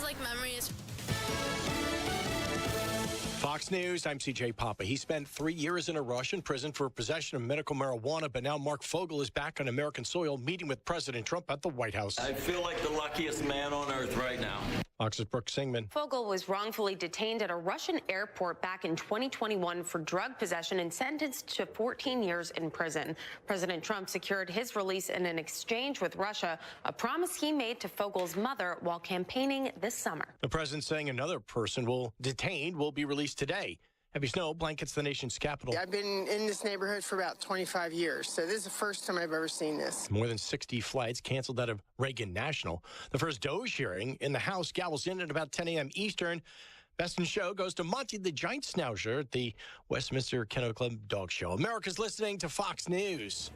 like memories. Fox News, I'm CJ Papa. He spent 3 years in a Russian prison for possession of medical marijuana, but now Mark Fogel is back on American soil meeting with President Trump at the White House. I feel like the luckiest man on earth right now. Fox's Brooke Singman. Fogel was wrongfully detained at a Russian airport back in 2021 for drug possession and sentenced to 14 years in prison. President Trump secured his release in an exchange with Russia, a promise he made to Fogel's mother while campaigning this summer. The president saying another person detained will be released today. Heavy snow blankets the nation's capital. I've been in this neighborhood for about 25 years, so this is the first time I've ever seen this. More than 60 flights canceled out of Reagan National. The first Doge hearing in the House gavels in at about 10 a.m. Eastern. Best in Show goes to Monty the Giant Schnauzer at the Westminster Kennel Club Dog Show. America's listening to Fox News.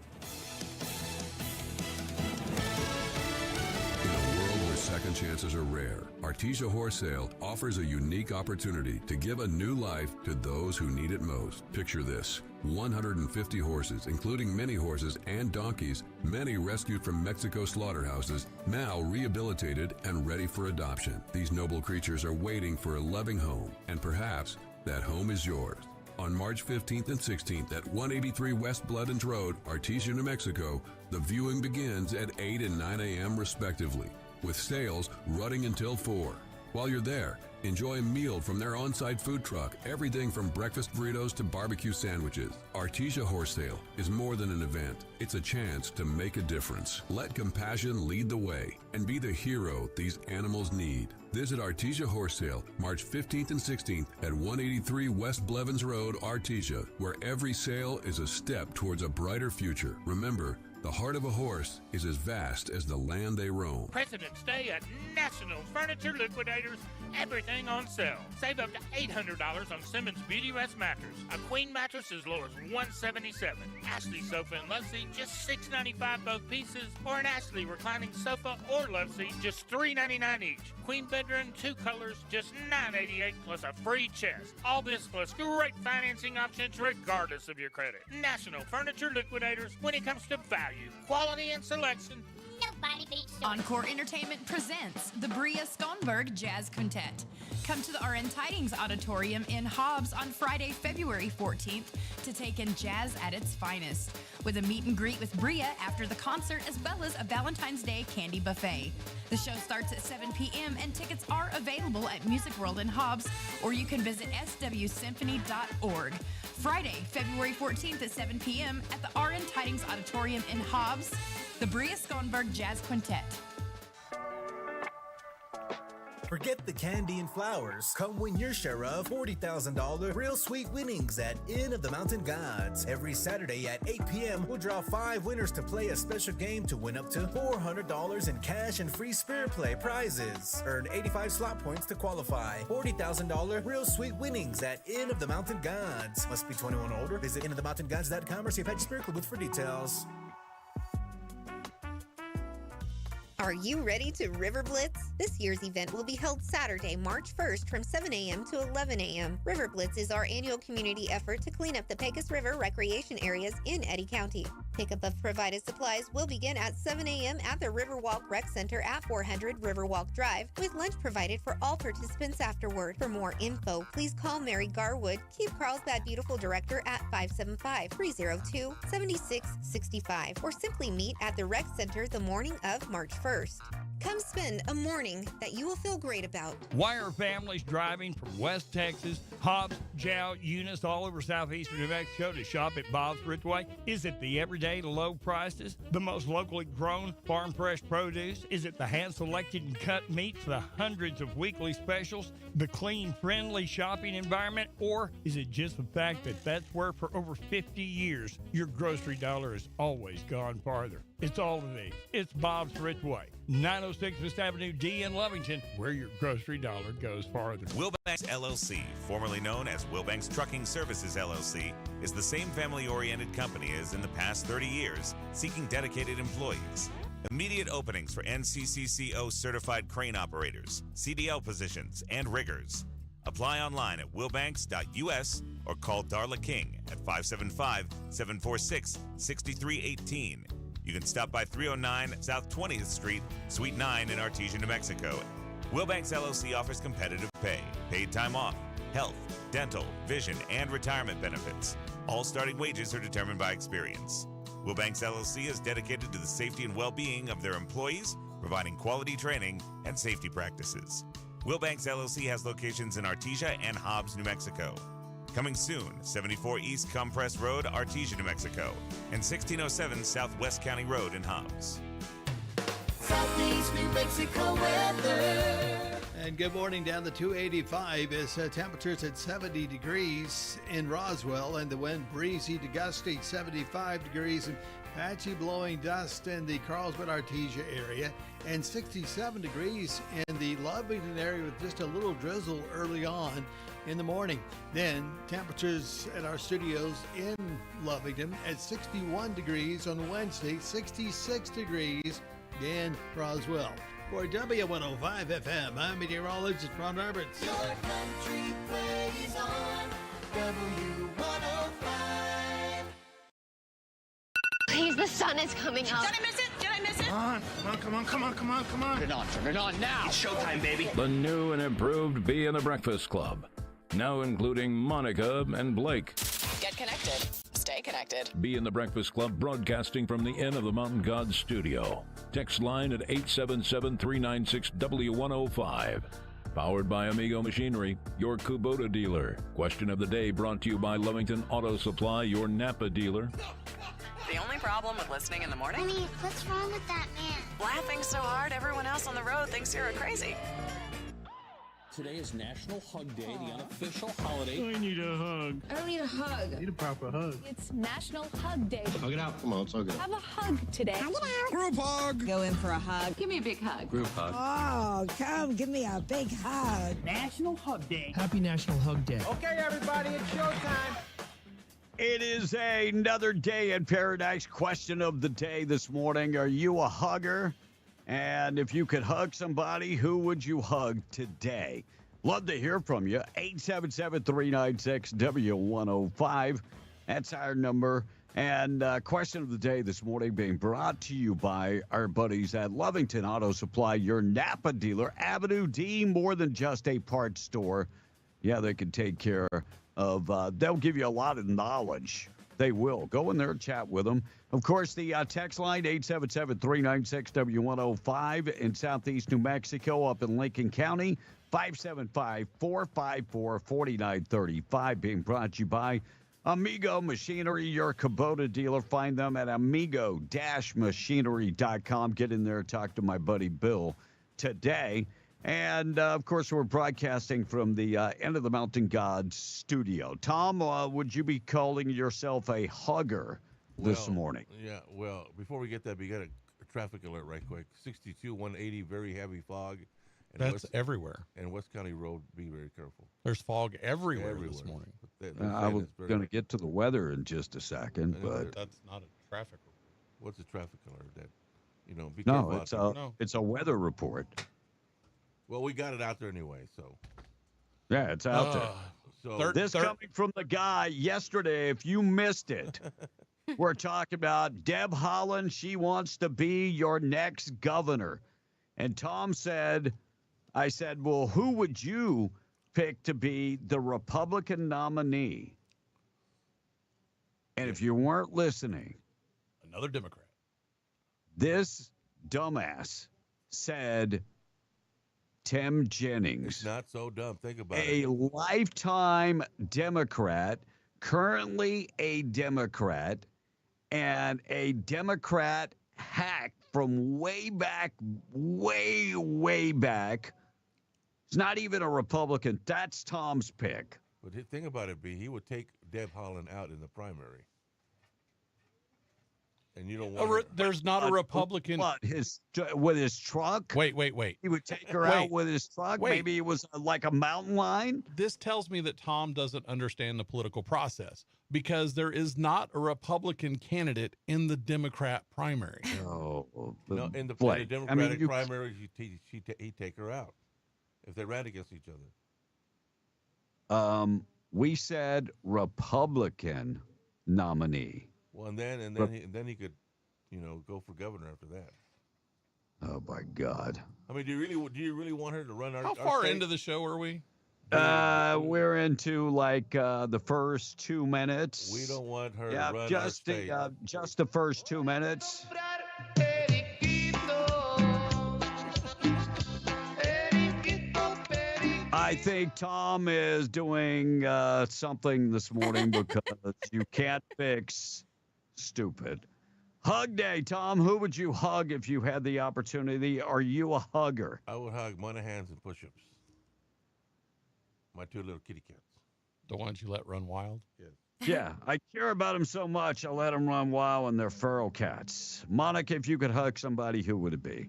Second chances are rare. Artesia Horse Sale offers a unique opportunity to give a new life to those who need it most. Picture this: 150 horses, including mini horses and donkeys, many rescued from Mexico slaughterhouses, now rehabilitated and ready for adoption. These noble creatures are waiting for a loving home, and perhaps that home is yours. On March 15th and 16th at 183 West Bloodens Road, Artesia, New Mexico, the viewing begins at 8 and 9 a.m. respectively, with sales running until 4. While you're there, enjoy a meal from their on-site food truck, everything from breakfast burritos to barbecue sandwiches. Artesia Horse Sale is more than an event. It's a chance to make a difference. Let compassion lead the way and be the hero these animals need. Visit Artesia Horse Sale March 15th and 16th at 183 West Blevins Road, Artesia, where every sale is a step towards a brighter future. Remember, the heart of a horse is as vast as the land they roam. President's Day at National Furniture Liquidators. Everything on sale. Save up to $800 on Simmons Beauty Rest mattress. A queen mattress as low as $177. Ashley sofa and love seat just $695 both pieces, or an Ashley reclining sofa or love seat just $399 each. Queen bedroom, 2 colors, just $988 plus a free chest. All this plus great financing options regardless of your credit. National Furniture Liquidators. When it comes to value, quality, and selection, nobody beats it. Encore Entertainment presents the Bria Skonberg Jazz Quintet. Come to the RN Tidings Auditorium in Hobbs on Friday, February 14th to take in jazz at its finest, with a meet and greet with Bria after the concert, as well as a Valentine's Day candy buffet. The show starts at 7 p.m. and tickets are available at Music World in Hobbs, or you can visit swsymphony.org. Friday, February 14th at 7 p.m. at the RN Tidings Auditorium in Hobbs, the Bria Skonberg Jazz Quintet. Forget the candy and flowers. Come win your share of $40,000 real sweet winnings at Inn of the Mountain Gods. Every Saturday at 8 p.m., we'll draw 5 winners to play a special game to win up to $400 in cash and free Spirit Play prizes. Earn 85 slot points to qualify. $40,000 real sweet winnings at Inn of the Mountain Gods. Must be 21 or older. Visit innofthemountaingods.com or see Apache Spirit Club for details. Are you ready to River Blitz? This year's event will be held Saturday, March 1st from 7 a.m. to 11 a.m. River Blitz is our annual community effort to clean up the Pecos River recreation areas in Eddy County. Pickup of provided supplies will begin at 7 a.m. at the Riverwalk Rec Center at 400 Riverwalk Drive, with lunch provided for all participants afterward. For more info, please call Mary Garwood, Keep Carlsbad Beautiful Director at 575-302-7665, or simply meet at the Rec Center the morning of March 1st. Come spend a morning that you will feel great about. Why are families driving from West Texas, Hobbs, Jow, Eunice, all over southeastern New Mexico to shop at Bob's Ridgeway? Is it the everyday low prices, the most locally grown farm fresh produce? Is it the hand-selected and cut meats, the hundreds of weekly specials, the clean, friendly shopping environment? Or is it just the fact that that's where for over 50 years your grocery dollar has always gone farther? It's all of these. It's Bob's Ridgeway, 906 West Avenue D in Lovington, where your grocery dollar goes farther. Wilbanks LLC, formerly known as Wilbanks Trucking Services LLC, is the same family-oriented company as in the past 30 years, seeking dedicated employees. Immediate openings for NCCCO certified crane operators, CDL positions, and riggers. Apply online at wilbanks.us or call Darla King at 575-746-6318. You can stop by 309 South 20th Street, Suite 9 in Artesia, New Mexico, Wilbanks LLC offers competitive pay, paid time off, health, dental, vision, and retirement benefits. All starting wages are determined by experience. Wilbanks LLC is dedicated to the safety and well-being of their employees, providing quality training and safety practices. Wilbanks LLC has locations in Artesia and Hobbs, New Mexico. Coming soon, 74 East Compress Road, Artesia, New Mexico, and 1607 Southwest County Road in Hobbs. Southeast New Mexico weather. And good morning down the 285 is temperatures at 70 degrees in Roswell, and the wind breezy to gusty 75 degrees and patchy blowing dust in the Carlsbad Artesia area, and 67 degrees in the Lovington area with just a little drizzle early on in the morning. Then temperatures at our studios in Lovington at 61 degrees on Wednesday, 66 degrees in Roswell. For W105 FM, I'm meteorologist Ron Roberts. Your country plays on W105. Please, the sun is coming up. Did I miss it? Come on. Turn it on now. It's showtime, baby. The new and improved Bee and the Breakfast Club. Now including Monica and Blake. Get connected. Stay connected. Bee and the Breakfast Club broadcasting from the Inn of the Mountain Gods studio. Text line at 877-396-W105. Powered by Amigo Machinery, your Kubota dealer. Question of the day brought to you by Lovington Auto Supply, your Napa dealer. The only problem with listening in the morning? Honey, what's wrong with that man? Laughing so hard everyone else on the road thinks you're crazy. Today is National Hug Day, the unofficial holiday. I need a hug. I don't need a hug. I need a proper hug. It's National Hug Day. Hug it out. Come on, let's hug it out. Have a hug today. Hug it out. Group hug. Go in for a hug. Give me a big hug. Group hug. Oh, come give me a big hug. National Hug Day. Happy National Hug Day. Okay, everybody, it's showtime. It is another day in paradise. Question of the day this morning. Are you a hugger? And if you could hug somebody, who would you hug today? Love to hear from you. 877-396-W105. That's our number. And question of the day this morning being brought to you by our buddies at Lovington Auto Supply, your Napa dealer. Avenue D, more than just a parts store. Yeah, they can take care of, they'll give you a lot of knowledge. They will. Go in there and chat with them. Of course, the text line, 877-396-W105 in Southeast New Mexico, up in Lincoln County. 575-454-4935, being brought to you by Amigo Machinery, your Kubota dealer. Find them at amigo-machinery.com. Get in there and talk to my buddy Bill today. And, of course, we're broadcasting from the End of the Mountain Gods studio. Tom, would you be calling yourself a hugger this morning? Yeah, well, before we get that, we got a traffic alert right quick. 62, 180, very heavy fog. That's everywhere. And West County Road, be very careful. There's fog everywhere. This morning. I was going to get to the weather in just a second, but that's not a traffic report. What's a traffic alert? That, be careful. It's a weather report. Well, we got it out there anyway, so. Yeah, it's out there. So coming from the guy yesterday, if you missed it, we're talking about Deb Haaland. She wants to be your next governor. And Tom said, I said, well, who would you pick to be the Republican nominee? And if you weren't listening, another Democrat. This dumbass said Tim Jennings. It's not so dumb. Think about it. A lifetime Democrat, currently a Democrat, and a Democrat hack from way back. It's not even a Republican. That's Tom's pick. But think about it, B. He would take Deb Haaland out in the primary. And you don't want there's not a Republican. What, with his truck? Wait. He would take her out with his truck? Maybe it was like a mountain lion? This tells me that Tom doesn't understand the political process, because there is not a Republican candidate in the Democrat primary. No, in the Democratic primary, he'd take her out if they ran against each other. We said Republican nominee. Well, and then he could, go for governor after that. Oh my God. I mean, do you really want her to run our? How far into the show are we? We're into like the first 2 minutes. We don't want her to run our state. Just the first 2 minutes. I think Tom is doing something this morning because you can't fix stupid. Hug day, Tom. Who would you hug if you had the opportunity? Are you a hugger? I would hug Monahans and push-ups. My 2 little kitty cats. The ones you let run wild? Yes. Yeah, I care about them so much, I let them run wild and they're feral cats. Monica, if you could hug somebody, who would it be?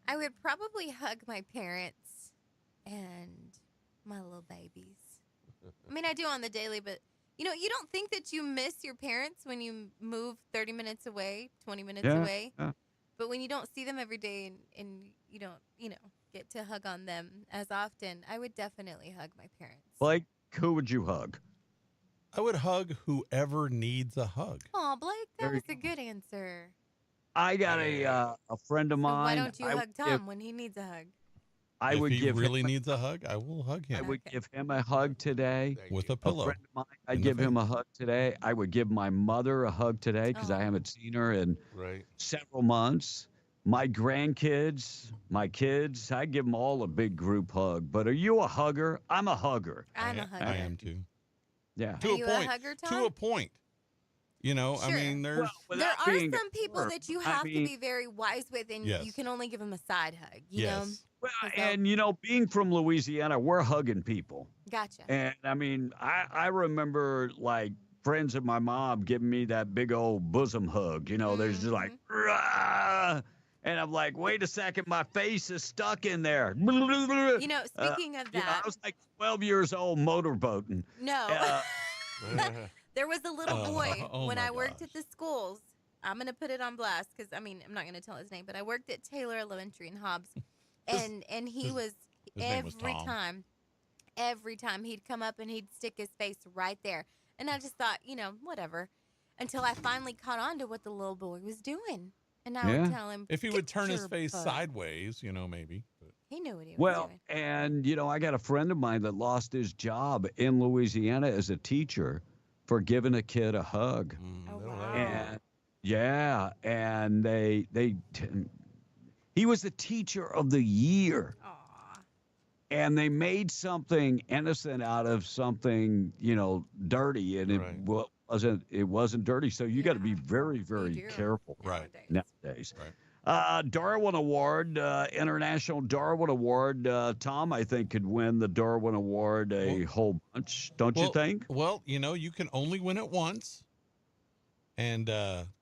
I would probably hug my parents and my little babies. I mean, I do on the daily, but, you don't think that you miss your parents when you move 30 minutes away, 20 minutes away. Yeah. But when you don't see them every day and you don't, get to hug on them as often, I would definitely hug my parents. Blake, who would you hug? I would hug whoever needs a hug. Oh, Blake, that was a good answer. I got a friend of mine. Why don't you hug Tom when he needs a hug? If he really needs a hug, I will hug him. I would give him a hug today. With a pillow. A friend of mine, I'd give him a hug today. I would give my mother a hug today because I haven't seen her in several months. My grandkids, my kids, I give them all a big group hug. But are you a hugger? I'm a hugger. I'm a hugger. I am too. Yeah. To Are a you point. a hugger, Tom? To a point. I mean, there's There are some people that you have to be very wise with, and Yes. you can only give them a side hug. You know. Well, and being from Louisiana, we're hugging people. Gotcha. And I mean, I remember like friends of my mom giving me that big old bosom hug. They're just like, "Rah!" And I'm like, wait a second, my face is stuck in there. Speaking of that, I was like 12 years old motorboating. no. There was a little boy oh when my I worked at the schools. I'm going to put it on blast because, I'm not going to tell his name, but I worked at Taylor Elementary in Hobbs. And he was, his name was Tom. every time he'd come up and he'd stick his face right there. And I just thought, whatever, until I finally caught on to what the little boy was doing. And I would tell him, if he would turn his "Get face your butt." sideways, maybe. But. He knew what he was Well, doing. and, I got a friend of mine that lost his job in Louisiana as a teacher for giving a kid a hug. Oh, wow. And and he was the teacher of the year. And they made something innocent out of something, dirty, and it wasn't dirty. So you got to be very, very careful nowadays. Darwin Award, International Darwin Award. Tom, I think, could win the Darwin Award a whole bunch, don't you think? Well, you can only win it once. And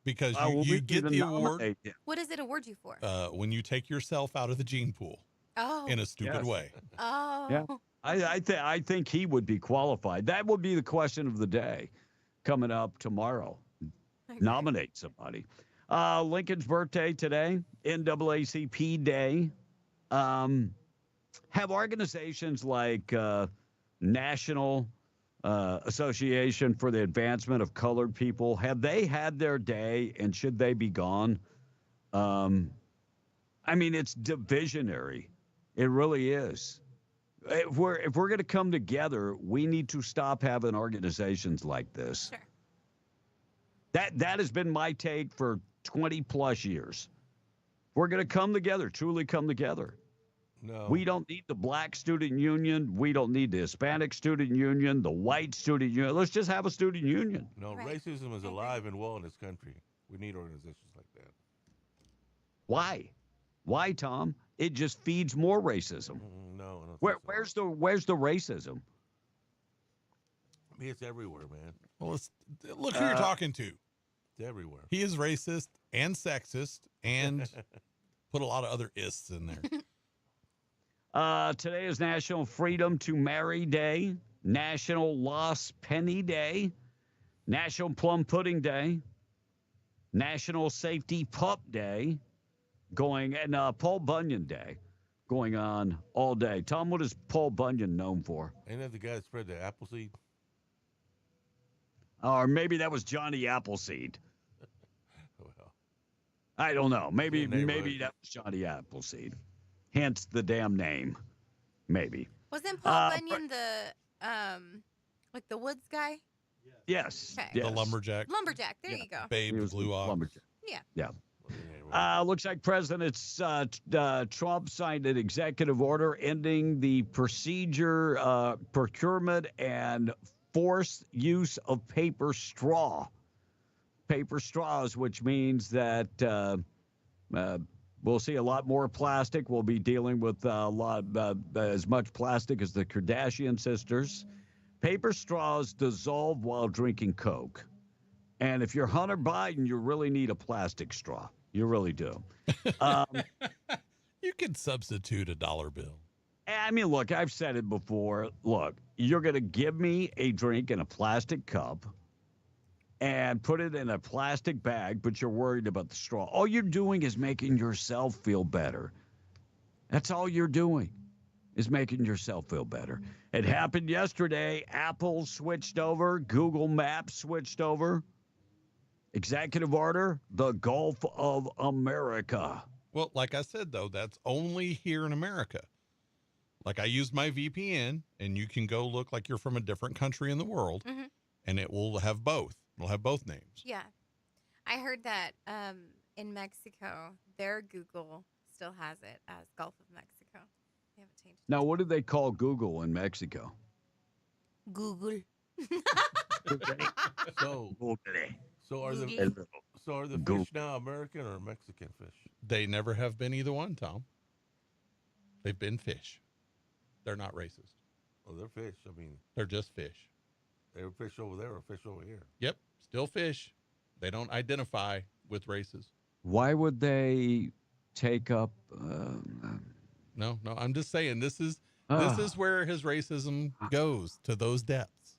because we you get can the award nominate him. What does it award you for? when you take yourself out of the gene pool Oh. in a stupid way. Oh. Yeah, I think he would be qualified. That would be the question of the day coming up tomorrow. Nominate somebody. Lincoln's birthday today, NAACP Day. Have organizations like National Association for the Advancement of Colored People, have they had their day, and should they be gone? I mean, it's divisionary. It really is. If we're going to come together, we need to stop having organizations like this. Sure. That has been my take for 20 plus years. We're going to come together, truly come together. No. We don't need the black student union. We don't need the Hispanic student union, the white student union. Let's just have a student union. No, racism is alive and well in this country. We need organizations like that. Why? Why, Tom? It just feeds more racism. No. Where's the racism? I mean, it's everywhere, man. Well, look who you're talking to. It's everywhere. He is racist and sexist and put a lot of other ists in there. Today is National Freedom to Marry Day, National Lost Penny Day, National Plum Pudding Day, National Safety Pup Day, and Paul Bunyan Day going on all day. Tom, what is Paul Bunyan known for? Ain't that the guy that spread the apple seed? Or maybe that was Johnny Appleseed. Well, I don't know. Maybe Yeah, they maybe would. that was Johnny Appleseed. Hence the damn name. Maybe. Wasn't Paul but- Bunyan the like the woods guy? Yes. Okay. yes. The lumberjack. Lumberjack. There you go. Babe, He the was blue the ox. lumberjack. Yeah. Yeah. Looks like President Trump signed an executive order ending the procurement and forced use of paper straw. Paper straws, which means that we'll see a lot more plastic. We'll be dealing with a lot as much plastic as the Kardashian sisters. Paper straws dissolve while drinking Coke. And if you're Hunter Biden, you really need a plastic straw. You really do. You could substitute a dollar bill. I mean, look, I've said it before. Look, you're going to give me a drink in a plastic cup and put it in a plastic bag, but you're worried about the straw. All you're doing is making yourself feel better. That's all you're doing, is making yourself feel better. It happened yesterday. Apple switched over. Google Maps switched over. Executive order, the Gulf of America. Well, like I said, though, that's only here in America. Like I used my VPN, and you can go look like you're from a different country in the world, and it will have both. It'll have both names. Yeah. I heard that in Mexico, their Google still has it as Gulf of Mexico. They haven't changed it. Now, what do they call Google in Mexico? Google. So are the Go- fish now American or Mexican fish? They never have been either one, Tom. They've been fish. They're not racist. Well, they're fish. I mean, They're just fish. they're fish over there or fish over here. Yep, still fish. They don't identify with races. Why would they take up? No, I'm just saying this is Ah. where his racism goes, to those depths.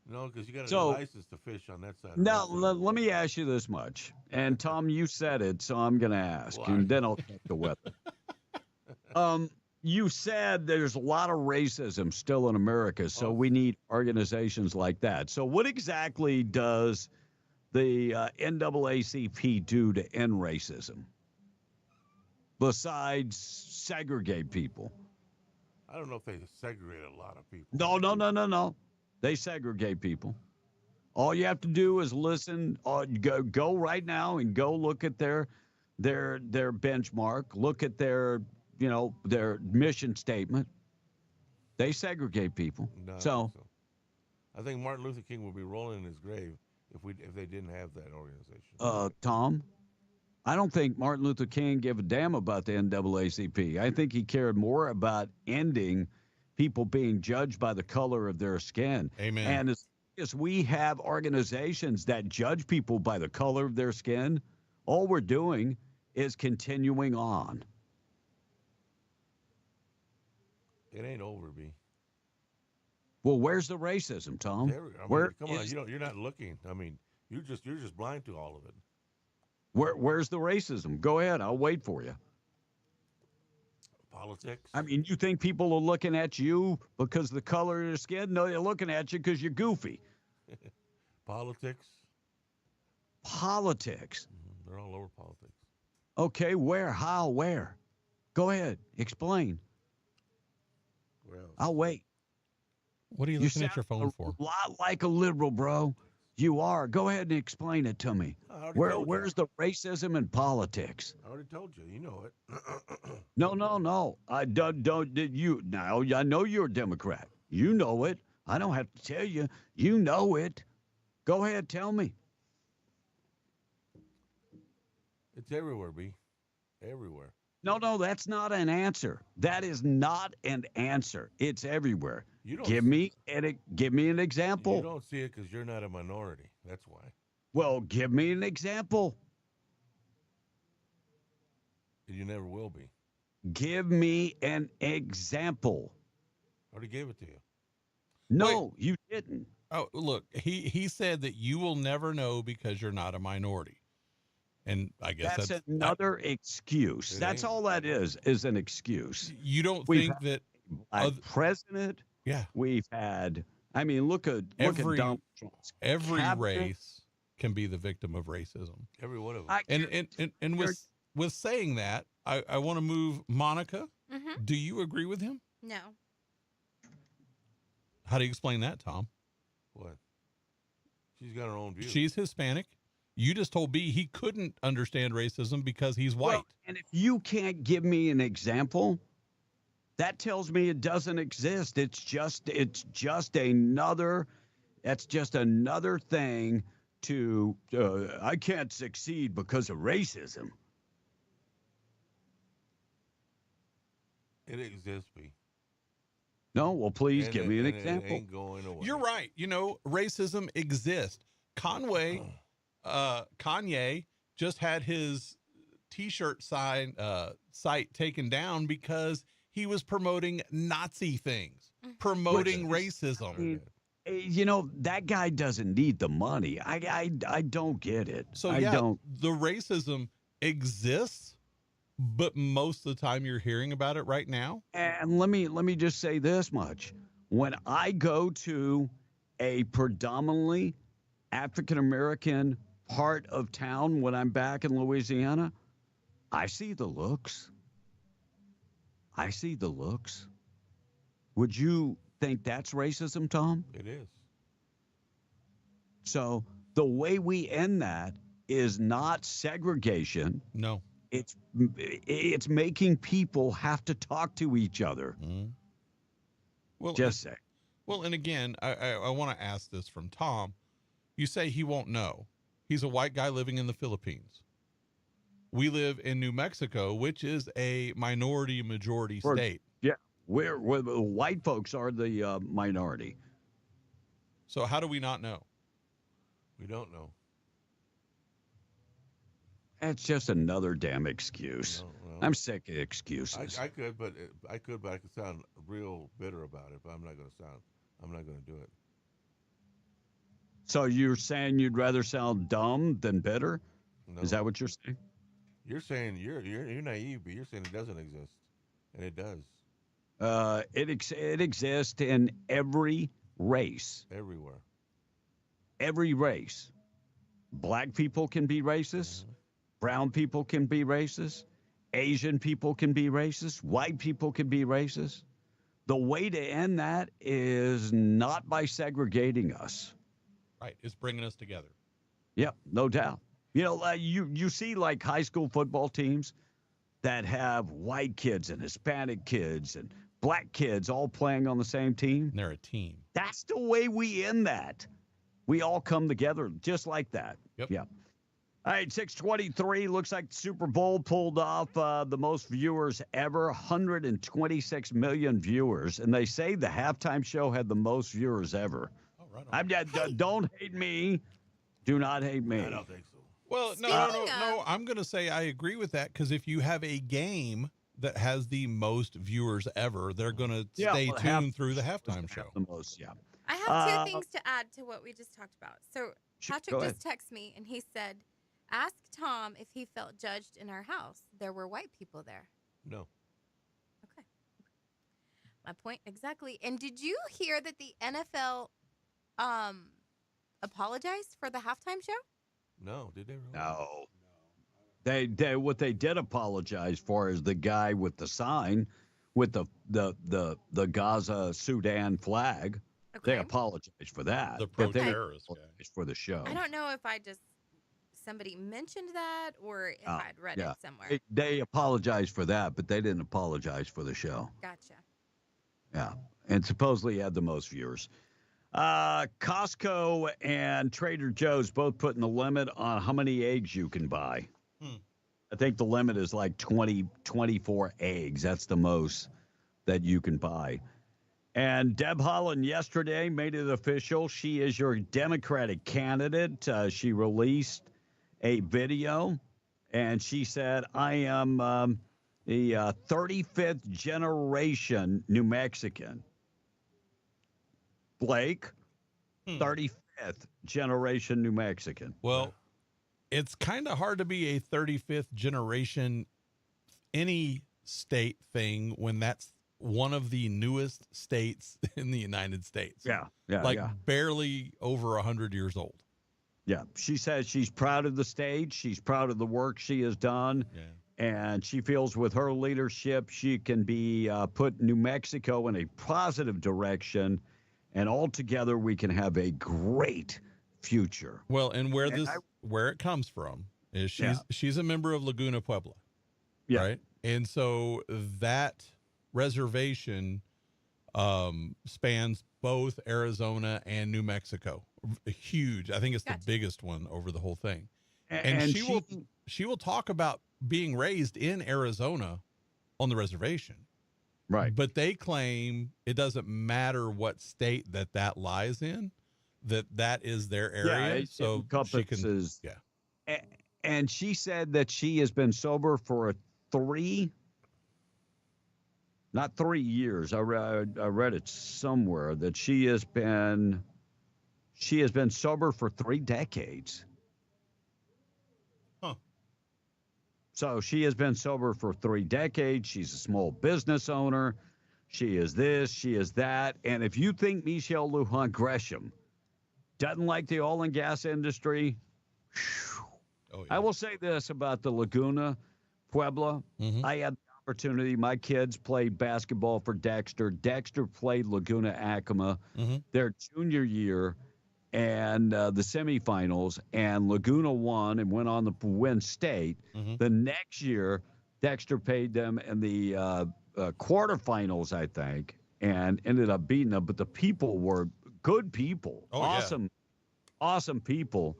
No, because you got a So- license to fish on that side. Now, let me ask you this much. And Tom, you said it, so I'm going to ask, Why? and then I'll take the weather. You said there's a lot of racism still in America, so we need organizations like that. So, what exactly does the NAACP do to end racism besides segregate people? I don't know if they segregate a lot of people. No. They segregate people. All you have to do is listen. Go right now and go look at their benchmark. Look at their mission statement. They segregate people. No, I So don't think I think Martin Luther King would be rolling in his grave if they didn't have that organization. Tom, I don't think Martin Luther King gave a damn about the NAACP. I think he cared more about ending people being judged by the color of their skin. Amen. And as long as we have organizations that judge people by the color of their skin, all we're doing is continuing on. It ain't over, B. Well, where's the racism, Tom? Where Come on, is- you're not looking. I mean, you're just blind to all of it. where's the racism? Go ahead. I'll wait for you. Politics. I mean, you think people are looking at you because of the color of your skin? No, they're looking at you because you're goofy. Politics. Politics. They're all over politics. Okay, where? How? Where? Go ahead. Explain. Well, I'll wait. What are you looking at sound your phone for? A lot like a liberal, bro. You are. Go ahead and explain it to me. I already told you. Where's the racism in politics? I already told you. You know it. No. I don't. Did you now? I know you're a Democrat. You know it. I don't have to tell you. You know it. Go ahead, tell me. It's everywhere, B. Everywhere. No, that's not an answer. That is not an answer. It's everywhere. You don't Give me an example. You don't see it because you're not a minority. That's why. Well, give me an example. You never will be. Give me an example. I already gave it to you. No, you didn't. Oh, look, he said that you will never know because you're not a minority. And I guess That's another excuse. It That's ain't. all that is an excuse. You don't We've think that had president. Yeah. We've had. I mean, look at Every- Donald Trump's every cabinet. race can be the victim of racism. Every one of them. And with saying that, I want to move Monica. Mm-hmm. Do you agree with him? No. How do you explain that, Tom? What? She's got her own view. She's Hispanic. You just told B he couldn't understand racism because he's white. Well, and if you can't give me an example, that tells me it doesn't exist. It's just another thing to I can't succeed because of racism. It exists, B. No, well, please give me an It example. ain't going away. You're right. Racism exists. Kanye just had his T-shirt site taken down because he was promoting Nazi things, promoting racism. That guy doesn't need the money. I don't get it. So I don't. The racism exists, but most of the time you're hearing about it right now. And let me just say this much. When I go to a predominantly African American part of town when I'm back in Louisiana, I see the looks. Would you think that's racism, Tom? It is. So the way we end that is not segregation. No. It's making people have to talk to each other. Mm-hmm. Well, just say. Well, and again, I want to ask this from Tom. You say he won't know. He's a white guy living in the Philippines. We live in New Mexico, which is a majority state. Yeah, where the white folks are the minority. So how do we not know? We don't know. It's just another damn excuse. No. I'm sick of excuses. I could, but I could sound real bitter about it. But I'm not going to do it. So you're saying you'd rather sound dumb than bitter? No. Is that what you're saying? You're saying you're naive, but you're saying it doesn't exist, and it does. It exists in every race. Everywhere. Every race. Black people can be racist. Mm-hmm. Brown people can be racist. Asian people can be racist. White people can be racist. The way to end that is not by segregating us. Right. It's bringing us together. Yep, no doubt. You see like high school football teams that have white kids and Hispanic kids and black kids all playing on the same team. They're a team. That's the way we end that. We all come together just like that. Yep. All right, 623. Looks like the Super Bowl pulled off the most viewers ever, 126 million viewers. And they say the halftime show had the most viewers ever. Oh, right on. Don't hate me. Do not hate me. I don't think so. Well, no. I'm going to say I agree with that because if you have a game that has the most viewers ever, they're going to stay tuned through the halftime show. The most, yeah. I have two things to add to what we just talked about. So Patrick go just texted me and he said, ask Tom if he felt judged in our house. There were white people there. No. Okay. My point exactly. And did you hear that the NFL apologized for the halftime show? No, did they really? No. They what they did apologize for is the guy with the sign with the Gaza Sudan flag. Okay. They apologized for that. The but they pro-terrorist guy. apologized for the show. I don't know if somebody mentioned that or if I'd read it somewhere. They apologized for that, but they didn't apologize for the show. Gotcha. Yeah. And supposedly had the most viewers. Costco and Trader Joe's both putting the limit on how many eggs you can buy. I think the limit is like 24 eggs. That's the most that you can buy. And Deb Haaland yesterday made it official. She is your Democratic candidate. She released a video, and she said, I am the 35th generation New Mexican. Blake, 35th generation New Mexican. Well, it's kind of hard to be a 35th generation any state thing when that's one of the newest states in the United States. Yeah. Barely over 100 years old. Yeah, she says she's proud of the stage. She's proud of the work she has done. Yeah. And she feels with her leadership, she can be put New Mexico in a positive direction. And altogether, we can have a great future. Well, and where it comes from is she's a member of Laguna Puebla. Yeah. Right. And so that reservation spans both Arizona and New Mexico. Huge. I think it's the biggest one over the whole thing. And she will talk about being raised in Arizona on the reservation. Right. But they claim it doesn't matter what state that lies in, that is their area. Yeah, so she can, yeah. And she said that she has been sober for not 3 years. I read it somewhere that she has been sober for 3 decades. Huh. So she has been sober for 3 decades. She's a small business owner. She is this, she is that. And if you think Michelle Lujan Gresham doesn't like the oil and gas industry, I will say this about the Laguna Puebla. I had the opportunity. My kids played basketball for Dexter. Dexter played Laguna Acoma their junior year and the semifinals, and Laguna won and went on to win state. The next year, Dexter paid them in the quarterfinals, I think, and ended up beating them. But the people were good people, awesome people.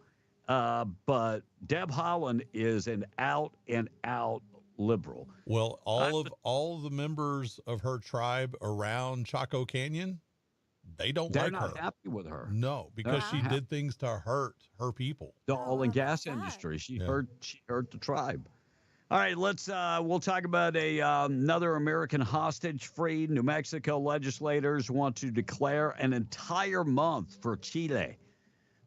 But Deb Holland is an out-and-out liberal. Well, all of the members of her tribe around Chaco Canyon, they're like her. Not happy with her. No, because she did things to hurt her people. The oil and gas industry. She hurt the tribe. All right, we'll talk about another American hostage freed. New Mexico legislators want to declare an entire month for Chile.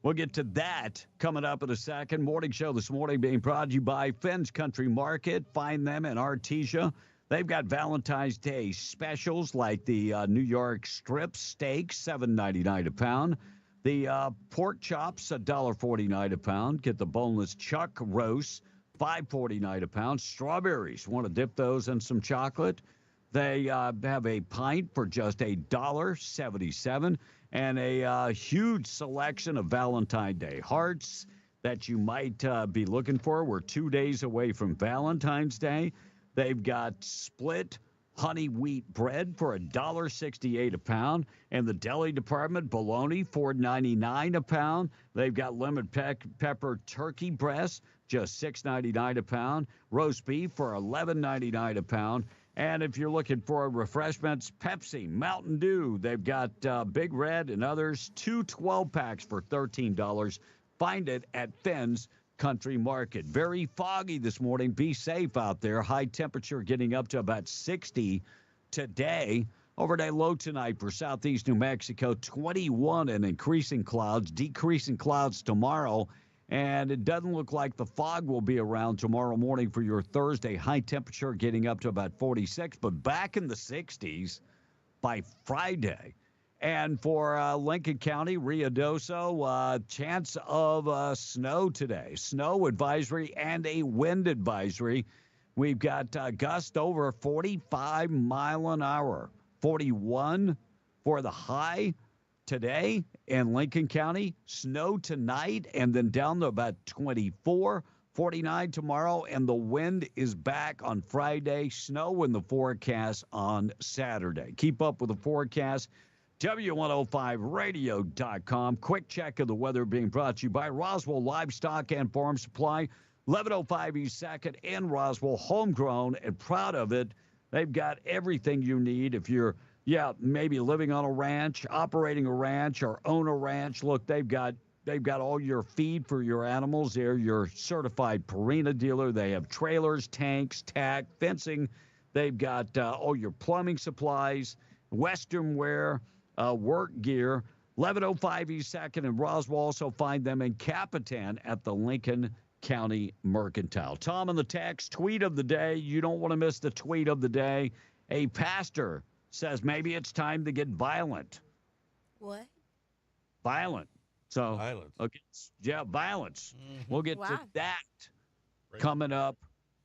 We'll get to that coming up in a second. Morning show this morning being brought to you by Fenn's Country Market. Find them in Artesia. They've got Valentine's Day specials like the New York strip steak, $7.99 a pound. The pork chops, $1.49 a pound. Get the boneless chuck roast, $5.49 a pound. Strawberries, want to dip those in some chocolate? They have a pint for just $1.77. And a huge selection of Valentine's Day hearts that you might be looking for. We're 2 days away from Valentine's Day. They've got split honey wheat bread for $1.68 a pound. And the deli department, bologna, $4.99 a pound. They've got lemon pepper turkey breast, just $6.99 a pound. Roast beef for $11.99 a pound. And if you're looking for refreshments, Pepsi, Mountain Dew, they've got Big Red and others, 2 12-packs for $13. Find it at Fenn's Country Market. Very foggy this morning. Be safe out there. High temperature getting up to about 60 today. Overnight low tonight for southeast New Mexico, 21 and increasing clouds, decreasing clouds tomorrow. And it doesn't look like the fog will be around tomorrow morning for your Thursday. High temperature getting up to about 46, but back in the 60s by Friday. And for Lincoln County, Ruidoso, chance of snow today. Snow advisory and a wind advisory. We've got gusts over 45 mile an hour. 41 for the high today in Lincoln County. Snow tonight and then down to about 24, 49 tomorrow. And the wind is back on Friday. Snow in the forecast on Saturday. Keep up with the forecast. W105radio.com. Quick check of the weather being brought to you by Roswell Livestock and Farm Supply. 1105 East 2nd in Roswell. Homegrown and proud of it. They've got everything you need if you're maybe living on a ranch, operating a ranch, or own a ranch. Look, they've got all your feed for your animals. They're your certified Purina dealer. They have trailers, tanks, tack, fencing. They've got all your plumbing supplies, Western wear, work gear. 1105 East 2nd in Roswell. Also find them in Capitan at the Lincoln County Mercantile. Tom on the text, tweet of the day. You don't want to miss the tweet of the day. A pastor says maybe it's time to get violent. What? Violent. So, Violence. okay, yeah, violence. We'll get to Wow. that coming up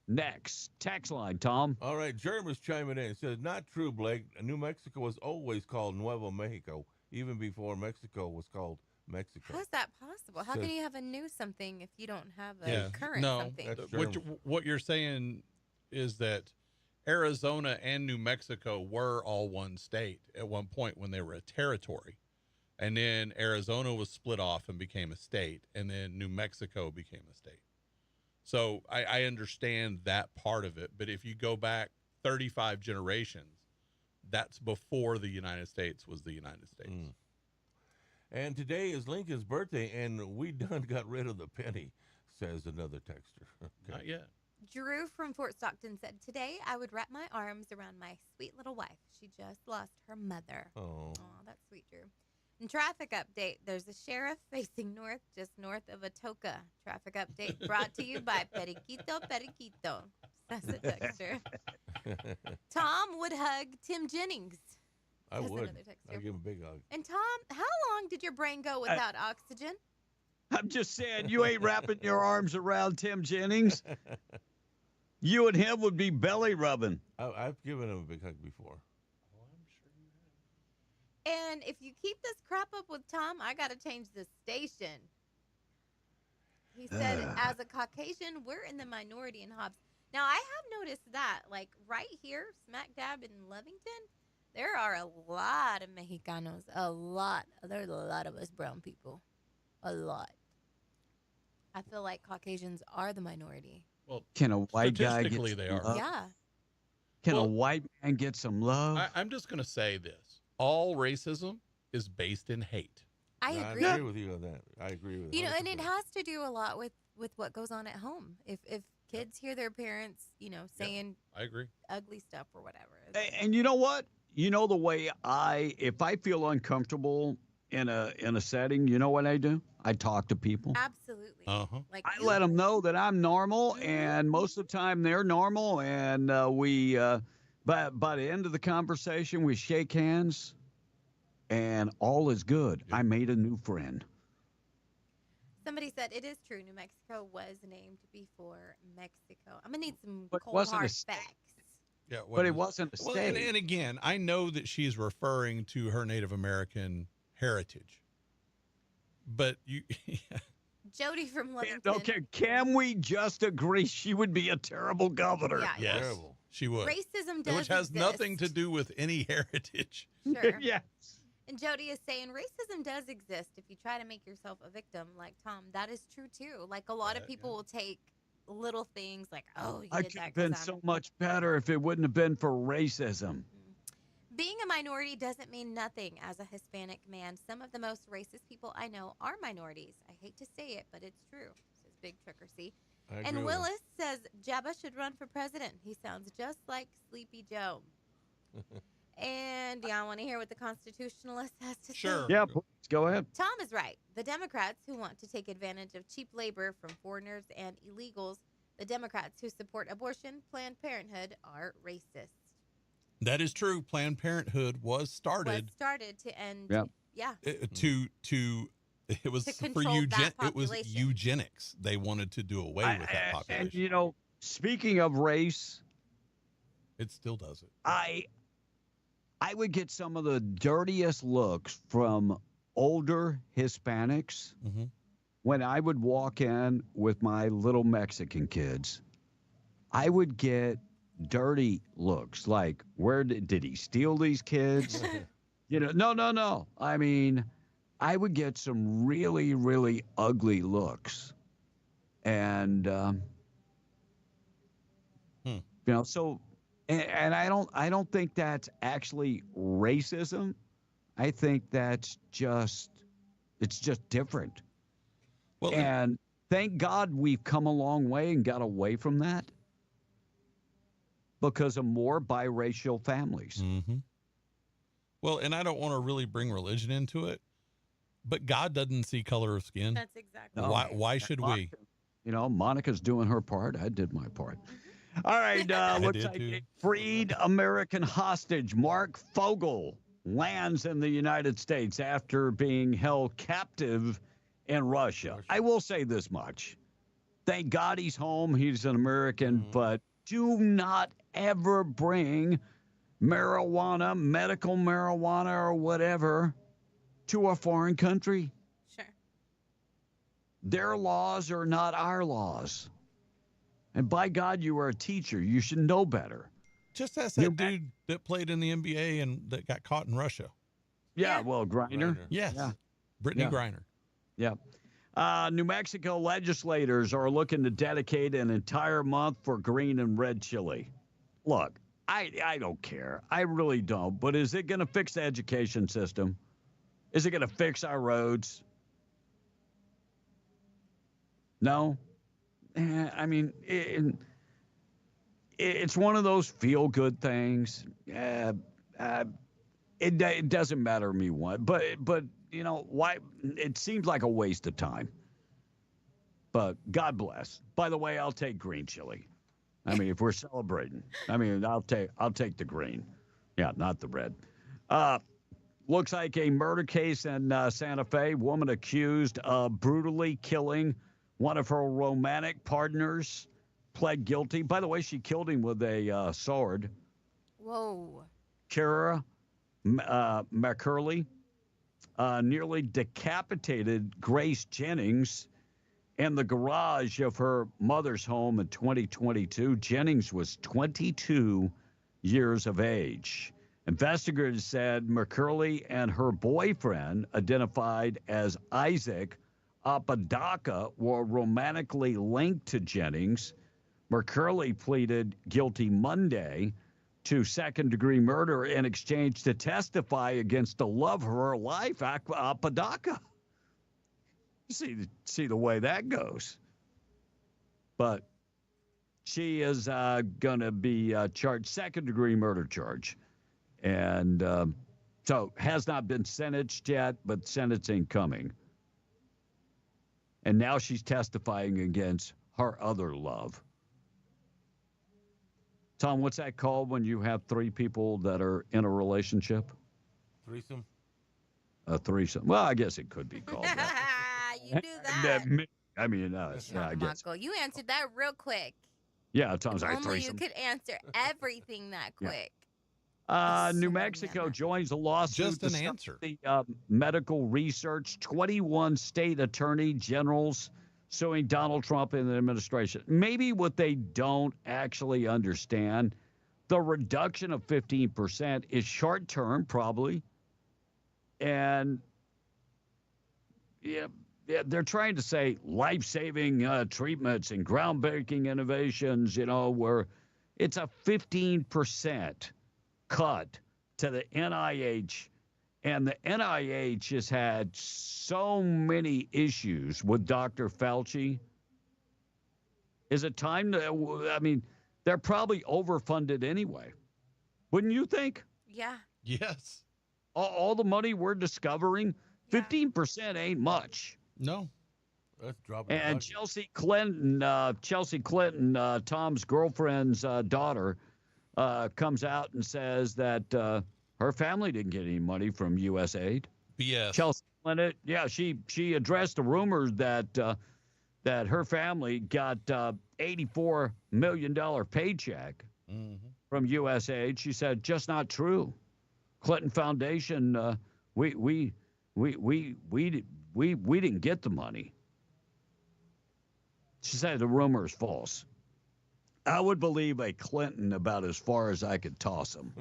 next. Text line, Tom. All right, Jeremy's chiming in. It says, not true, Blake. New Mexico was always called Nuevo Mexico, even before Mexico was called Mexico. How is that possible? How Says- can you have a new something if you don't have a current no, something? That's what you're saying is that Arizona and New Mexico were all one state at one point when they were a territory. And then Arizona was split off and became a state, and then New Mexico became a state. So I understand that part of it. But if you go back 35 generations, that's before the United States was the United States. And today is Lincoln's birthday, and we done got rid of the penny, says another texter. Not yet. Drew from Fort Stockton said, today I would wrap my arms around my sweet little wife. She just lost her mother. Oh. That's sweet, Drew. And traffic update. There's a sheriff facing north, just north of Atoka. Traffic update brought to you by Periquito Periquito. That's a texture. Tom would hug Tim Jennings. I That's would. another texter. I'd give him a big hug. And Tom, how long did your brain go without oxygen? I'm just saying, you ain't wrapping your arms around Tim Jennings. You and him would be belly rubbing. I've given him a big hug before. And if you keep this crap up with Tom, I got to change the station. He said, as a Caucasian, we're in the minority in Hobbs. Now, I have noticed that, like right here, smack dab in Lovington, there are a lot of Mexicanos. A lot. There's a lot of us brown people. A lot. I feel like Caucasians are the minority. Well, Can a white guy get statistically, some they are. love? Yeah. Can a Well- white man get some love? I'm just going to say this. All racism is based in hate. I I agree. agree with you on that. I agree with You know, and it 100%. has to do a lot with what goes on at home. If kids hear their parents, saying I agree. ugly stuff or whatever. And you know what? You know the way if I feel uncomfortable in a setting, you know what I do? I talk to people. Absolutely. Like I let them know that I'm normal, and most of the time they're normal, and we. But by the end of the conversation, we shake hands, and all is good. I made a new friend. Somebody said it is true. New Mexico was named before Mexico. I'm gonna need some But it cold wasn't a hard state. facts. Yeah, But it wasn't a Well, state. and again, I know that she's referring to her Native American heritage, but you, Jody from Lovington. Okay, can we just agree she would be a terrible governor? Yeah. yes, Terrible. she would. Racism does Which has nothing to exist. do with any heritage. Sure. Yes. And Jody is saying racism does exist if you try to make yourself a victim, like Tom. That is true too. Like a lot of people will take little things like, "Oh, you I did could that." have been 'cause so I'm-" much better if it wouldn't have been for racism. Being a minority doesn't mean nothing as a Hispanic man. Some of the most racist people I know are minorities. I hate to say it, but it's true, says Big Trucker C. I agree And with Willis says Jabba should run for president. He sounds just like Sleepy Joe. And y'all want to hear what the Constitutionalist has to say? Yeah, please go ahead. Tom is right. The Democrats who want to take advantage of cheap labor from foreigners and illegals, the Democrats who support abortion, Planned Parenthood, are racist. That is true. Planned Parenthood was started Was started to end. Yep. Yeah. to it was To for control that it was population. eugenics. They wanted to do away with that population. And you know, speaking of race, It still does it. I would get some of the dirtiest looks from older Hispanics Mm-hmm. when I would walk in with my little Mexican kids. I would get dirty looks like, where did he steal these kids? No. I mean, I would get some really, really ugly looks. And, so, and I don't think that's actually racism. I think that's it's just different. Well, and thank God we've come a long way and got away from that because of more biracial families. Mm-hmm. Well, and I don't want to really bring religion into it, but God doesn't see color of skin. That's exactly Why should we? Monica's doing her part. I did my part. All right, looks did like too. a freed American hostage, Mark Fogel, lands in the United States after being held captive and Russia. I will say this much. Thank God he's home. He's an American, but do not ever bring marijuana, medical marijuana or whatever, to a foreign country. Sure. Their laws are not our laws. And by God, you are a teacher. You should know better. Just ask that dude that played in the NBA and that got caught in Russia. Yeah, well, Griner. Yes. Yeah. Brittany Griner. Yeah. New Mexico legislators are looking to dedicate an entire month for green and red chili. Look, I don't care. I really don't. But is it going to fix the education system? Is it going to fix our roads? No. I mean, it's one of those feel-good things. It doesn't matter to me what, but you know why? It seems like a waste of time. But God bless. By the way, I'll take green chili. I mean, if we're celebrating, I mean, I'll take the green. Yeah, not the red. Looks like a murder case in Santa Fe. Woman accused of brutally killing one of her romantic partners pled guilty. By the way, she killed him with a sword. Whoa. Kara McCurley nearly decapitated Grace Jennings in the garage of her mother's home in 2022. Jennings was 22 years of age. Investigators said McCurley and her boyfriend, identified as Isaac Apodaca, were romantically linked to Jennings. McCurley pleaded guilty Monday to second-degree murder in exchange to testify against the love of her life, Apodaca. See the way that goes. But she is going to be charged second-degree murder charge. And so has not been sentenced yet, but sentencing coming. And now she's testifying against her other love. Tom, what's that called when you have three people that are in a relationship? Threesome. A threesome. Well, I guess it could be called that. You do that. I mean, I guess. Uncle, you answered that real quick. Yeah, Tom's like Only threesome. you could answer everything that quick. New Mexico joins a lawsuit Just to an stop answer. The medical research. 21 state attorney generals suing Donald Trump and the administration. Maybe what they don't actually understand, the reduction of 15% is short-term, probably. And they're trying to say life-saving treatments and groundbreaking innovations, where it's a 15% cut to the NIH. And the NIH has had so many issues with Dr. Fauci. Is it time to, I mean, they're probably overfunded anyway. Wouldn't you think? Yeah. Yes. All the money we're discovering, 15% ain't much. No. That's dropping. And Chelsea Clinton, Tom's girlfriend's daughter, comes out and says that her family didn't get any money from USAID. BS. Chelsea Clinton, yeah, she addressed the rumors that her family got $84 million paycheck from USAID. She said, just not true. Clinton Foundation, we didn't get the money. She said the rumor is false. I would believe a Clinton about as far as I could toss him.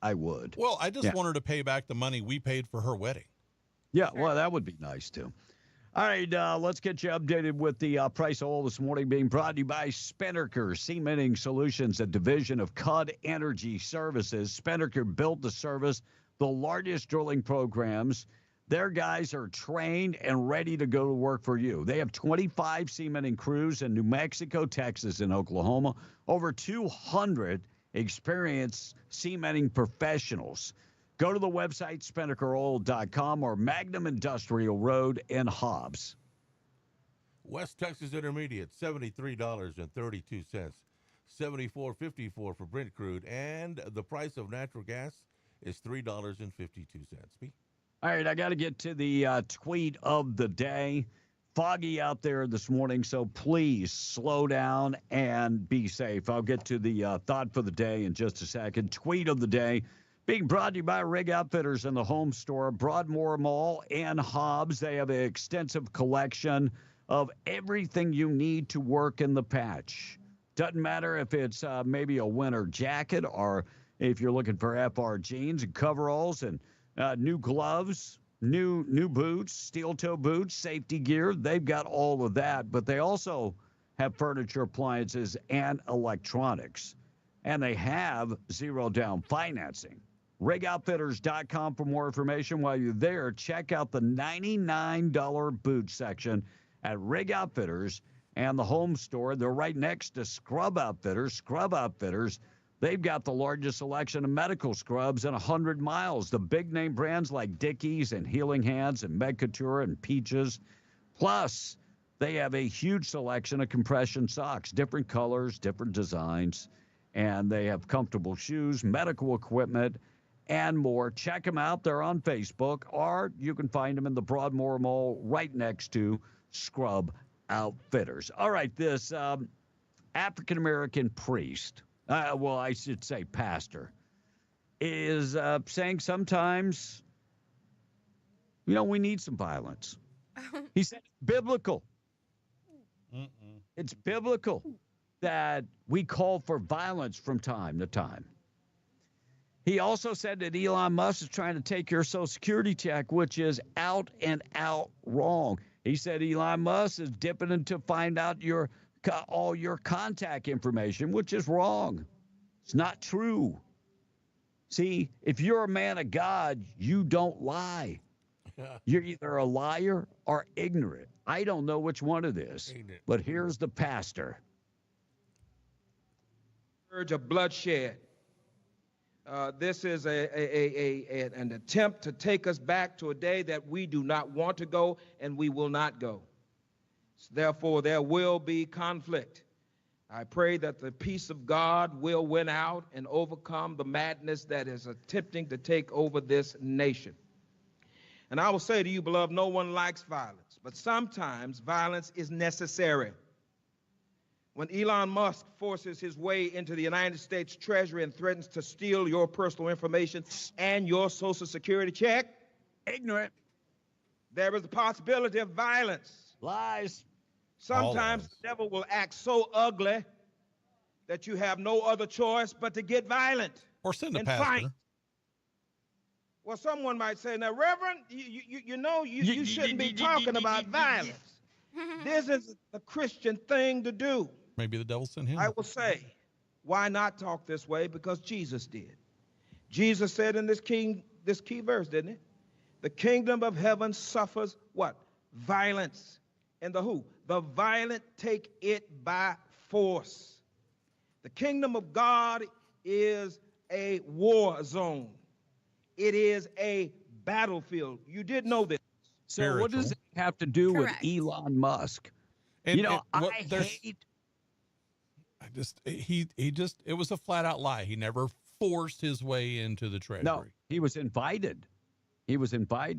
I would. Well, I just want her to pay back the money we paid for her wedding. Yeah, well, that would be nice, too. All right, let's get you updated with the price of oil this morning, being brought to you by Spinnaker Cementing Solutions, a division of CUD Energy Services. Spinnaker built the service, the largest drilling programs. Their guys are trained and ready to go to work for you. They have 25 cementing crews in New Mexico, Texas, and Oklahoma. Over 200 experienced cementing professionals. Go to the website, SpinnakerOil.com or Magnum Industrial Road in Hobbs. West Texas Intermediate, $73.32. $74.54 for Brent crude. And the price of natural gas is $3.52. All right, I got to get to the tweet of the day. Foggy out there this morning, so please slow down and be safe. I'll get to the thought for the day in just a second. Tweet of the day being brought to you by Rig Outfitters and the Home Store, Broadmoor Mall, and Hobbs. They have an extensive collection of everything you need to work in the patch. Doesn't matter if it's maybe a winter jacket or if you're looking for FR jeans and coveralls and new gloves, new boots, steel-toe boots, safety gear. They've got all of that, but they also have furniture, appliances, and electronics. And they have zero-down financing. RigOutfitters.com for more information. While you're there, check out the $99 boot section at Rig Outfitters and the Home Store. They're right next to Scrub Outfitters. Scrub Outfitters, they've got the largest selection of medical scrubs in 100 miles. The big-name brands like Dickies and Healing Hands and Medcouture and Peaches. Plus, they have a huge selection of compression socks, different colors, different designs, and they have comfortable shoes, medical equipment, and more. Check them out. They're on Facebook, or you can find them in the Broadmoor Mall right next to Scrub Outfitters. All right, this African-American priest, well, I should say pastor, is saying sometimes, we need some violence. He said it's biblical. It's biblical that we call for violence from time to time. He also said that Elon Musk is trying to take your Social Security check, which is out and out wrong. He said Elon Musk is dipping in to find out all your contact information, which is wrong. It's not true. See, if you're a man of God, you don't lie. You're either a liar or ignorant. I don't know which one it is, but here's the pastor. Urge of bloodshed. This is an attempt to take us back to a day that we do not want to go and we will not go. Therefore, there will be conflict. I pray that the peace of God will win out and overcome the madness that is attempting to take over this nation. And I will say to you, beloved, no one likes violence, but sometimes violence is necessary. When Elon Musk forces his way into the United States Treasury and threatens to steal your personal information and your Social Security check, ignorant, there is a possibility of violence. Lies. Sometimes the devil will act so ugly that you have no other choice but to get violent. Or send a and pastor. Fight. Well, someone might say, now, Reverend, you shouldn't be talking about violence. This is a Christian thing to do. Maybe the devil sent him. I will say, why not talk this way? Because Jesus did. Jesus said in this key verse, didn't it? The kingdom of heaven suffers what? Violence. And the who? The violent take it by force. The kingdom of God is a war zone. It is a battlefield. You did know this. So what does it have to do with Elon Musk? And, it was a flat out lie. He never forced his way into the Treasury. No, he was invited.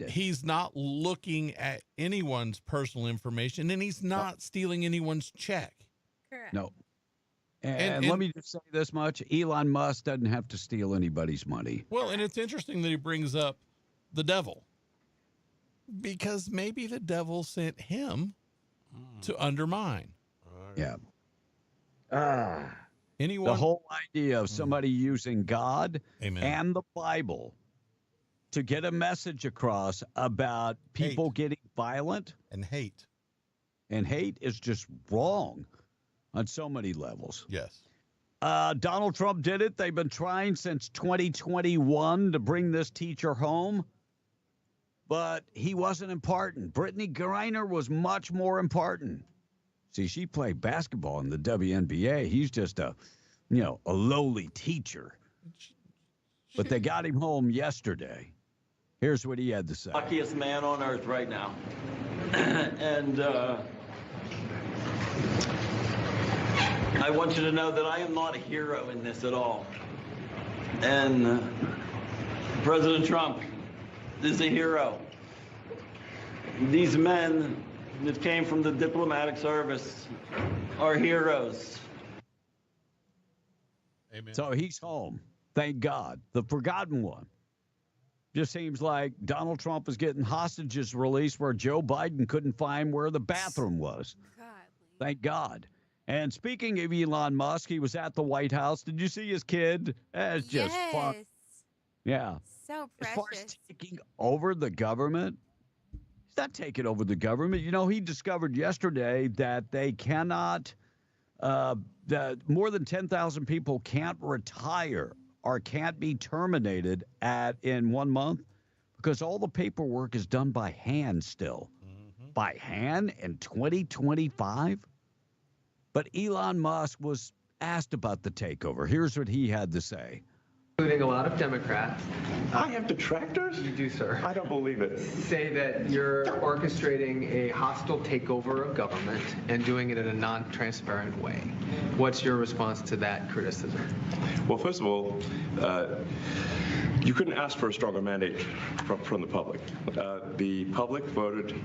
He's not looking at anyone's personal information, and he's not stealing anyone's check. Correct. No. And let me just say this much. Elon Musk doesn't have to steal anybody's money. Well, and it's interesting that he brings up the devil. Because maybe the devil sent him to undermine. Yeah. Anyone? The whole idea of somebody using God and the Bible to get a message across about people getting violent and hate. And hate is just wrong on so many levels. Yes. Donald Trump did it. They've been trying since 2021 to bring this teacher home. But he wasn't important. Brittany Griner was much more important. See, she played basketball in the WNBA. He's just a lowly teacher. But they got him home yesterday. Here's what he had to say. Luckiest man on earth right now. And I want you to know that I am not a hero in this at all. And President Trump, is a hero. These men that came from the diplomatic service are heroes. Amen. So he's home. Thank God. The forgotten one. Just seems like Donald Trump is getting hostages released where Joe Biden couldn't find where the bathroom was. Thank God. And speaking of Elon Musk, he was at the White House. Did you see his kid? It's just fun. Yeah. So As far as precious. taking over the government, he's not taking over the government. You know, he discovered yesterday that they cannot, that more than 10,000 people can't retire or can't be terminated in 1 month because all the paperwork is done by hand still. By hand in 2025? But Elon Musk was asked about the takeover. Here's what he had to say. Including a lot of Democrats. I have detractors? You do, sir. I don't believe it. Say that you're orchestrating a hostile takeover of government and doing it in a non-transparent way. What's your response to that criticism? Well, first of all, you couldn't ask for a stronger mandate from the public. The public voted,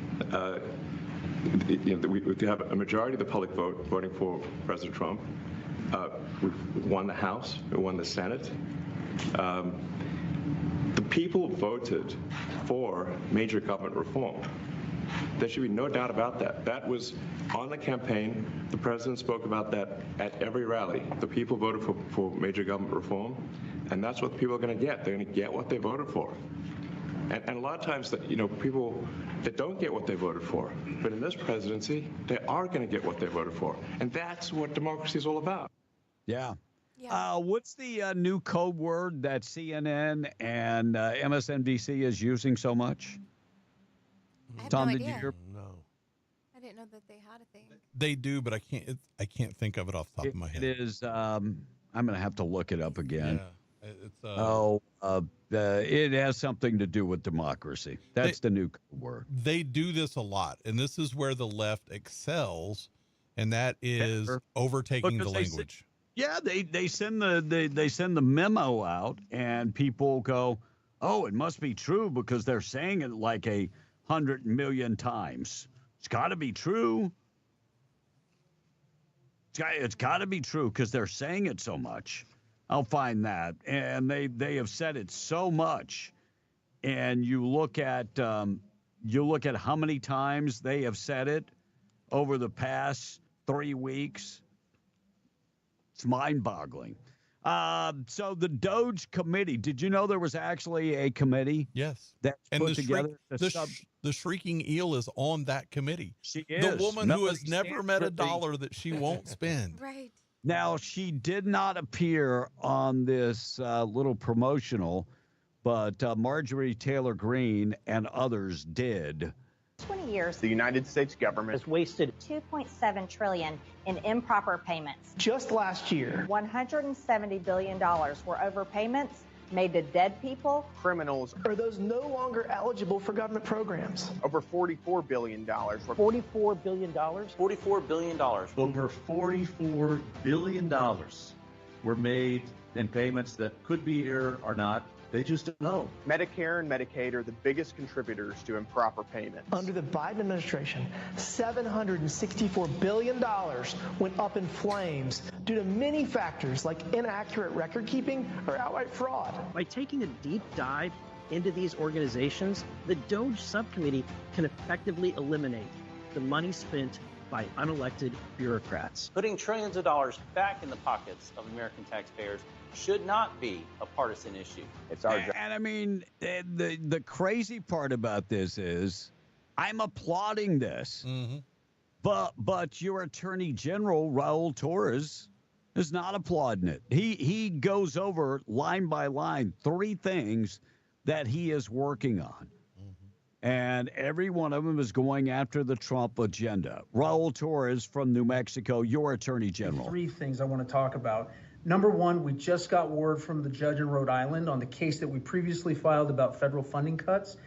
we have a majority of the public voting for President Trump. We won the House, we won the Senate. The people voted for major government reform. There should be no doubt about that. That was on the campaign. The president spoke about that at every rally. The people voted for major government reform, and that's what the people are going to get. They're going to get what they voted for. And a lot of times, people that don't get what they voted for, but in this presidency, they are going to get what they voted for. And that's what democracy is all about. Yeah. What's the new code word that CNN and MSNBC is using so much? I have Tom, no did idea. you hear? No. I didn't know that they had a thing. They do, but I can't think of it off the top of my head. It is. I'm going to have to look it up again. Yeah, it's it has something to do with democracy. That's the new code word. They do this a lot, and this is where the left excels, and that is overtaking the language. Yeah, they send the memo out, and people go, "Oh, it must be true because they're saying it like 100 million times. It's got to be true. It's got to be true because they're saying it so much." I'll find that, and they have said it so much, and you look at how many times they have said it over the past 3 weeks. It's mind-boggling. So the Doge Committee, did you know there was actually a committee? Yes. That's and put together. the shrieking eel is on that committee. She is. The woman who has never met a dollar that she won't spend. Right. Now, she did not appear on this little promotional, but Marjorie Taylor Greene and others did. 20 years, The United States government has wasted $2.7 trillion in improper payments. Just last year, $170 billion were overpayments made to dead people. criminals are those no longer eligible for government programs. over $44 billion. $44 billion. $44 billion. Over $44 billion were made in payments that could be here or not. They just don't know. Medicare and Medicaid are the biggest contributors to improper payments. Under the Biden administration, $764 billion went up in flames due to many factors like inaccurate record keeping or outright fraud. By taking a deep dive into these organizations, the DOGE subcommittee can effectively eliminate the money spent by unelected bureaucrats. Putting trillions of dollars back in the pockets of American taxpayers should not be a partisan issue. It's our job. And I mean, the crazy part about this is I'm applauding this. Mm-hmm. But your Attorney General, Raul Torres, is not applauding it. He goes over line by line 3 things that he is working on. And every one of them is going after the Trump agenda. Raul Torres from New Mexico, your Attorney General. 3 things I want to talk about. Number 1, we just got word from the judge in Rhode Island on the case that we previously filed about federal funding cuts.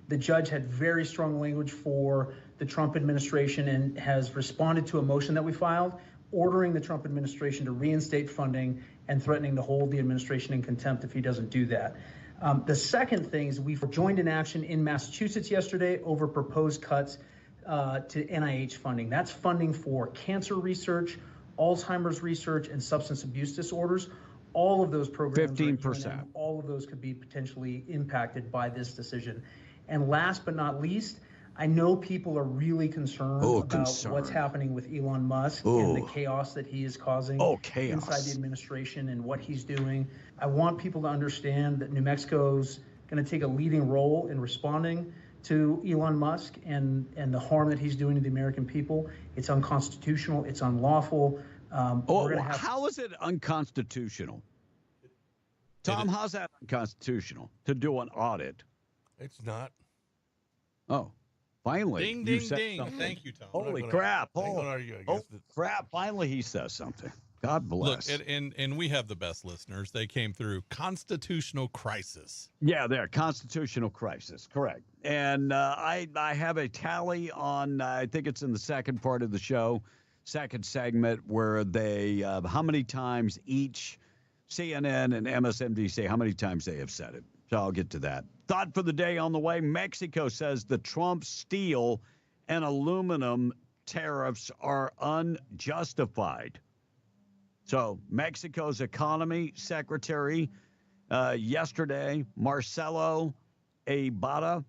The judge had very strong language for the Trump administration and has responded to a motion that we filed, ordering the Trump administration to reinstate funding and threatening to hold the administration in contempt if he doesn't do that. The second thing is we've joined in action in Massachusetts yesterday over proposed cuts to NIH funding. That's funding for cancer research, Alzheimer's research, and substance abuse disorders. All of those programs, 15%. all of those could be potentially impacted by this decision. And last but not least, I know people are really concerned about what's happening with Elon Musk and the chaos that he is causing inside the administration and what he's doing. I want people to understand that New Mexico's going to take a leading role in responding to Elon Musk and the harm that he's doing to the American people. It's unconstitutional. It's unlawful. How is it unconstitutional? Tom, how's that unconstitutional to do an audit? It's not. Oh, finally. Ding, you ding, said ding. something. Thank you, Tom. Holy crap. Crap. Finally, he says something. God bless. Look, and we have the best listeners. They came through constitutional crisis. Yeah, there, constitutional crisis, correct. And I have a tally on, I think it's in the second part of the show, second segment, where they, how many times each CNN and MSNBC, how many times they have said it. So I'll get to that. Thought for the day on the way. Mexico says the Trump steel and aluminum tariffs are unjustified. So Mexico's economy secretary yesterday, Marcelo Ebrard,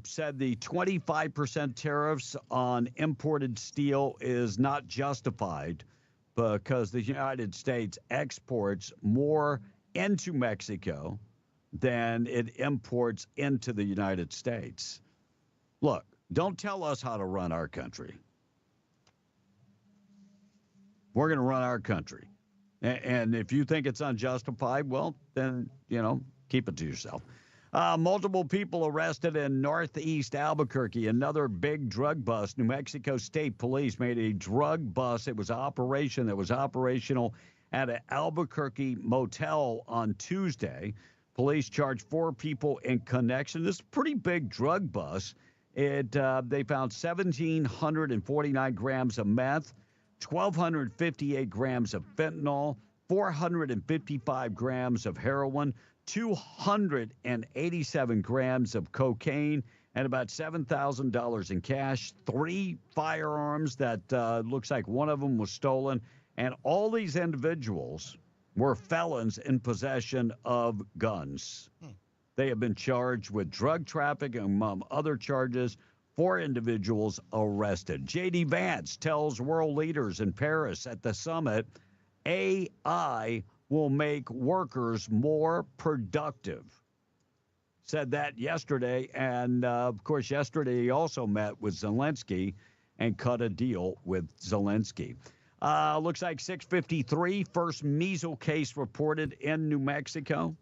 said the 25% tariffs on imported steel is not justified because the United States exports more into Mexico than it imports into the United States. Look, don't tell us how to run our country. We're going to run our country. And if you think it's unjustified, well, then, keep it to yourself. Multiple people arrested in northeast Albuquerque, another big drug bust. New Mexico State Police made a drug bust. It was an operation that was operational at an Albuquerque motel on Tuesday. Police charged 4 people in connection. This is a pretty big drug bust. They found 1,749 grams of meth, 1,258 grams of fentanyl, 455 grams of heroin, 287 grams of cocaine, and about $7,000 in cash, 3 firearms that looks like one of them was stolen. And all these individuals were felons in possession of guns. They have been charged with drug trafficking, among other charges. 4 individuals arrested. J.D. Vance tells world leaders in Paris at the summit, AI will make workers more productive. Said that yesterday. And, of course, yesterday he also met with Zelensky and cut a deal with Zelensky. Looks like 6:53, first measles case reported in New Mexico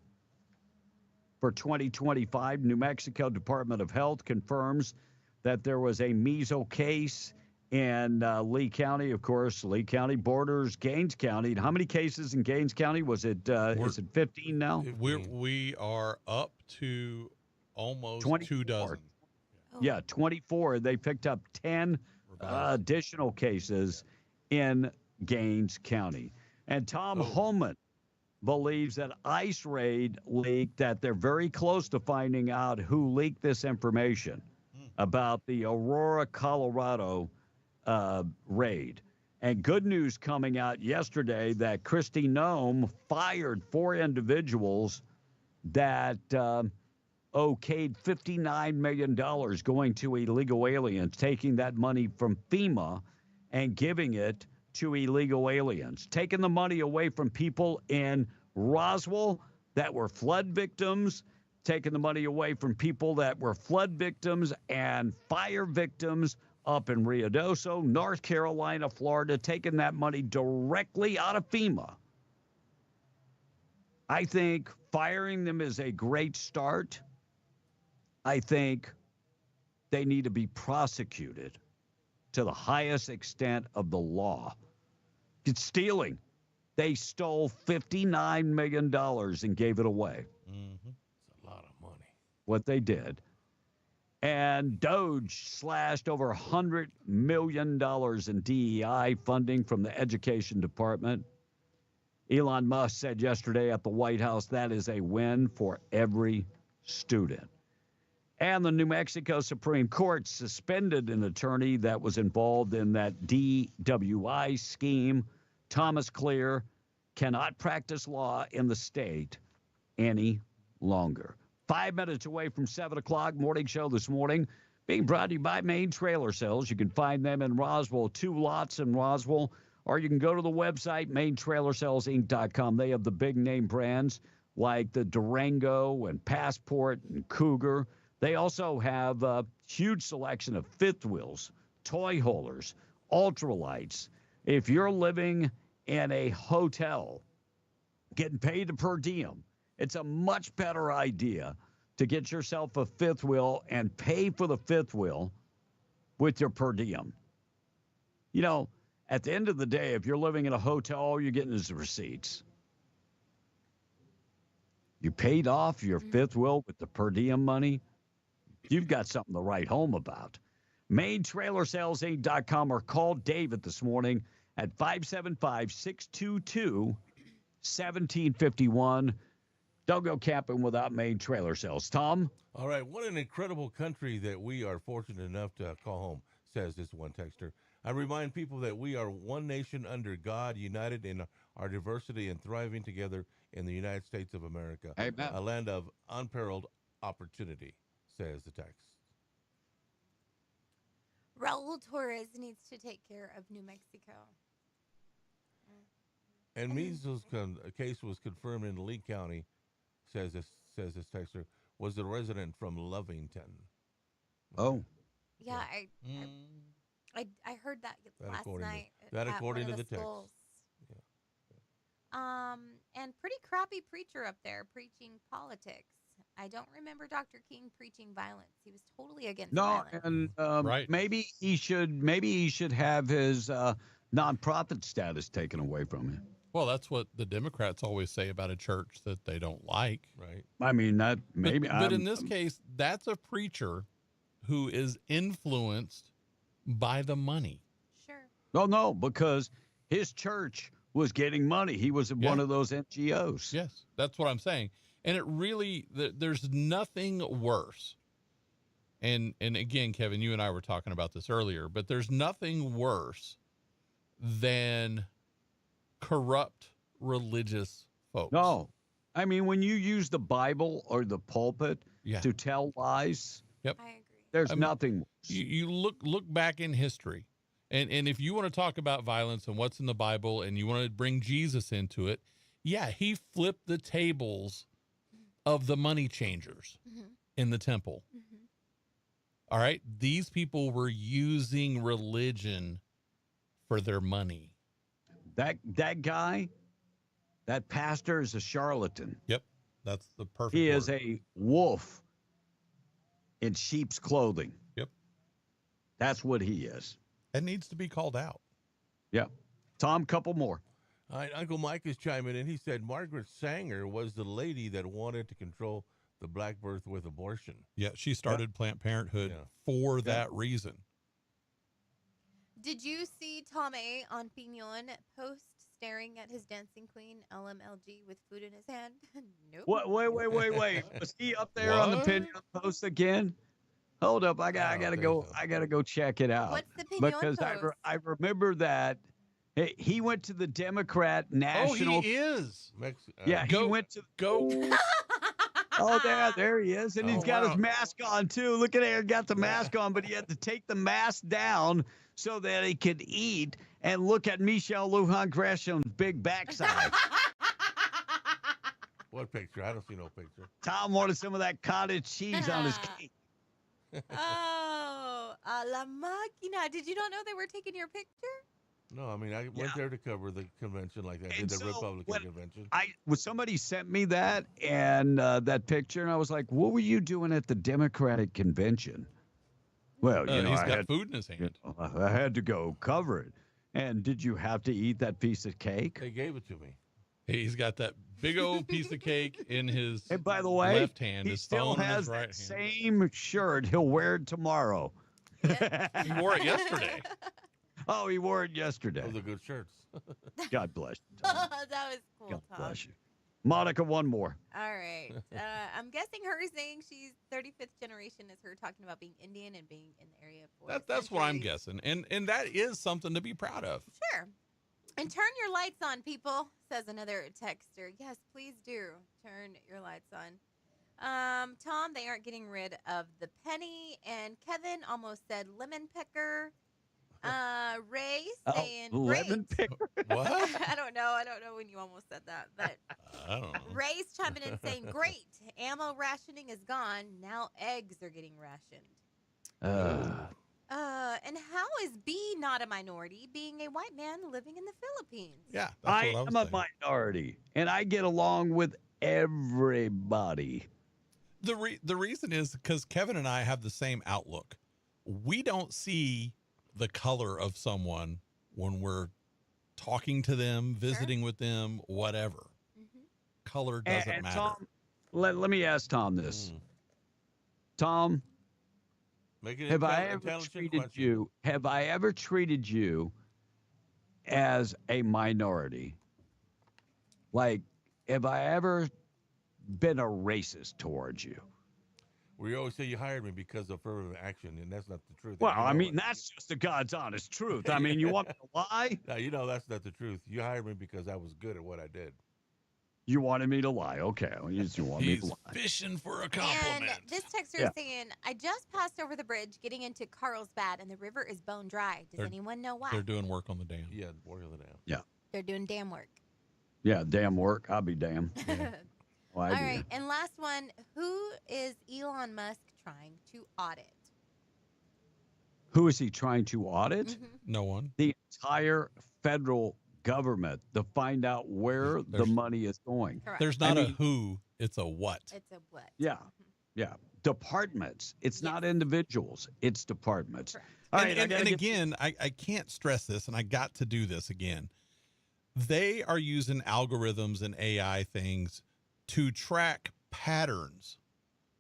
for 2025. New Mexico Department of Health confirms that there was a measles case in Lee County. Of course, Lee County borders Gaines County. How many cases in Gaines County? Was it? Is it 15 now? We are up to almost 2 dozen. Yeah, 24. They picked up 10 additional cases in Gaines County. And Tom Homan believes that ICE raid leaked, that they're very close to finding out who leaked this information about the Aurora, Colorado raid. And good news coming out yesterday that Kristi Noem fired 4 individuals that okayed $59 million going to illegal aliens, taking that money from FEMA and giving it to illegal aliens, taking the money away from people in Roswell that were flood victims, taking the money away from people that were flood victims and fire victims up in Ruidoso, North Carolina, Florida, taking that money directly out of FEMA. I think firing them is a great start. I think they need to be prosecuted to the highest extent of the law. It's stealing. They stole $59 million and gave it away. Mm-hmm. It's a lot of money. What they did. And DOGE slashed over $100 million in DEI funding from the Education Department. Elon Musk said yesterday at the White House that is a win for every student. And the New Mexico Supreme Court suspended an attorney that was involved in that DWI scheme. Thomas Clear cannot practice law in the state any longer. 5 minutes away from 7 o'clock, morning show this morning, being brought to you by Main Trailer Sales. You can find them in Roswell, 2 lots in Roswell, or you can go to the website, maintrailersalesinc.com. They have the big name brands like the Durango and Passport and Cougar. They also have a huge selection of fifth wheels, toy haulers, ultralights. If you're living in a hotel, getting paid per diem, it's a much better idea to get yourself a fifth wheel and pay for the fifth wheel with your per diem. You know, at the end of the day, if you're living in a hotel, all you're getting is the receipts. You paid off your fifth wheel with the per diem money. You've got something to write home about. MainTrailerSalesInc.com or call David this morning at 575-622-1751. Don't go camping without Main Trailer Sales. Tom? All right. What an incredible country that we are fortunate enough to call home, says this one texter. I remind people that we are one nation under God, united in our diversity and thriving together in the United States of America. Amen. A land of unparalleled opportunity, says the text. Raul Torres needs to take care of New Mexico. And measles case was confirmed in Lee County, says this texter, was a resident from Lovington. Oh. Yeah, I heard that last night. According to the text. Schools. And pretty crappy preacher up there preaching politics. I don't remember Dr. King preaching violence. He was totally against violence. And Right. maybe he should have his nonprofit status taken away from him. Well, that's what the Democrats always say about a church that they don't like. Right. I mean, that maybe. But in this case, that's a preacher who is influenced by the money. Sure. No, because his church was getting money. He was one of those NGOs. Yes, that's what I'm saying. And it really, there's nothing worse. And again, Kevin, you and I were talking about this earlier, but there's nothing worse than corrupt religious folks. No. I mean, when you use the Bible or the pulpit to tell lies, yep. I agree. There's nothing worse. You look back in history. And if you want to talk about violence and what's in the Bible and you want to bring Jesus into it, yeah, he flipped the tables of the money changers in the temple. All right. These people were using religion for their money. That guy, that pastor is a charlatan. Yep. That's the perfect He word. is a wolf in sheep's clothing. Yep. That's what he is. That needs to be called out. Yeah. Tom, couple more. All right, Uncle Mike is chiming in. He said Margaret Sanger was the lady that wanted to control the black birth with abortion. Yeah, she started Planned Parenthood for that reason. Did you see Tom A. on Pinon post staring at his dancing queen, LMLG, with food in his hand? Nope. What? Wait. Was he up there on the Pinon post again? Hold up. I gotta go check it out. What's the Pinon because post? I remember that he went to the Democrat National. Oh, he is. He went to go. Oh, there he is. And he's got his mask on, too. Look at there. He got the mask on, but he had to take the mask down so that he could eat and look at Michelle Lujan Gresham's big backside. What picture? I don't see no picture. Tom wanted some of that cottage cheese on his cake. Oh, a la máquina. Did you not know they were taking your picture? No, I mean, I went there to cover the convention like that, the Republican convention. Somebody sent me that and that picture, and I was like, what were you doing at the Democratic convention? Well, he's got food in his hand. I had to go cover it. And did you have to eat that piece of cake? They gave it to me. He's got that big old piece of cake in his and by the way, left hand. He his still phone in has his right that hand. same shirt. He'll wear it tomorrow. He wore it yesterday. Oh, he wore it yesterday. Those are good shirts. God bless you, Tom. That was cool, God Tom. bless you. Monica, one more. All right. I'm guessing her saying she's 35th generation is her talking about being Indian and being in the area for That's what I'm centuries. guessing, and that is something to be proud of. Sure. And turn your lights on, people, says another texter. Yes, please do. Turn your lights on. Tom, they aren't getting rid of the penny. And Kevin almost said lemon picker. Ray saying great. Lemon picker. What? I don't know. I don't know when you almost said that. But I don't know. Ray's chiming in saying, great. Ammo rationing is gone. Now eggs are getting rationed. And how is B not a minority, being a white man living in the Philippines? Yeah, I am a minority, and I get along with everybody. The reason is because Kevin and I have the same outlook. We don't see the color of someone when we're talking to them, visiting with them, whatever. Color doesn't and matter. Tom, let me ask Tom this. Tom, Make it have I ever intelligent treated question. you? Have I ever treated you as a minority? Like, have I ever been a racist towards you? We always say you hired me because of affirmative action, and that's not the truth. Well, You know I mean, it. that's just the God's honest truth. I mean, you want me to lie? No, you know that's not the truth. You hired me because I was good at what I did. You wanted me to lie. Okay. Well, you want me to He's lie. fishing for a And compliment. this texter Yeah. is saying, I just passed over the bridge getting into Carlsbad, and the river is bone dry. Does They're- anyone know why? They're doing work on the dam. Yeah, work on the dam. Yeah. They're doing dam work. Yeah, damn work. I'll be damned. Well, All I do. right. And last one, who is Elon Musk trying to audit? Who is he trying to audit? Mm-hmm. No one. The entire federal government to find out where the money is going. Correct. There's not a who, it's a what. It's a what? Yeah. Yeah. Departments. It's not individuals. It's departments. All right. And again, I can't stress this, and I got to do this again. They are using algorithms and AI things to track patterns.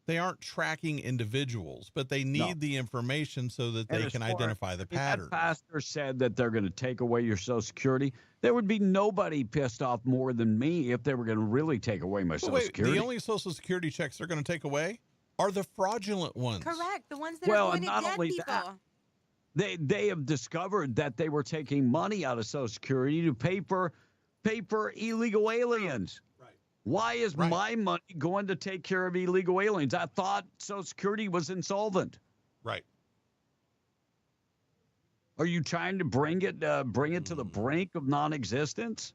They aren't tracking individuals, but they need the information so that they can identify the pattern. That pastor said that they're going to take away your Social Security. There would be nobody pissed off more than me if they were going to really take away my Social Security. The only Social Security checks they're going to take away are the fraudulent ones. Correct. The ones that Well, are going and to not dead only people. that, they have discovered that they were taking money out of Social Security to pay for illegal aliens. Why is my money going to take care of illegal aliens? I thought Social Security was insolvent. Right. Are you trying to bring it to the brink of non-existence?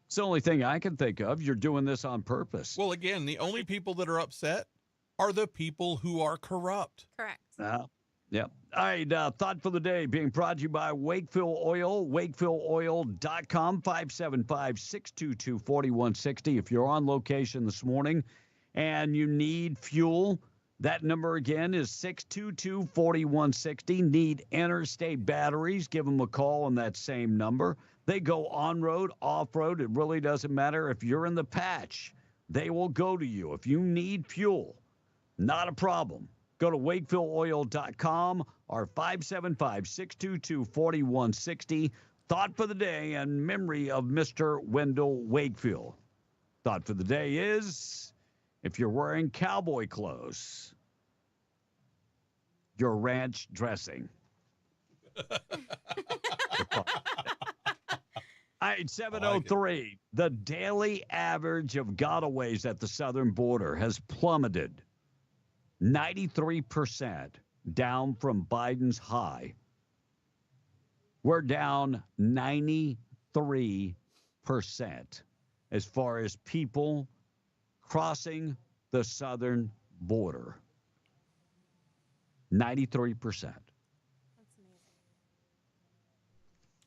It's the only thing I can think of. You're doing this on purpose. Well, again, the only people that are upset are the people who are corrupt. Correct. Yeah. All right. Thought for the day being brought to you by Wakefield Oil, wakefieldOil.com, 575-622-4160. If you're on location this morning and you need fuel, that number again is 622-4160. Need interstate batteries, give them a call on that same number. They go on-road, off-road. It really doesn't matter. If you're in the patch, they will go to you. If you need fuel, not a problem. Go to wakefieldOil.com or 575-622-4160. Thought for the day and memory of Mr. Wendell Wakefield. Thought for the day is, if you're wearing cowboy clothes, you're ranch dressing. All right, 703. The daily average of gotaways at the southern border has plummeted 93% down from Biden's high. We're down 93% as far as people crossing the southern border. 93%.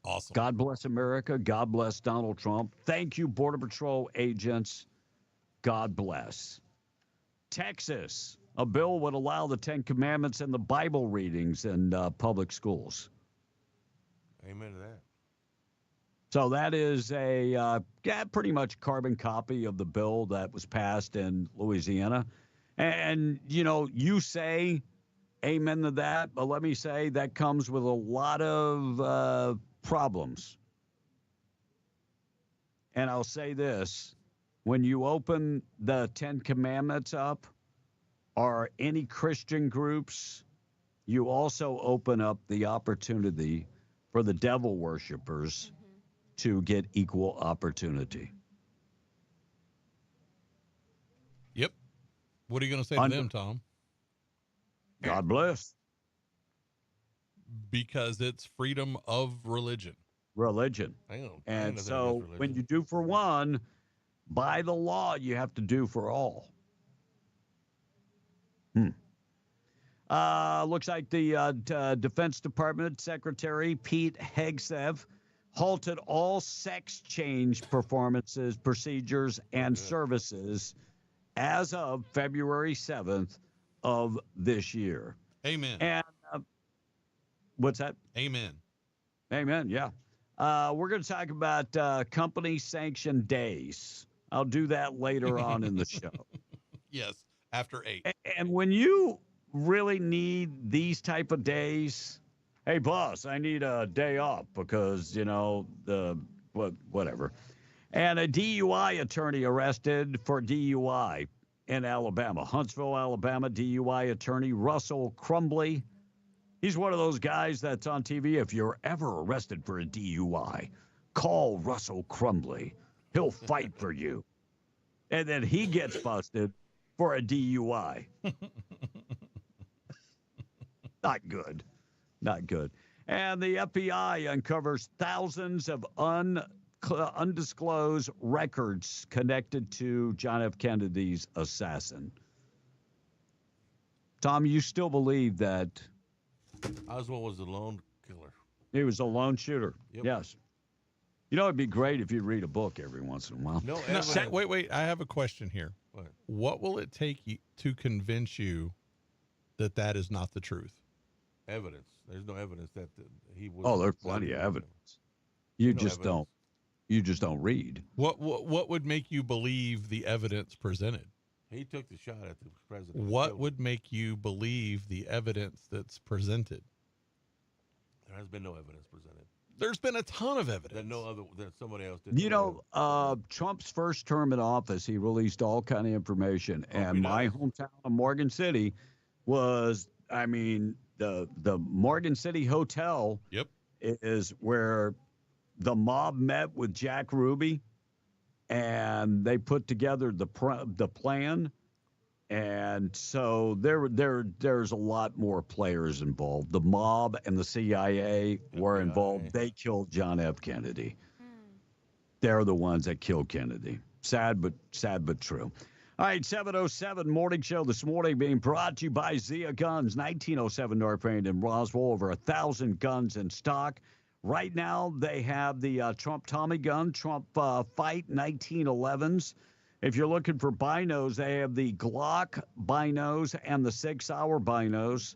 Awesome. God bless America. God bless Donald Trump. Thank you, Border Patrol agents. God bless. Texas, a bill would allow the Ten Commandments and the Bible readings in public schools. Amen to that. So that is a pretty much carbon copy of the bill that was passed in Louisiana. And, you say amen to that. But let me say that comes with a lot of problems. And I'll say this. When you open the 10 Commandments up, or any Christian groups, you also open up the opportunity for the devil worshipers to get equal opportunity. Yep. What are you going to say to them, Tom? God bless. Because it's freedom of religion. Religion. And so when you do for one, by the law, you have to do for all. Looks like the Defense Department Secretary Pete Hegseth halted all sex change performances, procedures, and services as of February 7th of this year. Amen. And what's that? Amen. Amen, yeah. We're going to talk about company-sanctioned days. I'll do that later on in the show. Yes, after 8. And when you really need these type of days, hey, boss, I need a day off because, whatever. And a DUI attorney arrested for DUI in Alabama. Huntsville, Alabama, DUI attorney Russell Crumbly. He's one of those guys that's on TV. If you're ever arrested for a DUI, call Russell Crumbly. He'll fight for you. And then he gets busted for a DUI. Not good. Not good. And the FBI uncovers thousands of undisclosed records connected to John F. Kennedy's assassin. Tom, you still believe that Oswald was the lone killer? He was a lone shooter. Yep. Yes. You know, it'd be great if you read a book every once in a while. No, wait. I have a question here. What will it take to convince you that that is not the truth? Evidence. There's no evidence that he was. Oh, there's plenty of evidence. You just don't. You just don't read. What would make you believe the evidence presented? He took the shot at the president. What would make you believe the evidence that's presented? There has been no evidence presented. There's been a ton of evidence. That somebody else did. Trump's first term in office, he released all kind of information. And my hometown of Morgan City was, the Morgan City Hotel is where the mob met with Jack Ruby, and they put together the plan. And so there's a lot more players involved. The mob and the CIA were involved. They killed John F. Kennedy. They're the ones that killed Kennedy. Sad but true. All right, 7:07 morning show this morning being brought to you by Zia Guns, 1907 North Main in Roswell. Over 1,000 guns in stock. Right now, they have the Trump Tommy gun, Trump Fight 1911s. If you're looking for binos, they have the Glock binos and the 6-hour binos.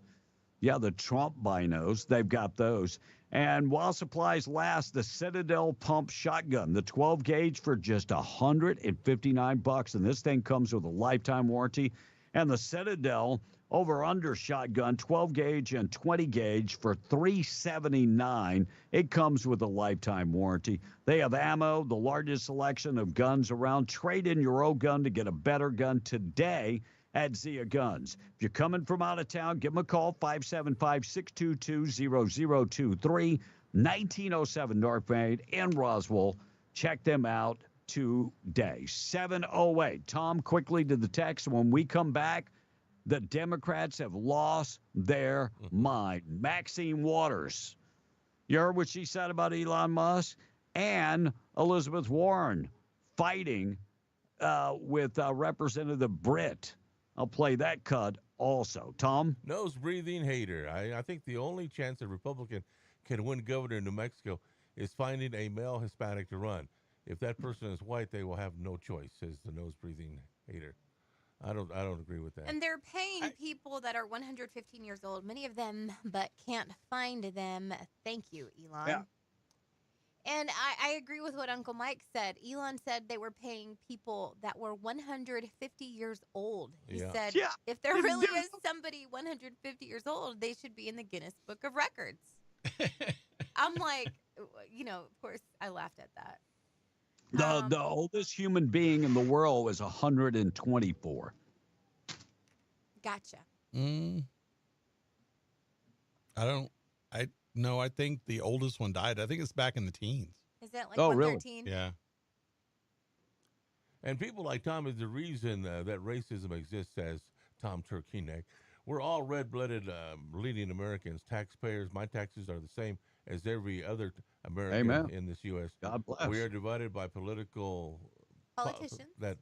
Yeah, the Trump binos. They've got those. And while supplies last, the Citadel pump shotgun, the 12 gauge for just $159. And this thing comes with a lifetime warranty. And the Citadel over-under shotgun, 12 gauge and 20 gauge for $379. It comes with a lifetime warranty. They have ammo, the largest selection of guns around. Trade in your old gun to get a better gun today at Zia Guns. If you're coming from out of town, give them a call, 575-622-0023, 1907 North Main in Roswell. Check them out today. 7:08. Tom, quickly to the text. When we come back, the Democrats have lost their mind. Maxine Waters. You heard what she said about Elon Musk? And Elizabeth Warren fighting with Representative Britt. I'll play that cut also. Tom? Nose-breathing hater. I think the only chance a Republican can win governor in New Mexico is finding a male Hispanic to run. If that person is white, they will have no choice, says the nose-breathing hater. I don't agree with that. And they're paying people that are 115 years old, many of them, but can't find them. Thank you, Elon. Yeah. And I agree with what Uncle Mike said. Elon said they were paying people that were 150 years old. He said if there really is somebody 150 years old, they should be in the Guinness Book of Records. I'm like, of course, I laughed at that. The oldest human being in the world is 124. Gotcha. I think the oldest one died. I think it's back in the teens. Is that like 113? Really? Yeah. And people like Tom is the reason that racism exists, says Tom Turkinek. We're all red-blooded, leading Americans, taxpayers. My taxes are the same as every other American in this U.S. God bless. We are divided by politicians. That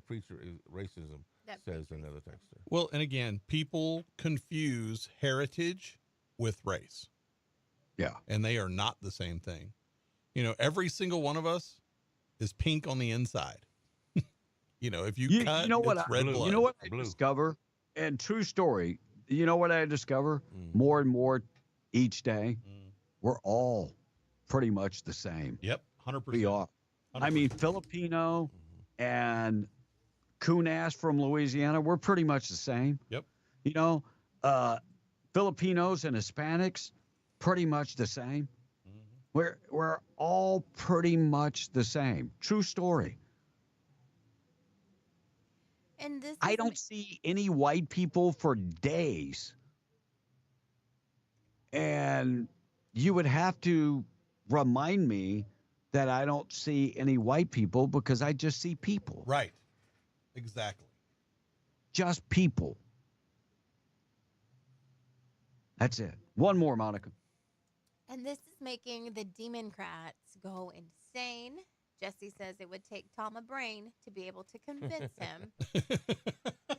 preacher is racism, says another texter. Well, and again, people confuse heritage with race. Yeah. And they are not the same thing. Every single one of us is pink on the inside. If you cut, it's red blood. You know what I discover? And true story, you know what I discover? More and more each day, we're all pretty much the same. Yep, 100%. We are. 100%. I mean, Filipino and Kunas from Louisiana, we're pretty much the same. Yep. Filipinos and Hispanics, pretty much the same. We're all pretty much the same. True story. And I don't see any white people for days. And you would have to remind me that I don't see any white people because I just see people. Right. Exactly. Just people. That's it. One more, Monica. And this is making the Democrats go insane. Jesse says it would take Tom a brain to be able to convince him.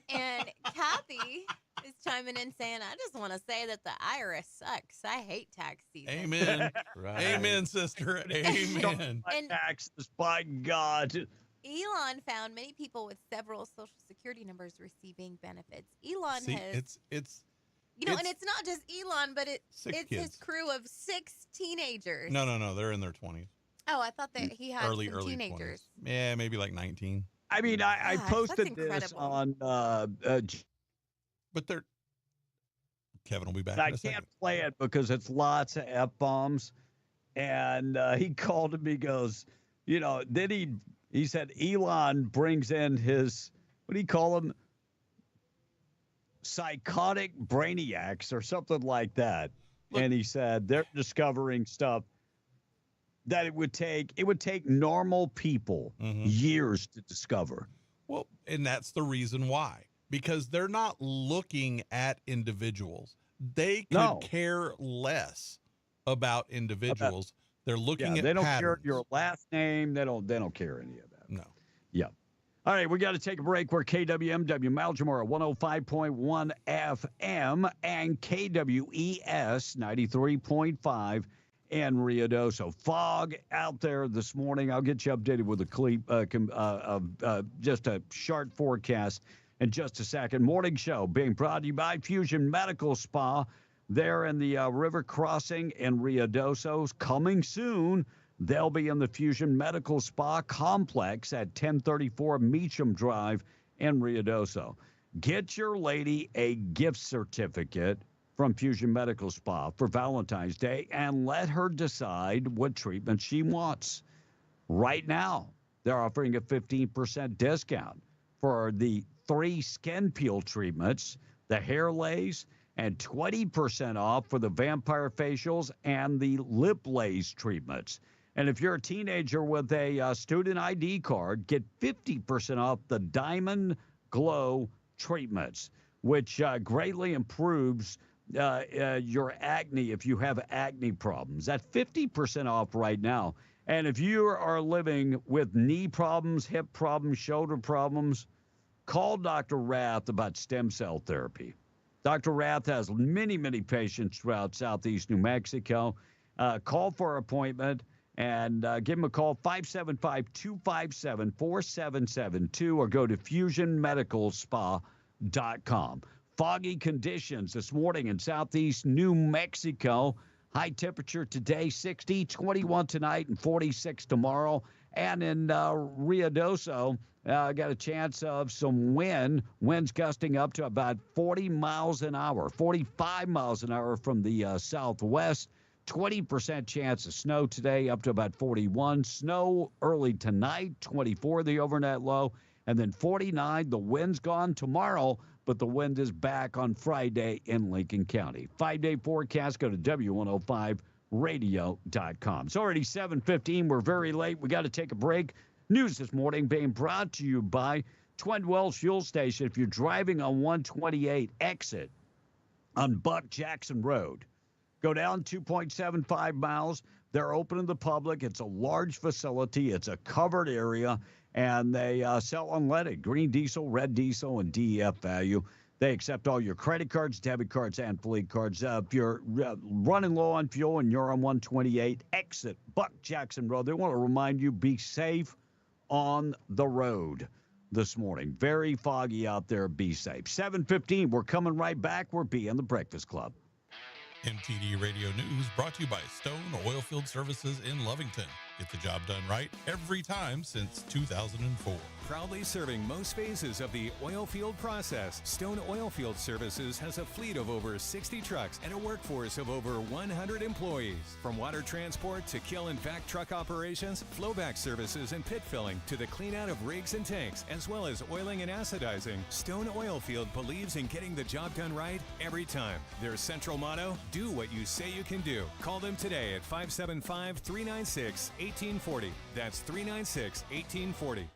And Kathy is chiming in saying, I just want to say that the IRS sucks. I hate tax season. Amen. Right. Amen, sister. Amen. And taxes, by God. Elon found many people with several Social Security numbers receiving benefits. Elon has... It's and it's not just Elon, but it's kids. His crew of 6 teenagers. No. They're in their 20s. Oh, I thought that he had early teenagers. 20s. Yeah, maybe like 19. I mean, I posted this on... but they're... Kevin will be back I in a second. can't play it because it's lots of F-bombs. And he called him, he goes, then he said Elon brings in his, what do you call them? Psychotic brainiacs or something like that. And he said they're discovering stuff that it would take normal people years to discover. Well, and that's the reason why. Because they're not looking at individuals. They could care less about individuals. They're looking at they don't patterns. care your last name. They don't care any of that. No. Yeah. All right, we got to take a break. We're KWMW Maljamora 105.1 FM and KWES 93.5 in Ruidoso. Fog out there this morning. I'll get you updated with a just a short forecast in just a second. Morning show being brought to you by Fusion Medical Spa there in the river crossing in Ruidoso. Coming soon. They'll be in the Fusion Medical Spa Complex at 1034 Meacham Drive in Ruidoso. Get your lady a gift certificate from Fusion Medical Spa for Valentine's Day and let her decide what treatment she wants. Right now, they're offering a 15% discount for the 3 skin peel treatments, the hair lace, and 20% off for the vampire facials and the lip lace treatments. And if you're a teenager with a student ID card, get 50% off the Diamond Glow treatments, which greatly improves your acne if you have acne problems. That's 50% off right now. And if you are living with knee problems, hip problems, shoulder problems, call Dr. Rath about stem cell therapy. Dr. Rath has many, many patients throughout southeast New Mexico. Call for an appointment. And give them a call, 575-257-4772, or go to fusionmedicalspa.com. Foggy conditions this morning in southeast New Mexico, High temperature today, 60, 21 tonight, and 46 tomorrow. And in Ruidoso, got a chance of some winds gusting up to about 40 miles an hour, 45 miles an hour from the southwest. 20% chance of snow today, up to about 41. Snow early tonight, 24 the overnight low, and then 49. The wind's gone tomorrow, but the wind is back on Friday in Lincoln County. 5-day forecast, go to W105radio.com. It's already 7:15. We're very late. We got to take a break. News this morning being brought to you by Twin Wells Fuel Station. If you're driving on 128 exit on Buck Jackson Road, go down 2.75 miles. They're open to the public. It's a large facility. It's a covered area. And they sell unleaded, green diesel, red diesel, and DEF value. They accept all your credit cards, debit cards, and fleet cards. If you're running low on fuel and you're on 128, exit Buck Jackson Road. They want to remind you, be safe on the road this morning. Very foggy out there. Be safe. 7:15. We're coming right back. We're being the Breakfast Club. MTD Radio News brought to you by Stone Oilfield Services in Lovington. Get the job done right every time since 2004. Proudly serving most phases of the oil field process, Stone Oilfield Services has a fleet of over 60 trucks and a workforce of over 100 employees. From water transport to kill and vac truck operations, flowback services and pit filling to the clean out of rigs and tanks, as well as oiling and acidizing, Stone Oilfield believes in getting the job done right every time. Their central motto, do what you say you can do. Call them today at 575-396-1840. That's 396-1840.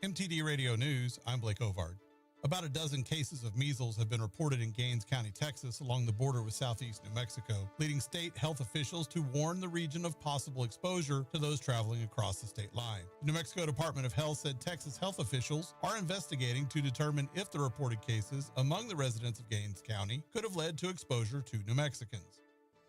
MTD Radio News, I'm Blake Ovard. About a dozen cases of measles have been reported in Gaines County, Texas, along the border with southeast New Mexico, leading state health officials to warn the region of possible exposure to those traveling across the state line. The New Mexico Department of Health said Texas health officials are investigating to determine if the reported cases among the residents of Gaines County could have led to exposure to New Mexicans.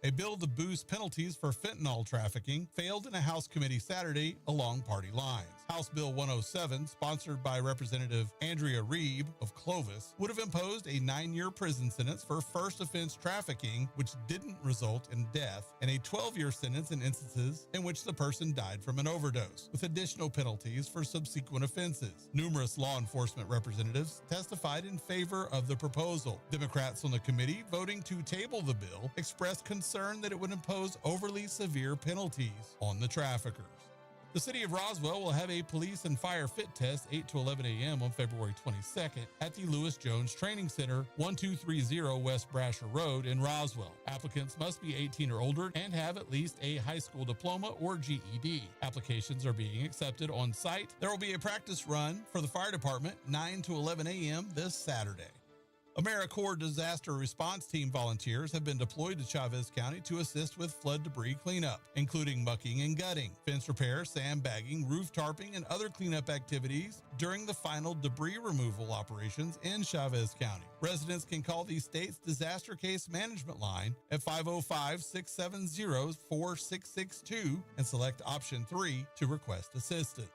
A bill to boost penalties for fentanyl trafficking failed in a House committee Saturday along party lines. House Bill 107, sponsored by Representative Andrea Reeb of Clovis, would have imposed a 9-year prison sentence for first offense trafficking, which didn't result in death, and a 12-year sentence in instances in which the person died from an overdose, with additional penalties for subsequent offenses. Numerous law enforcement representatives testified in favor of the proposal. Democrats on the committee, voting to table the bill, expressed concern that it would impose overly severe penalties on the traffickers. The city of Roswell will have a police and fire fit test 8 to 11 a.m. on February 22nd at the Lewis Jones Training Center, 1230 West Brasher Road in Roswell. Applicants must be 18 or older and have at least a high school diploma or GED. Applications are being accepted on site. There will be a practice run for the fire department 9 to 11 a.m. this Saturday. AmeriCorps Disaster Response Team volunteers have been deployed to Chavez County to assist with flood debris cleanup, including mucking and gutting, fence repair, sandbagging, roof tarping, and other cleanup activities during the final debris removal operations in Chavez County. Residents can call the state's disaster case management line at 505-670-4662 and select option 3 to request assistance.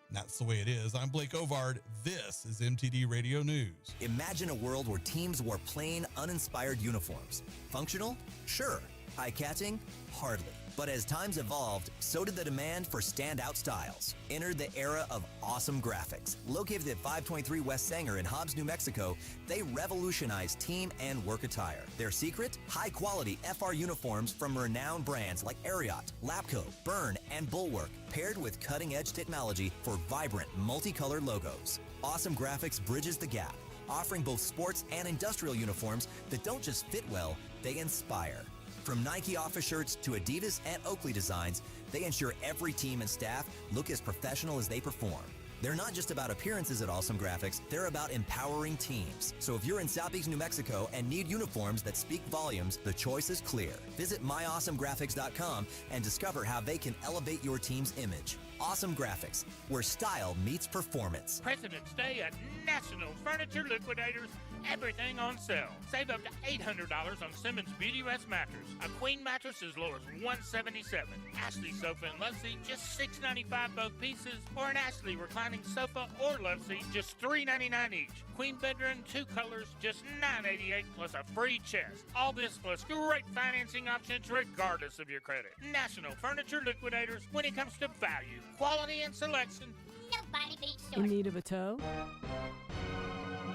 And that's the way it is. I'm Blake Ovard. This is MTD Radio News. Imagine a world where teams wore plain, uninspired uniforms. Functional? Sure. Eye-catching? Hardly. But as times evolved, so did the demand for standout styles. Entered the era of awesome graphics. Located at 523 West Sanger in Hobbs, New Mexico, they revolutionized team and work attire. Their secret? High-quality FR uniforms from renowned brands like Ariat, Lapco, Byrne, and Bulwark, paired with cutting-edge technology for vibrant, multicolored logos. Awesome Graphics bridges the gap, offering both sports and industrial uniforms that don't just fit well, they inspire. From Nike office shirts to Adidas and Oakley designs, they ensure every team and staff look as professional as they perform. They're not just about appearances at Awesome Graphics, they're about empowering teams. So if you're in Southeast New Mexico and need uniforms that speak volumes, the choice is clear. Visit myawesomegraphics.com and discover how they can elevate your team's image. Awesome Graphics, where style meets performance. President's Day at National Furniture Liquidators everything on sale. Save up to $800 on Simmons Beauty Rest mattress. A queen mattress as low as $177. Ashley sofa and love seat just $6.95 both pieces, or an Ashley reclining sofa or love seat just $3.99 each. Queen bedroom, 2 colors, just $9.88 plus a free chest. All this plus great financing options regardless of your credit. National Furniture Liquidators. When it comes to value, quality, and selection, nobody beats In need of a tow?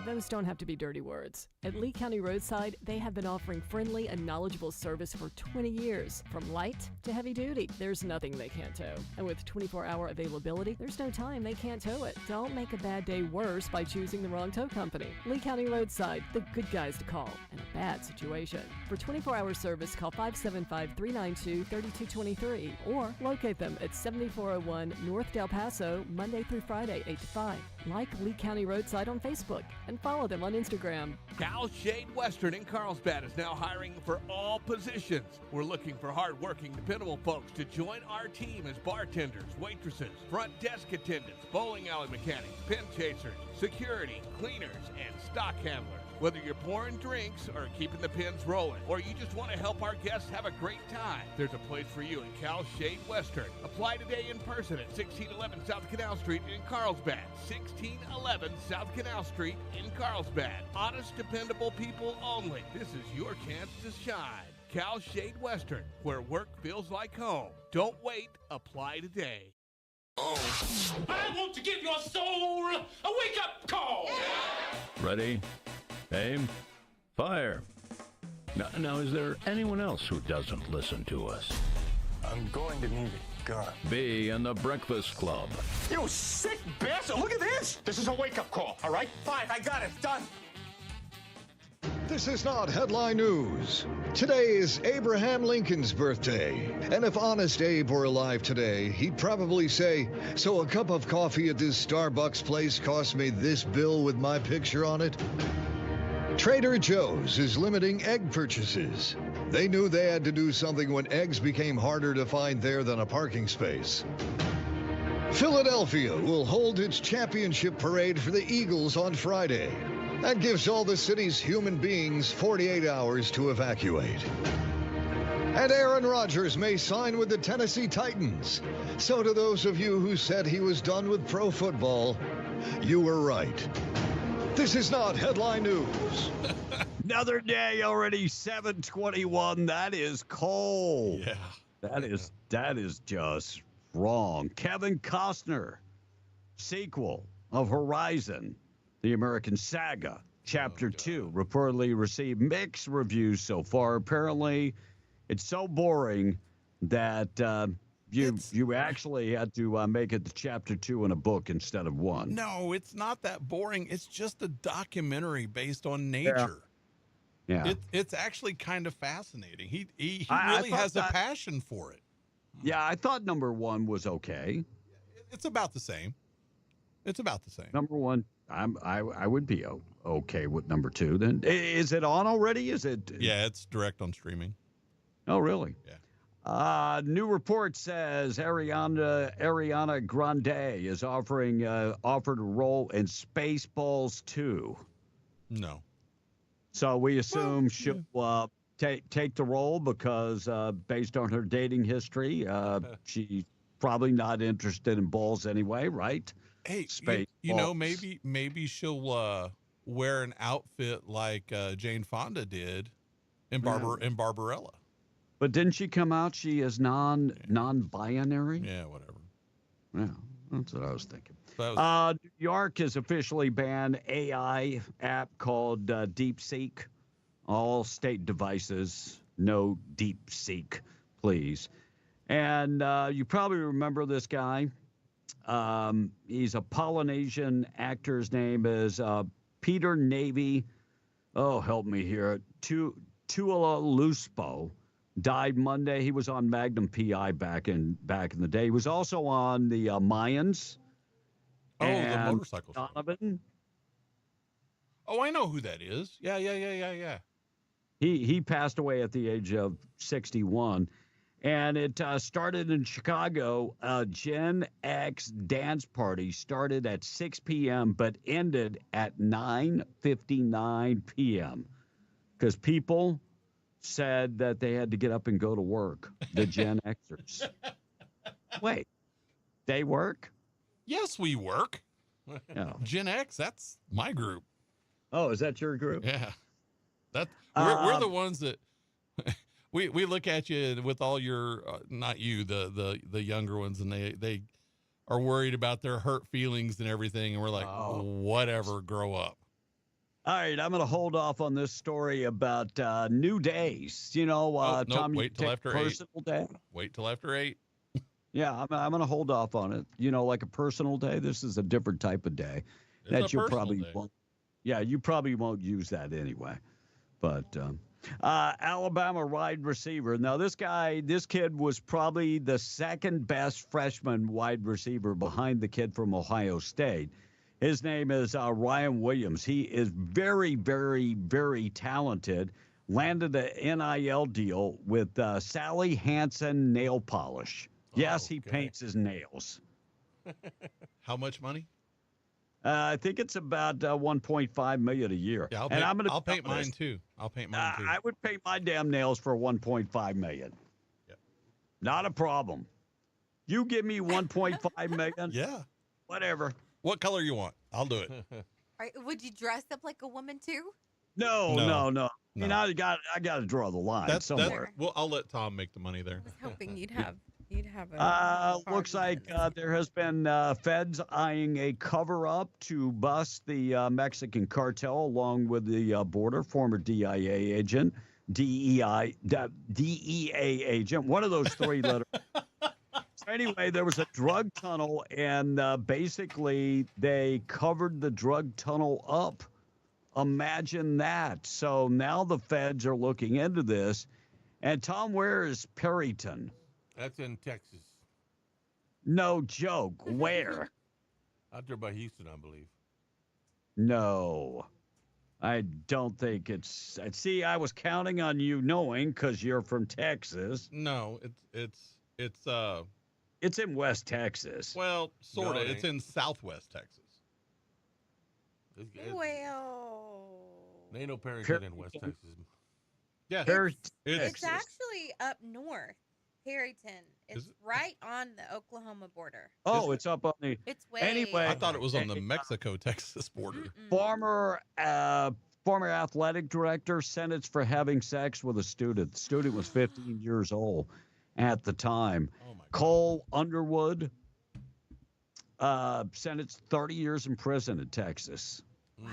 Those don't have to be dirty words. At Lee County Roadside, they have been offering friendly and knowledgeable service for 20 years. From light to heavy duty, there's nothing they can't tow. And with 24-hour availability, there's no time they can't tow it. Don't make a bad day worse by choosing the wrong tow company. Lee County Roadside, the good guys to call in a bad situation. For 24-hour service, call 575-392-3223 or locate them at 7401 North Del Paso, Monday through Friday, 8 to 5. Like Lee County Roadside on Facebook and follow them on Instagram. Cal Shade Western in Carlsbad is now hiring for all positions. We're looking for hard-working, dependable folks to join our team as bartenders, waitresses, front desk attendants, bowling alley mechanics, pin chasers, security, cleaners, and stock handlers. Whether you're pouring drinks or keeping the pins rolling, or you just want to help our guests have a great time, there's a place for you in Cal Shade Western. Apply today in person at 1611 South Canal Street in Carlsbad. 1611 South Canal Street in Carlsbad. Honest, dependable people only. This is your chance to shine. Cal Shade Western, where work feels like home. Don't wait. Apply today. I want to give your soul a wake-up call. Ready? Aim. Fire. Now, is there anyone else who doesn't listen to us? I'm going to need a gun. Be in the Breakfast Club. You sick bastard! Look at this! This is a wake-up call, all right? Fine, I got it. Done. This is not headline news. Today is Abraham Lincoln's birthday. And if Honest Abe were alive today, he'd probably say, so a cup of coffee at this Starbucks place cost me this bill with my picture on it? Trader Joe's is limiting egg purchases. They knew they had to do something when eggs became harder to find there than a parking space. Philadelphia will hold its championship parade for the Eagles on Friday. That gives all the city's human beings 48 hours to evacuate. And Aaron Rodgers may sign with the Tennessee Titans. So to those of you who said he was done with pro football, you were right. This is not headline news. Another day already, 7:21. That is cold. Yeah. That is just wrong. Kevin Costner, sequel of Horizon, the American Saga, Chapter 2, reportedly received mixed reviews so far. Apparently, it's so boring that you actually had to make it to Chapter 2 in a book instead of one. No, it's not that boring. It's just a documentary based on nature. Yeah. It's actually kind of fascinating. He really has a passion for it. Yeah, I thought number one was okay. It's about the same. It's about the same. Number one, I would be okay with number two. Then is it on already? Is it? Yeah, it's direct on streaming. Oh, really? Yeah. New report says Ariana Grande is offered a role in Spaceballs 2. No. So we assume she'll take the role because based on her dating history, she's probably not interested in balls anyway, right? Hey, you know, maybe she'll wear an outfit like Jane Fonda did in Barbarella. But didn't she come out? She is non-binary. Yeah, whatever. Yeah, that's what I was thinking. New New York has officially banned AI app called DeepSeek. All state devices, no DeepSeek, please. And you probably remember this guy. He's a Polynesian actor. His name is Peter Navy. Oh, help me here. Tuilaluspo. Died Monday. He was on Magnum PI back in the day. He was also on the Mayans. Oh, the motorcycle. Donovan. Oh, I know who that is. Yeah. He passed away at the age of 61. And it started in Chicago. Gen X dance party started at 6 p.m. but ended at 9:59 p.m. because people said that they had to get up and go to work. The Gen Xers. Wait, they work? Yes, we work. No. Gen X, that's my group. Oh, is that your group? Yeah. We're the ones that we look at you with all your not you, the younger ones, and they are worried about their hurt feelings and everything, and we're like, whatever, grow up. All right, I'm going to hold off on this story about new days. You know, Tom, you wait till take after personal 8. day. Wait till after 8. Yeah, I'm going to hold off on it. You know, like a personal day. This is a different type of day that you probably won't. Yeah, you probably won't use that anyway. But Alabama wide receiver. Now, this kid was probably the second best freshman wide receiver behind the kid from Ohio State. His name is Ryan Williams. He is very, very, very talented. Landed an NIL deal with Sally Hansen Nail Polish. Yes, he paints his nails. How much money? I think it's about $1.5 million a year. Yeah, I'll paint mine too. I'll paint mine too. I would paint my damn nails for $1.5 million. Yep. Not a problem. You give me $1.5 million. Yeah. Whatever. What color you want? I'll do it. Would you dress up like a woman too? No. I mean, I got to draw the line somewhere. Well, I'll let Tom make the money there. I was hoping you'd have a. Looks like there has been feds eyeing a cover-up to bust the Mexican cartel along with the border. Former DEA agent, DEA agent, one of those three letters. So anyway, there was a drug tunnel, and basically they covered the drug tunnel up. Imagine that. So now the feds are looking into this. And Tom, where is Perryton? That's in Texas. No joke. Where? Out there by Houston, I believe. No, I don't think it's. See, I was counting on you knowing because you're from Texas. No, it's in West Texas. Well, sort of. No, it's in Southwest Texas. Well, There ain't no Perryton in West Texas. Yeah, it's actually up north. Perryton. It's right on the Oklahoma border. Oh, it's up on the. It's way. Anyway, I thought it was on the Mexico-Texas border. Former athletic director sentenced for having sex with a student. The student was 15 years old at the time. Cole Underwood sentenced 30 years in prison in Texas.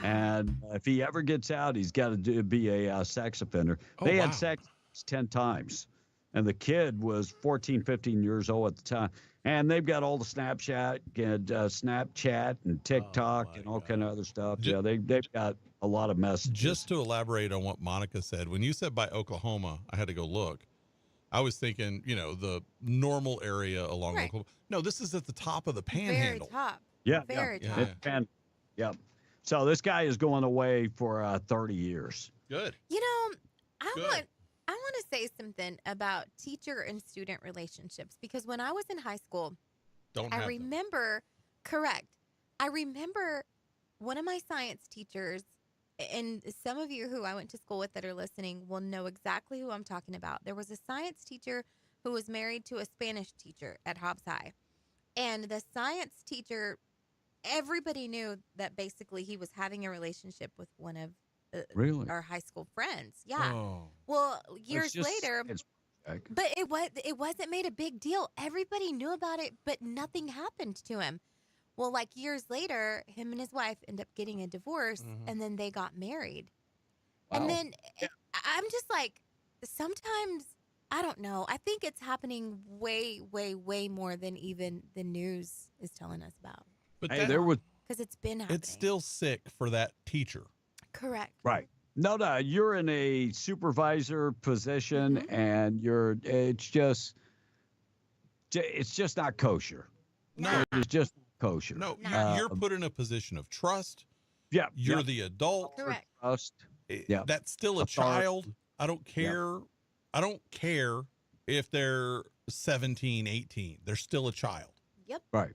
And if he ever gets out, he's got to be a sex offender. They had sex 10 times. And the kid was 14, 15 years old at the time. And they've got all the Snapchat and TikTok and all kind of other stuff. They've got a lot of messages. Just to elaborate on what Monica said, when you said by Oklahoma, I had to go look. I was thinking, the normal area along Oklahoma. No, this is at the top of the Panhandle. Very top. Yeah. Very top. Yep. So this guy is going away for 30 years. Good. I want to say something about teacher and student relationships because when I was in high school, I remember one of my science teachers, and some of you who I went to school with that are listening will know exactly who I'm talking about. There was a science teacher who was married to a Spanish teacher at Hobbs High. And the science teacher, everybody knew that basically he was having a relationship with one of our high school friends. Yeah. Oh. Well, years later, but it wasn't made a big deal. Everybody knew about it, but nothing happened to him. Well, like years later, him and his wife end up getting a divorce, and then they got married. Wow. And then I'm just like, sometimes, I don't know. I think it's happening way, way, way more than even the news is telling us about. But because it's been happening. It's still sick for that teacher. Correct. Right. No, you're in a supervisor position, and it's just not kosher. No, it's just not kosher. No, you're put in a position of trust. Yeah, you're the adult. Correct. Trust. Yeah, that's still a child. I don't care. I don't care if they're 17, 18. They're still a child. Yep. Right.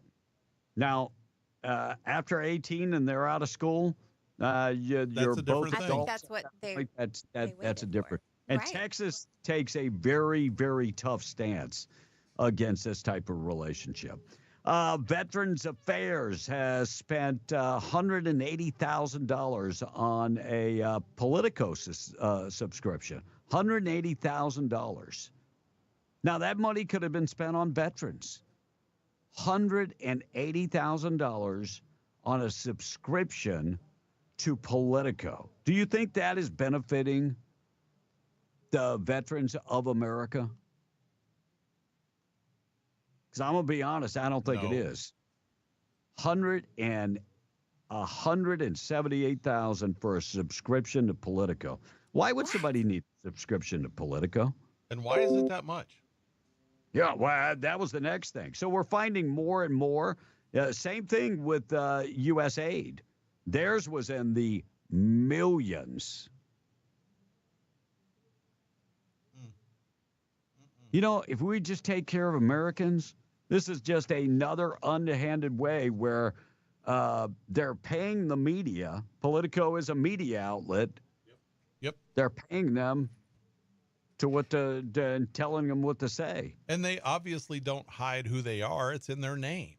Now, after 18 and they're out of school, you're both thing. I think adults. that's what they. That's a different. And Right. Texas takes a very, very tough stance against this type of relationship. Veterans Affairs has spent $180,000 on a Politico subscription. $180,000. Now, that money could have been spent on veterans. $180,000 on a subscription to Politico. Do you think that is benefiting the veterans of America? Because I'm going to be honest, I don't think it is. $178,000 for a subscription to Politico. Why would somebody need a subscription to Politico? And why is it that much? Yeah, well, that was the next thing. So we're finding more and more. Same thing with U.S. aid. Theirs was in the millions. You know, if we just take care of Americans, this is just another underhanded way where they're paying the media. Politico is a media outlet. Yep. They're paying them to telling them what to say. And they obviously don't hide who they are. It's in their name.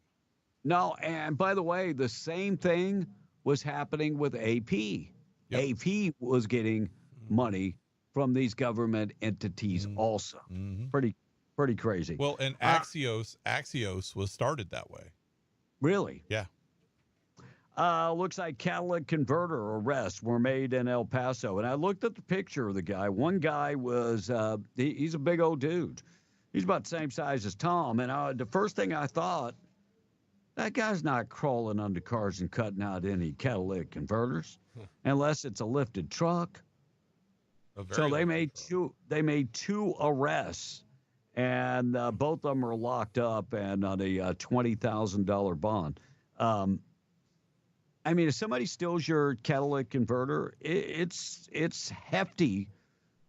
No, and by the way, the same thing was happening with AP. AP was getting money from these government entities also. Pretty crazy. Well, and Axios was started that way. Really? Yeah. Looks like catalytic converter arrests were made in El Paso. And I looked at the picture of the guy. One guy was, he's a big old dude. He's about the same size as Tom. And the first thing I thought, that guy's not crawling under cars and cutting out any catalytic converters unless it's a lifted truck. So they made two arrests, and both of them are locked up and on a $20,000 bond. I mean, if somebody steals your catalytic converter, it's hefty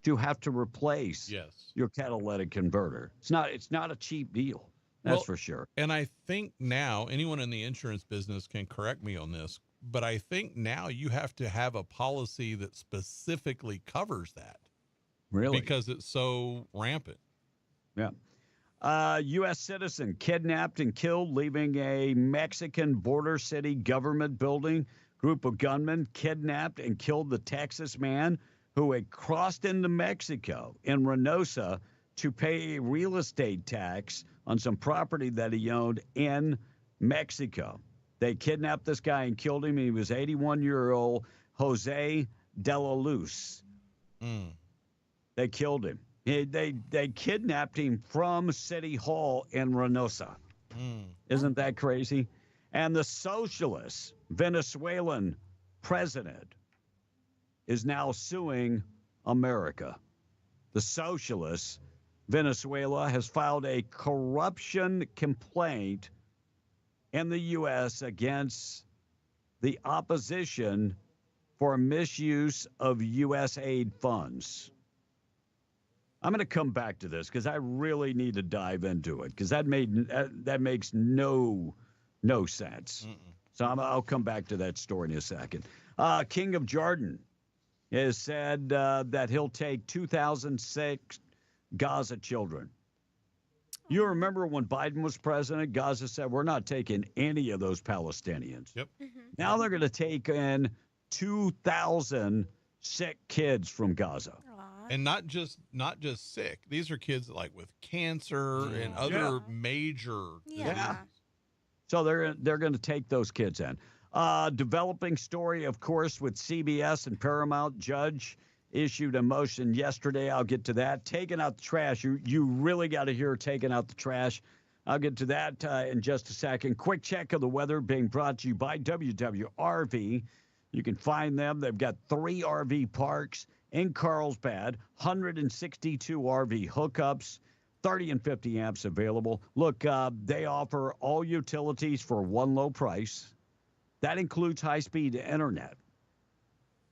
to have to replace your catalytic converter. It's not a cheap deal. That's for sure. And I think now, anyone in the insurance business can correct me on this, but I think now you have to have a policy that specifically covers that. Really? Because it's so rampant. Yeah. U.S. citizen kidnapped and killed, leaving a Mexican border city government building. Group of gunmen kidnapped and killed the Texas man who had crossed into Mexico in Reynosa to pay a real estate tax on some property that he owned in Mexico. They kidnapped this guy and killed him. He was 81-year-old Jose de la Luz. They killed him. They kidnapped him from City Hall in Reynosa. Isn't that crazy? And the socialist Venezuelan president is now suing America. The socialist Venezuela has filed a corruption complaint in the U.S. against the opposition for misuse of U.S. aid funds. I'm going to come back to this because I really need to dive into it because that makes no sense. So I'll come back to that story in a second. King of Jordan has said that he'll take 2006 Gaza children. You remember when Biden was president, Gaza said, we're not taking any of those Palestinians. Yep. Now they're going to take in 2,000 sick kids from Gaza. And not just sick. These are kids like with cancer and other major diseases. So they're going to take those kids in. Developing story, of course, with CBS and Paramount. Judge issued a motion yesterday. I'll get to that. Taking out the trash. You really got to hear taking out the trash. I'll get to that in just a second. Quick check of the weather being brought to you by WWRV. You can find them. They've got 3 RV parks in Carlsbad, 162 RV hookups, 30 and 50 amps available. Look, they offer all utilities for one low price. That includes high-speed internet.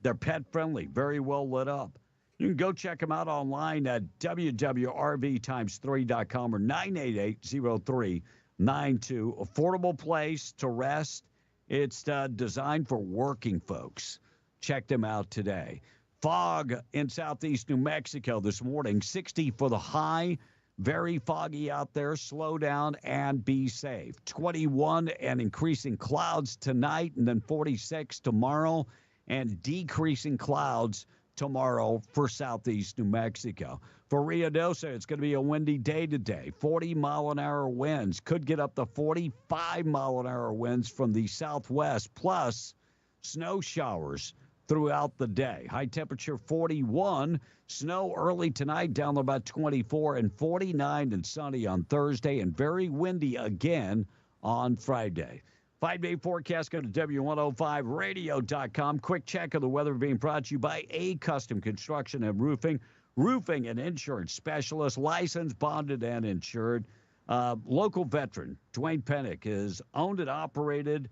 They're pet-friendly, very well lit up. You can go check them out online at www.rvtimes3.com or 988-0392. Affordable place to rest. It's designed for working folks. Check them out today. Fog in southeast New Mexico this morning, 60 for the high. Very foggy out there. Slow down and be safe. 21 and increasing clouds tonight, and then 46 tomorrow, and decreasing clouds tomorrow for southeast New Mexico. For Ruidoso, it's going to be a windy day today. 40-mile-an-hour winds. Could get up to 45-mile-an-hour winds from the southwest, plus snow showers throughout the day. High temperature 41. Snow early tonight, down to about 24, and 49 and sunny on Thursday, and very windy again on Friday. 5-day forecast, go to W105radio.com. Quick check of the weather being brought to you by A Custom Construction and Roofing. Roofing and insurance specialist, licensed, bonded, and insured. Local veteran, Dwayne Pennick, is owned and operated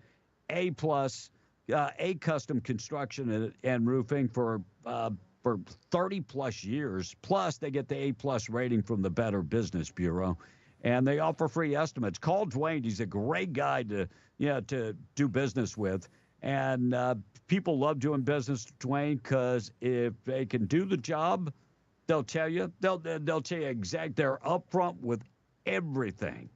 A Custom Construction and Roofing for 30-plus years. Plus, they get the A-plus rating from the Better Business Bureau. And they offer free estimates. Call Dwayne. He's a great guy to do business with. And people love doing business with Dwayne because if they can do the job, they'll tell you. They'll tell you exactly. They're upfront with everything.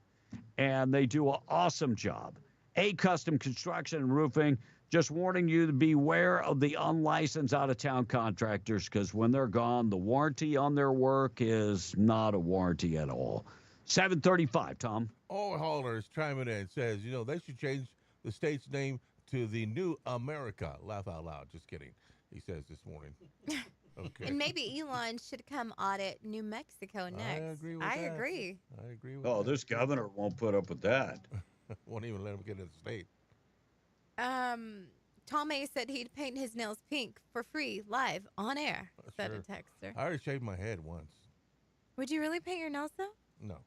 And they do an awesome job. A Custom Construction and Roofing. Just warning you to beware of the unlicensed out-of-town contractors, because when they're gone, the warranty on their work is not a warranty at all. 7:35, Tom. Oh, Holler is chiming in and says, they should change the state's name to the New America. Laugh out loud. Just kidding. He says this morning. Okay. And maybe Elon should come audit New Mexico next. I agree with that. I agree. Oh, this governor won't put up with that. Won't even let him get in the state. Tom A said he'd paint his nails pink for free, live, on air, said a texter. I already shaved my head once. Would you really paint your nails, though? No.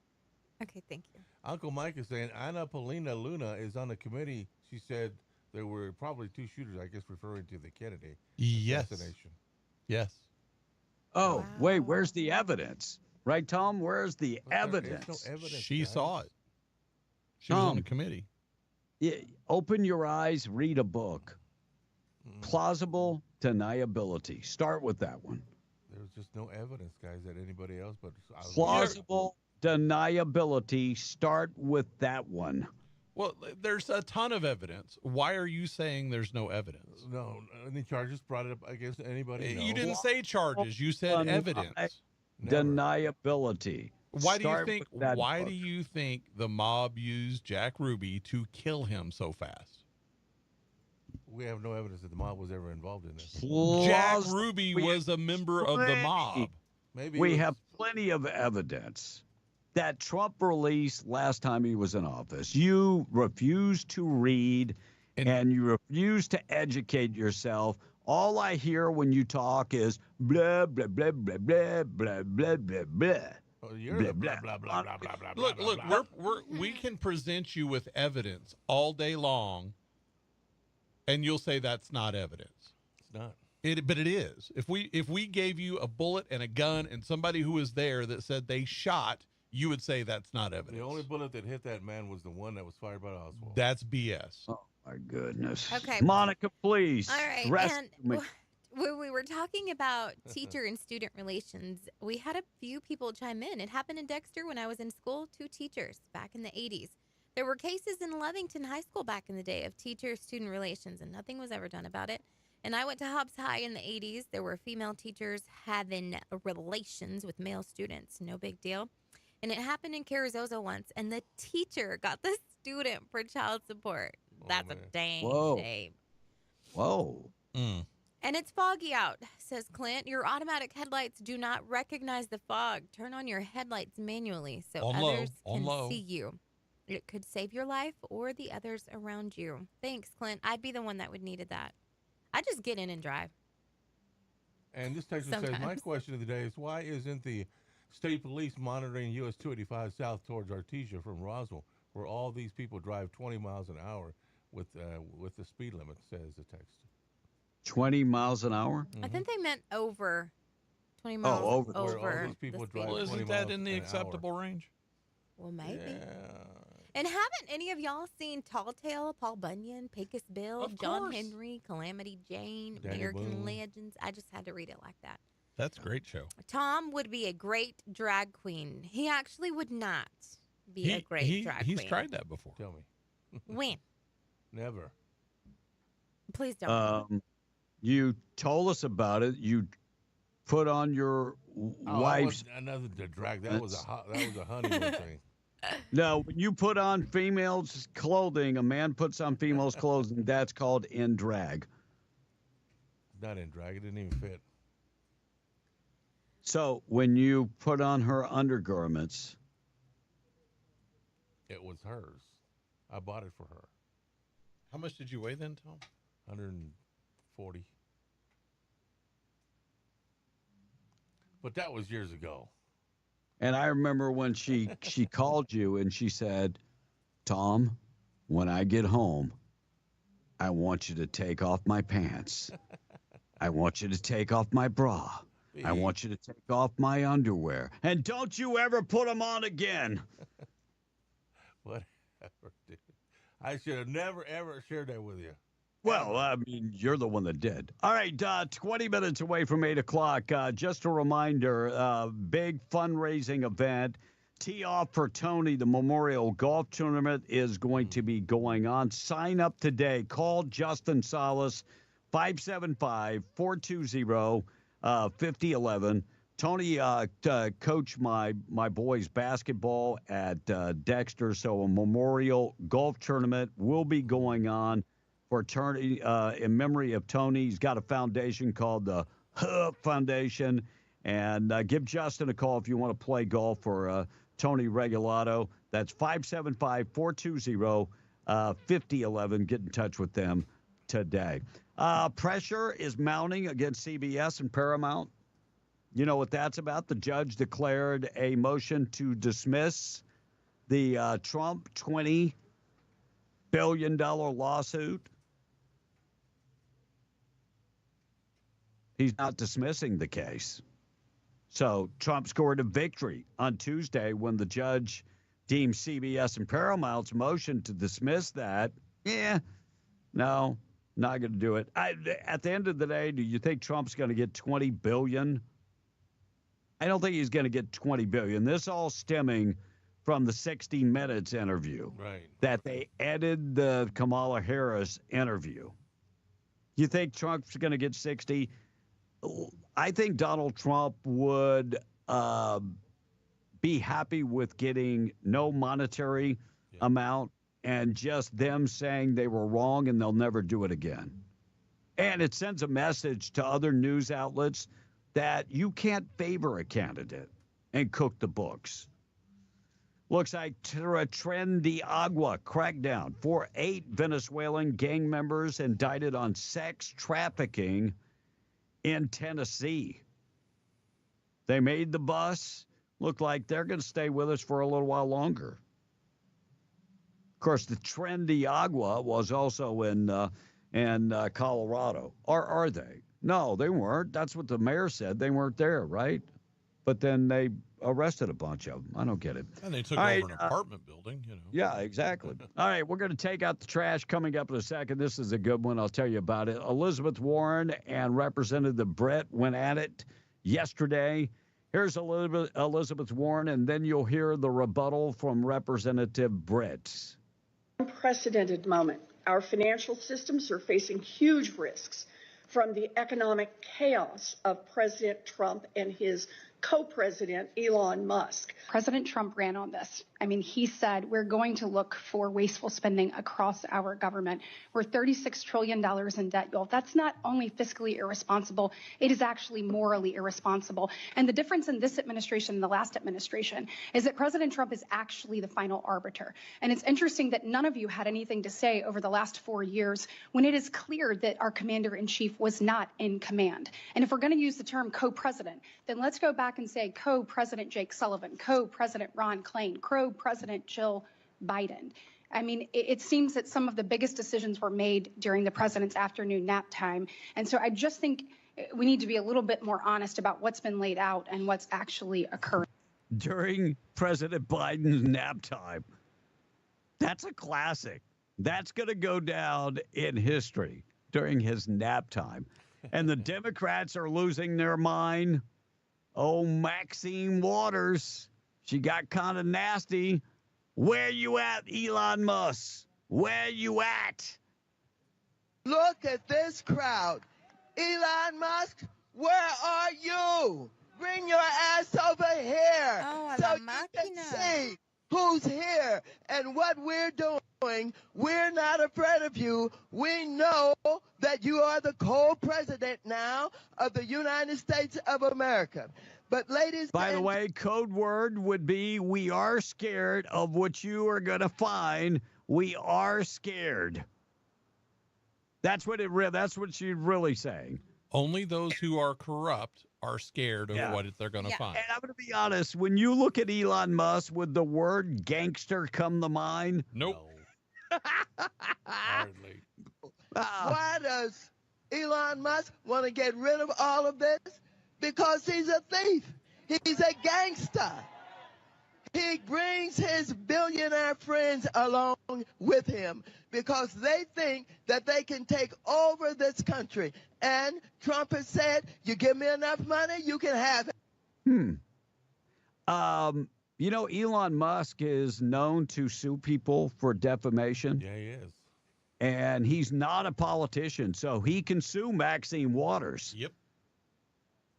Okay, thank you. Uncle Mike is saying Ana Paulina Luna is on the committee. She said there were probably two shooters, I guess referring to the Kennedy assassination. Yes. Oh, wow. Wait, where's the evidence? Right, Tom? Where's the evidence? There's no evidence. She saw it. She was on the committee. Yeah, open your eyes, read a book. Plausible deniability. Start with that one. There's just no evidence, guys, that anybody else but plausible deniability. Start with that one. Well, there's a ton of evidence. Why are you saying there's no evidence? No, any charges brought it up against anybody? No. You didn't say charges. You said evidence. Deniability. Why do you think the mob used Jack Ruby to kill him so fast? We have no evidence that the mob was ever involved in this. Jack Ruby was a member of the mob. Maybe we have plenty of evidence that Trump released last time he was in office. You refuse to read and you refuse to educate yourself. All I hear when you talk is blah, blah, blah, blah, blah, blah, blah, blah, blah. Look, we can present you with evidence all day long, and you'll say that's not evidence. It's not. But it is. If we gave you a bullet and a gun and somebody who was there that said they shot, you would say that's not evidence. The only bullet that hit that man was the one that was fired by Oswald. That's BS. Oh my goodness. Okay, Monica, please. All right, and when we were talking about teacher and student relations, we had a few people chime in. It happened in Dexter when I was in school. 2 teachers back in the 80s. There were cases in Lovington High School back in the day of teacher-student relations, and nothing was ever done about it. And I went to Hobbs High in the 80s. There were female teachers having relations with male students. No big deal. And it happened in Carrizozo once, and the teacher got the student for child support. That's a dang shame. Whoa. Mm. And it's foggy out, says Clint. Your automatic headlights do not recognize the fog. Turn on your headlights manually so others can see you. It could save your life or the others around you. Thanks, Clint. I'd be the one that would needed that. I just get in and drive. And this text says, my question of the day is, why isn't the state police monitoring US 285 south towards Artesia from Roswell, where all these people drive 20 miles an hour with the speed limit, says the text. 20 miles an hour? I think they meant over 20 miles over. over Where all these people the speed drive Well, 20 isn't that miles in the an hour. acceptable range? Well, maybe. Yeah. And haven't any of y'all seen Tall Tale, Paul Bunyan, Pecos Bill, Of John course. Henry, Calamity Jane, Danny American Boone. Legends? I just had to read it like that. That's a great show. Tom would be a great drag queen. He actually would not be a great drag queen. He's tried that before. Tell me. When? Never. Please don't. You told us about it. You put on your wife's. Another drag. That was a honeymoon thing. No, when you put on females' clothing, a man puts on females' clothing, that's called in drag. Not in drag. It didn't even fit. So when you put on her undergarments, It was hers. I bought it for her. How much did you weigh then, Tom? 140. But that was years ago. and I remember when she called you and she said, Tom, when I get home, I want you to take off my pants. I want you to take off my bra. I want you to take off my underwear. And don't you ever put them on again. Whatever, dude. I should have never, ever shared that with you. Well, I mean, you're the one that did. All right, 20 minutes away from 8 o'clock. Just a reminder, big fundraising event. Tee Off for Tony, the Memorial Golf Tournament is going to be going on. Sign up today. Call Justin Salas, 575-420-5011. Tony coached my boys basketball at Dexter, so a Memorial Golf Tournament will be going on for Tony in memory of Tony. He's got a foundation called the Foundation, and give Justin a call if you want to play golf for Tony Regulato. That's 575-420-5011. Get in touch with them today. Pressure is mounting against CBS and Paramount. You know what that's about? The judge declared a motion to dismiss the Trump $20 billion lawsuit. He's not dismissing the case. So Trump scored a victory on Tuesday when the judge deemed CBS and Paramount's motion to dismiss that. No, not going to do it. At the end of the day, do you think Trump's going to get $20 billion? I don't think he's going to get $20 billion. This all stemming from the 60 Minutes interview. Right. That they edited the Kamala Harris interview. You think Trump's going to get 60? I think Donald Trump would be happy with getting no monetary amount and just them saying they were wrong and they'll never do it again. And it sends a message to other news outlets that you can't favor a candidate and cook the books. Looks like Tren de Agua crackdown for 8 Venezuelan gang members indicted on sex trafficking in Tennessee. They made the bus. Look like they're going to stay with us for a little while longer. Of course, the Tren de Agua was also in Colorado. Or are they? No, they weren't. That's what the mayor said. They weren't there, right? But then they arrested a bunch of them. I don't get it. And they took All over right, an apartment building, you know. Yeah, exactly. All right, we're going to take out the trash coming up in a second. This is a good one. I'll tell you about it. Elizabeth Warren and Representative Brett went at it yesterday. Here's Elizabeth Warren, and then you'll hear the rebuttal from Representative Brett. Unprecedented moment. Our financial systems are facing huge risks from the economic chaos of President Trump and his co-president, Elon Musk. President Trump ran on this. I mean, he said we're going to look for wasteful spending across our government. We're $36 trillion in debt, y'all. That's not only fiscally irresponsible, it is actually morally irresponsible. And the difference in this administration and the last administration is that President Trump is actually the final arbiter. And it's interesting that none of you had anything to say over the last 4 years when it is clear that our commander-in-chief was not in command. And if we're going to use the term co-president, then let's go back and say co-president Jake Sullivan, co-president Ron Klain, co-president Jill Biden. I mean, it seems that some of the biggest decisions were made during the president's afternoon nap time. And so I just think we need to be a little bit more honest about what's been laid out and what's actually occurring. During President Biden's nap time. That's a classic. That's going to go down in history during his nap time. And the Democrats are losing their mind. Oh, Maxine Waters. She got kind of nasty. Where you at, Elon Musk? Where you at? Look at this crowd. Elon Musk, where are you? Bring your ass over here so you can see who's here and what we're doing. We're not afraid of you. We know that you are the co-president now of the United States of America. But ladies, by the way, code word would be we are scared of what you are going to find. We are scared. That's what she's really saying. Only those who are corrupt are scared of what they're going to find. And I'm going to be honest, when you look at Elon Musk, would the word gangster come to mind? Nope. Hardly. Why does Elon Musk want to get rid of all of this? Because he's a thief. He's a gangster. He brings his billionaire friends along with him because they think that they can take over this country. And Trump has said, you give me enough money, you can have it. You know, Elon Musk is known to sue people for defamation. Yeah, he is. And he's not a politician, so he can sue Maxine Waters. Yep.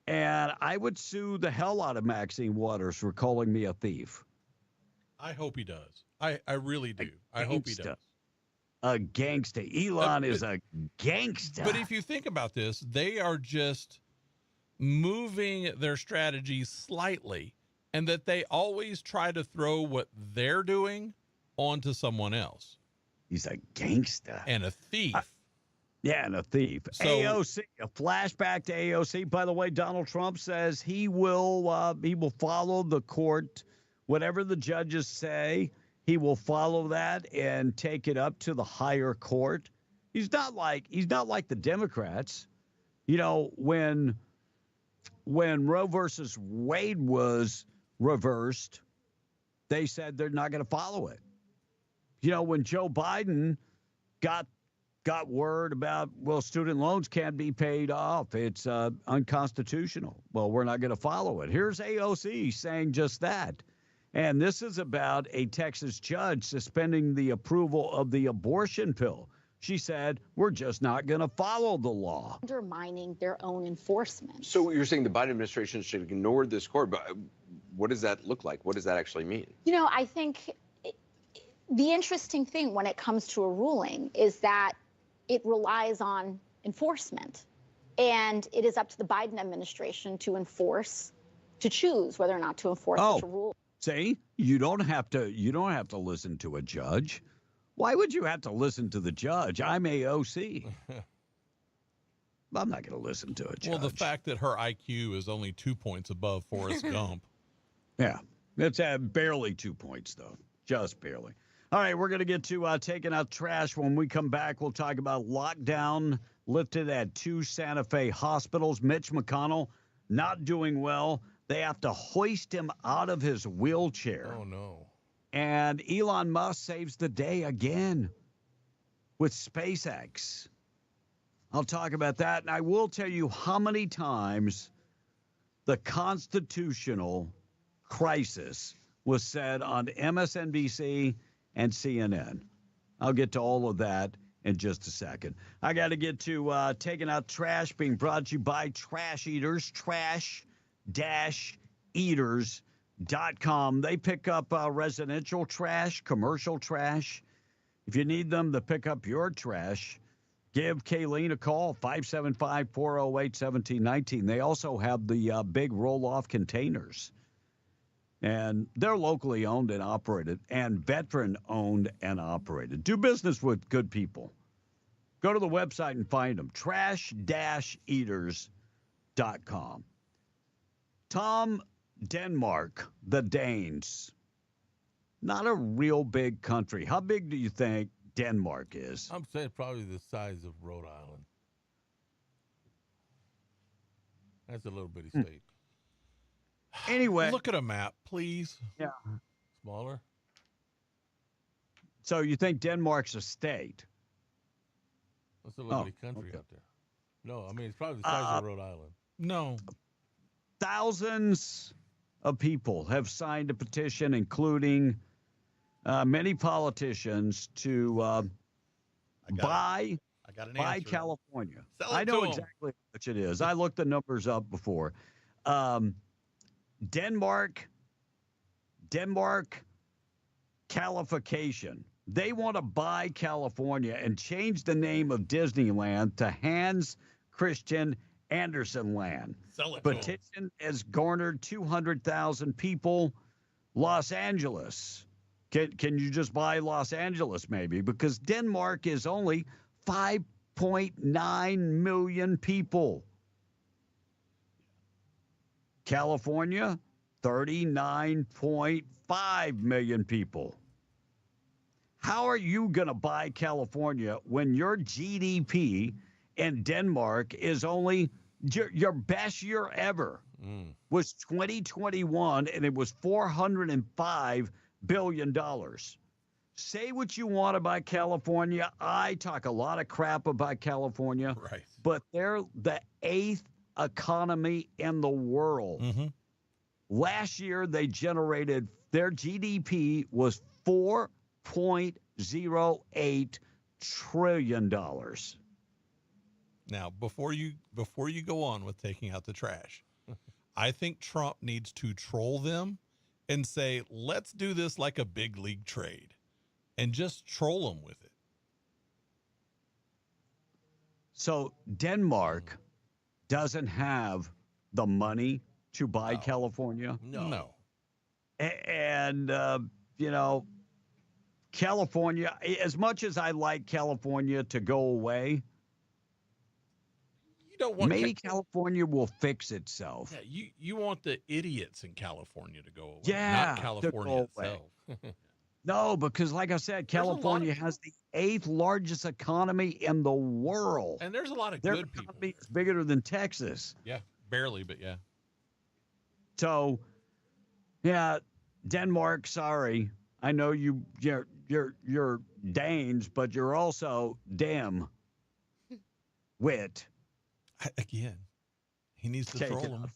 And I would sue the hell out of Maxine Waters for calling me a thief. I hope he does. I really do. I hope he does. A gangster. Elon is a gangster. But if you think about this, they are just moving their strategy slightly, and that they always try to throw what they're doing onto someone else. He's a gangster. And a thief. Yeah, and a thief. So, AOC, a flashback to AOC. By the way, Donald Trump says he will follow the court. Whatever the judges say, he will follow that and take it up to the higher court. He's not like the Democrats. You know, when Roe versus Wade was reversed, they said they're not going to follow it. You know, when Joe Biden got word about, well, student loans can't be paid off, it's unconstitutional. Well, we're not going to follow it. Here's AOC saying just that. And this is about a Texas judge suspending the approval of the abortion pill. She said, we're just not going to follow the law. Undermining their own enforcement. So you're saying the Biden administration should ignore this court, but what does that look like? What does that actually mean? You know, I think the interesting thing when it comes to a ruling is that it relies on enforcement. And it is up to the Biden administration to choose whether or not to enforce such a rule. See, you don't have to listen to a judge. Why would you have to listen to the judge? I'm AOC. I'm not going to listen to a judge. Well, the fact that her IQ is only 2 points above Forrest Gump. Yeah, it's barely 2 points, though. Just barely. All right, we're going to get to taking out trash. When we come back, we'll talk about lockdown lifted at 2 Santa Fe hospitals. Mitch McConnell not doing well. They have to hoist him out of his wheelchair. Oh, no. And Elon Musk saves the day again with SpaceX. I'll talk about that. And I will tell you how many times the constitutional crisis was said on MSNBC and CNN. I'll get to all of that in just a second. I got to get to taking out trash, being brought to you by Trash Eaters, trash-eaters.com. They pick up residential trash, commercial trash. If you need them to pick up your trash, give Kayleen a call, 575-408-1719. They also have the big roll-off containers. And they're locally owned and operated and veteran-owned and operated. Do business with good people. Go to the website and find them, trash-eaters.com. Tom, Denmark, the Danes, not a real big country. How big do you think Denmark is? I'm saying probably the size of Rhode Island. That's a little bitty state. Anyway. Look at a map, please. Yeah. Smaller. So you think Denmark's a state? That's a little bitty country out there. No, I mean, it's probably the size of Rhode Island. No. Thousands of people have signed a petition, including many politicians, to buy California. I know exactly how much it is. I looked the numbers up before. Denmark Calification. They want to buy California and change the name of Disneyland to Hans Christian Andersen Land. Petition has garnered 200,000 people. Los Angeles. Can you just buy Los Angeles maybe? Because Denmark is only 5.9 million people. California, 39.5 million people. How are you going to buy California when your GDP in Denmark is only your best year ever was 2021, and it was $405 billion. Say what you want about California. I talk a lot of crap about California, right? But they're the 8th economy in the world. Last year, they generated, their GDP was $4.08 trillion. Now, before you go on with taking out the trash, I think Trump needs to troll them and say, let's do this like a big league trade, and just troll them with it. So Denmark doesn't have the money to buy California. No. And, California, as much as I like California to go away, you don't want maybe California will fix itself. Yeah, you want the idiots in California to go away, Yeah, not California itself. No, because like I said, California has the 8th largest economy in the world. And there's a lot of Their good people. economy is bigger than Texas. Yeah, barely, but yeah. So, yeah, Denmark, sorry. I know you're Danes, but you're also damn wit. Again, he needs to Take troll it them. out.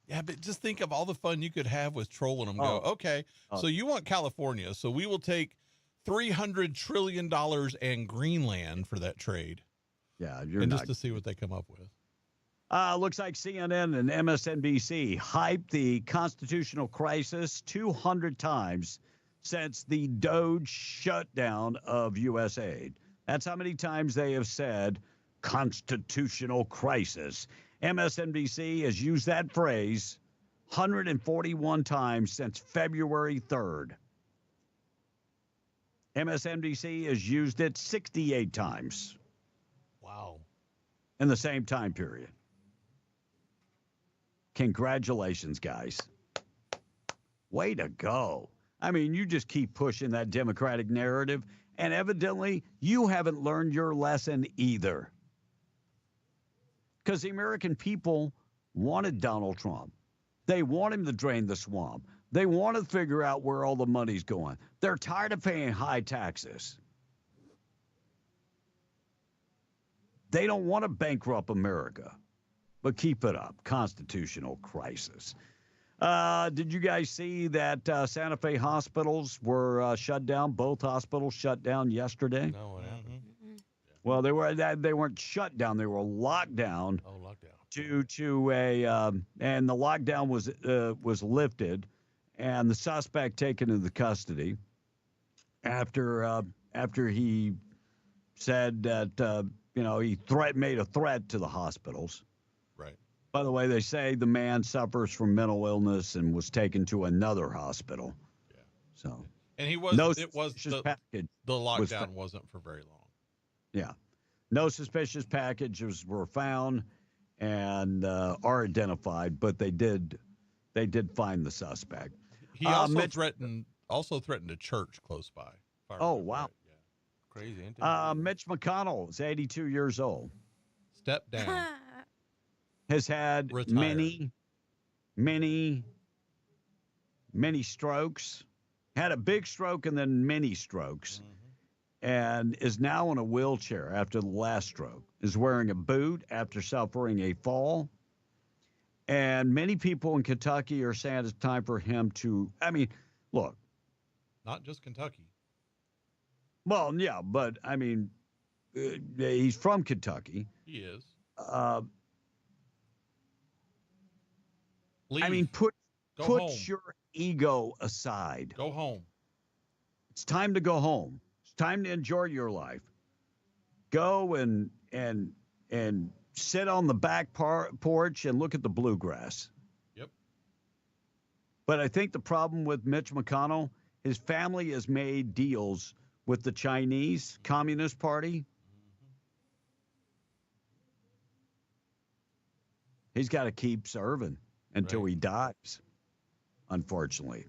Yeah, but just think of all the fun you could have with trolling them. Go, okay, so you want California, so we will take $300 trillion and Greenland for that trade. Yeah, you're and not. just to see what they come up with. Looks like CNN and MSNBC hyped the constitutional crisis 200 times since the Doge shutdown of U.S. aid. That's how many times they have said constitutional crisis. MSNBC has used that phrase 141 times since February 3rd. MSNBC has used it 68 times. Wow. In the same time period. Congratulations, guys. Way to go. I mean, you just keep pushing that Democratic narrative, and evidently you haven't learned your lesson either. Because the American people wanted Donald Trump. They want him to drain the swamp. They want to figure out where all the money's going. They're tired of paying high taxes. They don't want to bankrupt America. But keep it up. Constitutional crisis. Did you guys see that Santa Fe hospitals were shut down? Both hospitals shut down yesterday? No, what happened? Well, they weren't shut down. They were locked down. Oh, lockdown. Due to and the lockdown was lifted, and the suspect taken into custody after he said that he made a threat to the hospitals. Right. By the way, they say the man suffers from mental illness and was taken to another hospital. Yeah. So. And the lockdown wasn't for very long. Yeah. No suspicious packages were found and are identified, but they did find the suspect. He also threatened a church close by. Oh, wow. Yeah. Crazy, ain't it? Mitch McConnell is 82 years old. Step down. has had Retired. many strokes, had a big stroke and then many strokes, and is now in a wheelchair after the last stroke, is wearing a boot after suffering a fall. And many people in Kentucky are saying it's time for him to, I mean, look. Not just Kentucky. Well, yeah, but I mean, he's from Kentucky. He is. I mean, put home. your ego aside. Go home. It's time to go home. It's time to enjoy your life. Go and sit on the back porch and look at the bluegrass. Yep. But I think the problem with Mitch McConnell, his family has made deals with the Chinese Communist Party. He's got to keep serving until he dies, unfortunately.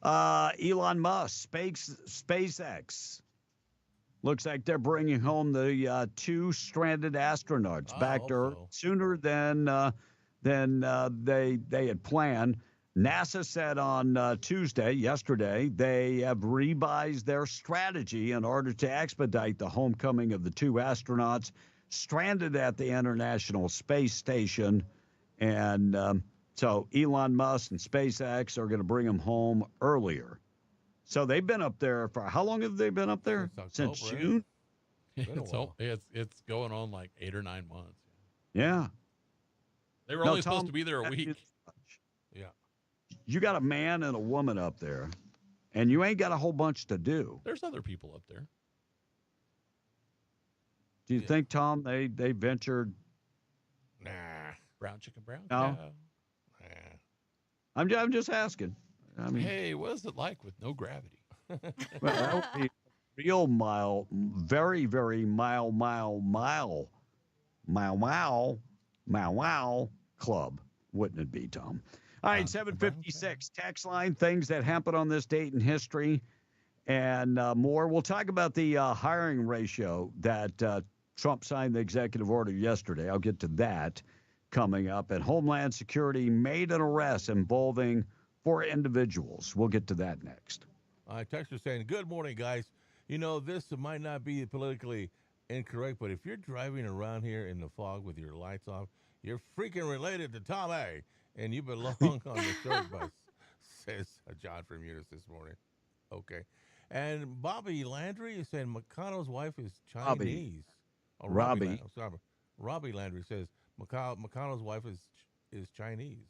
Elon Musk, SpaceX. Looks like they're bringing home the 2 stranded astronauts back to Earth sooner than they had planned. NASA said on yesterday, they have revised their strategy in order to expedite the homecoming of the 2 astronauts stranded at the International Space Station. And so Elon Musk and SpaceX are going to bring them home earlier. So they've been up there for how long have they been up there? Since June? It's going on like 8 or 9 months. Yeah. They were only supposed to be there a week. Yeah. You got a man and a woman up there, and you ain't got a whole bunch to do. There's other people up there. Do you think, Tom, they ventured? Nah. Brown chicken, brown No. cow. I'm just asking. I mean, hey, what is it like with no gravity? well, that would be real very, very mile club, wouldn't it be, Tom? All right, 756 text line, things that happened on this date in history and more. We'll talk about the hiring ratio that Trump signed the executive order yesterday. I'll get to that coming up. And Homeland Security made an arrest involving 4 individuals. We'll get to that next. Texter saying, good morning, guys. You know, this might not be politically incorrect, but if you're driving around here in the fog with your lights off, you're freaking related to Tom A. And you belong on the short bus, says John from Eunice this morning. Okay. And Bobby Landry is saying McConnell's wife is Chinese. Robbie. Robbie Landry says McConnell's wife is Chinese.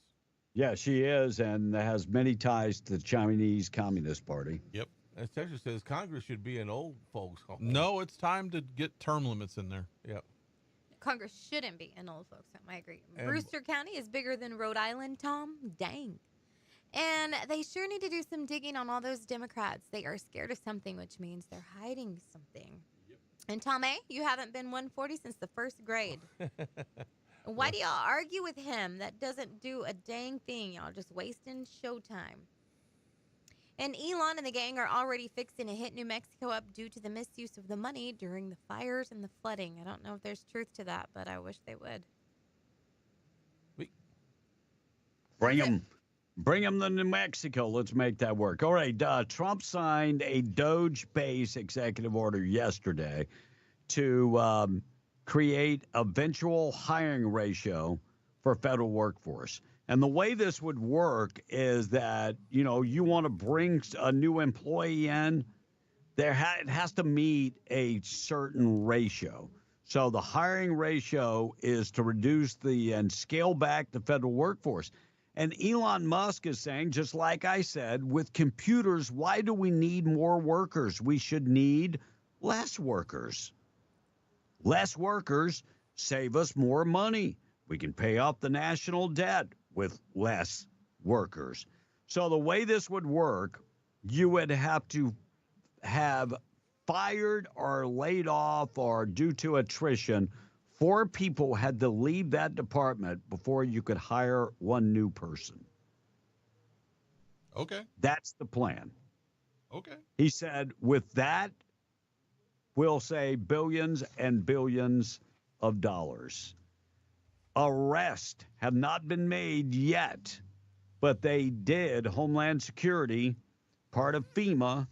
Yeah, she is, and has many ties to the Chinese Communist Party. Yep. As Texas says, Congress should be an old folks' home. No, it's time to get term limits in there. Yep. Congress shouldn't be an old folks' home. I agree. And Brewster County is bigger than Rhode Island, Tom. Dang. And they sure need to do some digging on all those Democrats. They are scared of something, which means they're hiding something. Yep. And Tom A., you haven't been 140 since the 1st grade. Why do y'all argue with him? That doesn't do a dang thing. Y'all just wasting showtime. And Elon and the gang are already fixing to hit New Mexico up due to the misuse of the money during the fires and the flooding. I don't know if there's truth to that, but I wish they would. Bring them to New Mexico. Let's make that work. All right. Trump signed a DOGE-based executive order yesterday to create a eventual hiring ratio for federal workforce. And the way this would work is that, you know, you want to bring a new employee in, it has to meet a certain ratio. So the hiring ratio is to reduce and scale back the federal workforce. And Elon Musk is saying, just like I said, with computers, why do we need more workers? We should need less workers. Less workers save us more money. We can pay off the national debt with less workers. So the way this would work, you would have to have fired or laid off or due to attrition, 4 people had to leave that department before you could hire 1 new person. Okay. That's the plan. Okay. He said, with that, we'll save billions and billions of dollars. Arrests have not been made yet, but they did. Homeland Security, part of FEMA